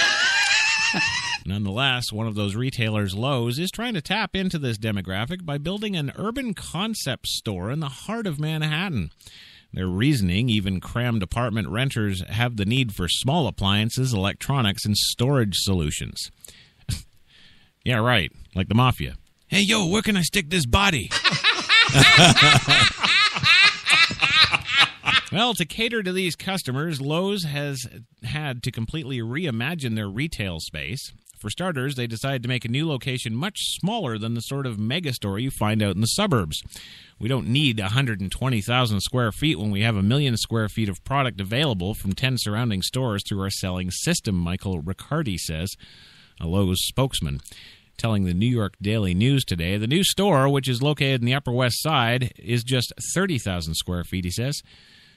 Nonetheless, one of those retailers, Lowe's, is trying to tap into this demographic by building an urban concept store in the heart of Manhattan. Their reasoning, even crammed apartment renters have the need for small appliances, electronics, and storage solutions. Yeah, right, like the mafia. Hey, yo, where can I stick this body? Well, to cater to these customers, Lowe's has had to completely reimagine their retail space. For starters, they decided to make a new location much smaller than the sort of megastore you find out in the suburbs. We don't need 120,000 square feet when we have 1 million square feet of product available from 10 surrounding stores through our selling system, Michael Riccardi says, a Lowe's spokesman. Telling the New York Daily News today, the new store, which is located in the Upper West Side, is just 30,000 square feet, he says.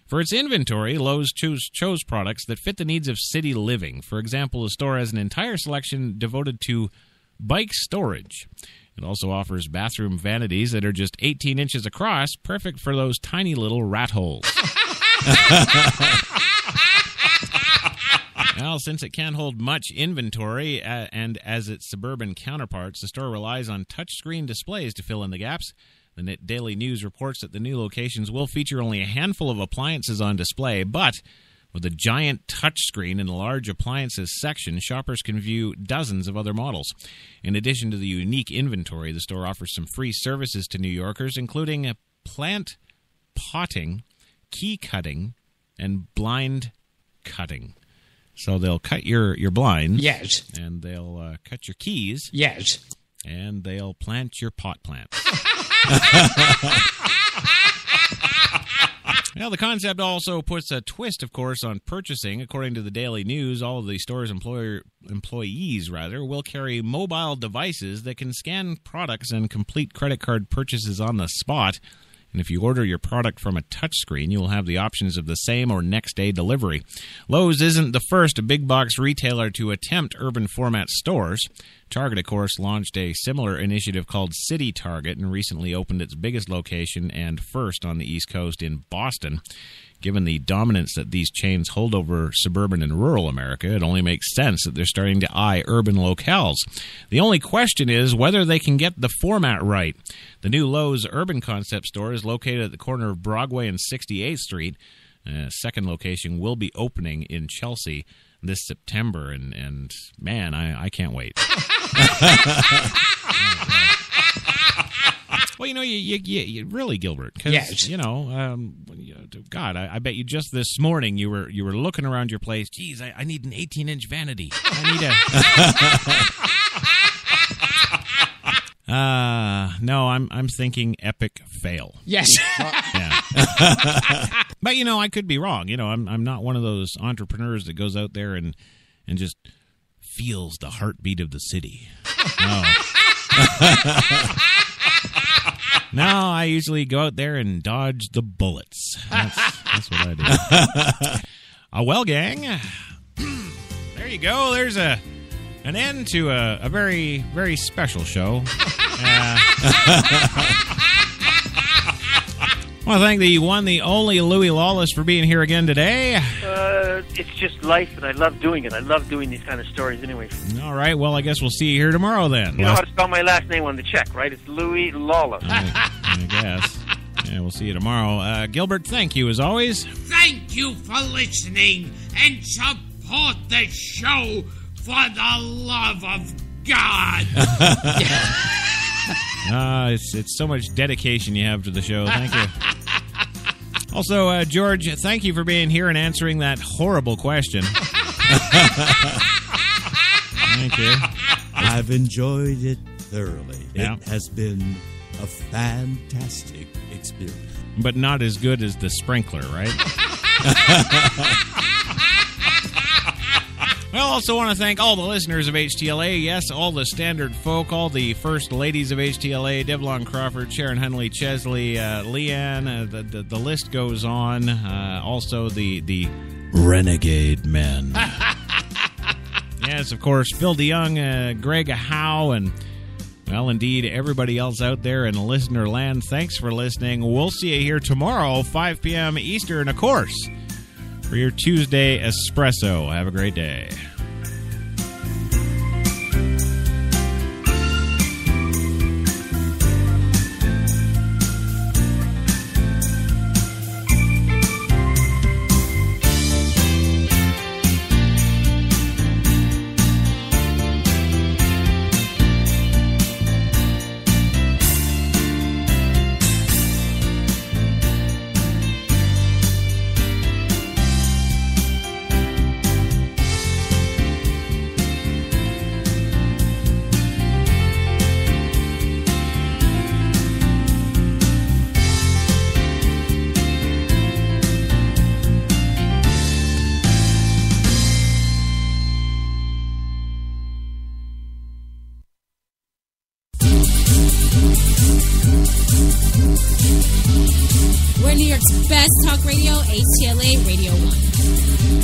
For its inventory, Lowe's chose products that fit the needs of city living. For example, the store has an entire selection devoted to bike storage. It also offers bathroom vanities that are just 18 inches across, perfect for those tiny little rat holes. Well, since it can't hold much inventory, and as its suburban counterparts, the store relies on touchscreen displays to fill in the gaps. The Daily News reports that the new locations will feature only a handful of appliances on display, but with a giant touchscreen in the large appliances section, shoppers can view dozens of other models. In addition to the unique inventory, the store offers some free services to New Yorkers, including plant potting, key cutting, and blind cutting. So they'll cut your blinds. Yes. And they'll cut your keys. Yes. And they'll plant your pot plants. Well, the concept also puts a twist, of course, on purchasing. According to the Daily News, all of the store's employees will carry mobile devices that can scan products and complete credit card purchases on the spot. And if you order your product from a touchscreen, you will have the options of the same or next-day delivery. Lowe's isn't the first big-box retailer to attempt urban format stores. Target, of course, launched a similar initiative called City Target and recently opened its biggest location and first on the East Coast in Boston. Given the dominance that these chains hold over suburban and rural America, it only makes sense that they're starting to eye urban locales. The only question is whether they can get the format right. The new Lowe's Urban Concept store is located at the corner of Broadway and 68th Street. A second location will be opening in Chelsea this September, and man, I can't wait. Well, you really, Gilbert, because, yes. God, I bet you just this morning you were looking around your place. Geez, I need an 18-inch vanity. No, I'm thinking epic fail. Yes. Yeah. But, I could be wrong. I'm not one of those entrepreneurs that goes out there and just feels the heartbeat of the city. No. No, I usually go out there and dodge the bullets. That's what I do. Well, gang, there you go. There's an end to a very, very special show. I want to thank the one, the only Louis Lawless for being here again today. It's just life, and I love doing it. I love doing these kind of stories anyway. All right, well, I guess we'll see you here tomorrow then. You know how to spell my last name on the check, right? It's Louis Lawless. I guess. Yeah, we'll see you tomorrow. Gilbert, thank you as always. Thank you for listening and support the show for the love of God. It's so much dedication you have to the show. Thank you. Also, George, thank you for being here and answering that horrible question. Thank you. I've enjoyed it thoroughly. Yeah. It has been a fantastic experience. But not as good as the sprinkler, right? Well, also want to thank all the listeners of HTLA. Yes, all the standard folk, all the first ladies of HTLA, Devlon Crawford, Sharon Hunley, Chesley, Leanne, the list goes on. Also the renegade men. Yes, of course, Phil DeYoung, Greg Howe, and, well, indeed, everybody else out there in listener land. Thanks for listening. We'll see you here tomorrow, 5 p.m. Eastern, of course, for your Tuesday Espresso. Have a great day. We're New York's best talk radio, HTLA Radio 1.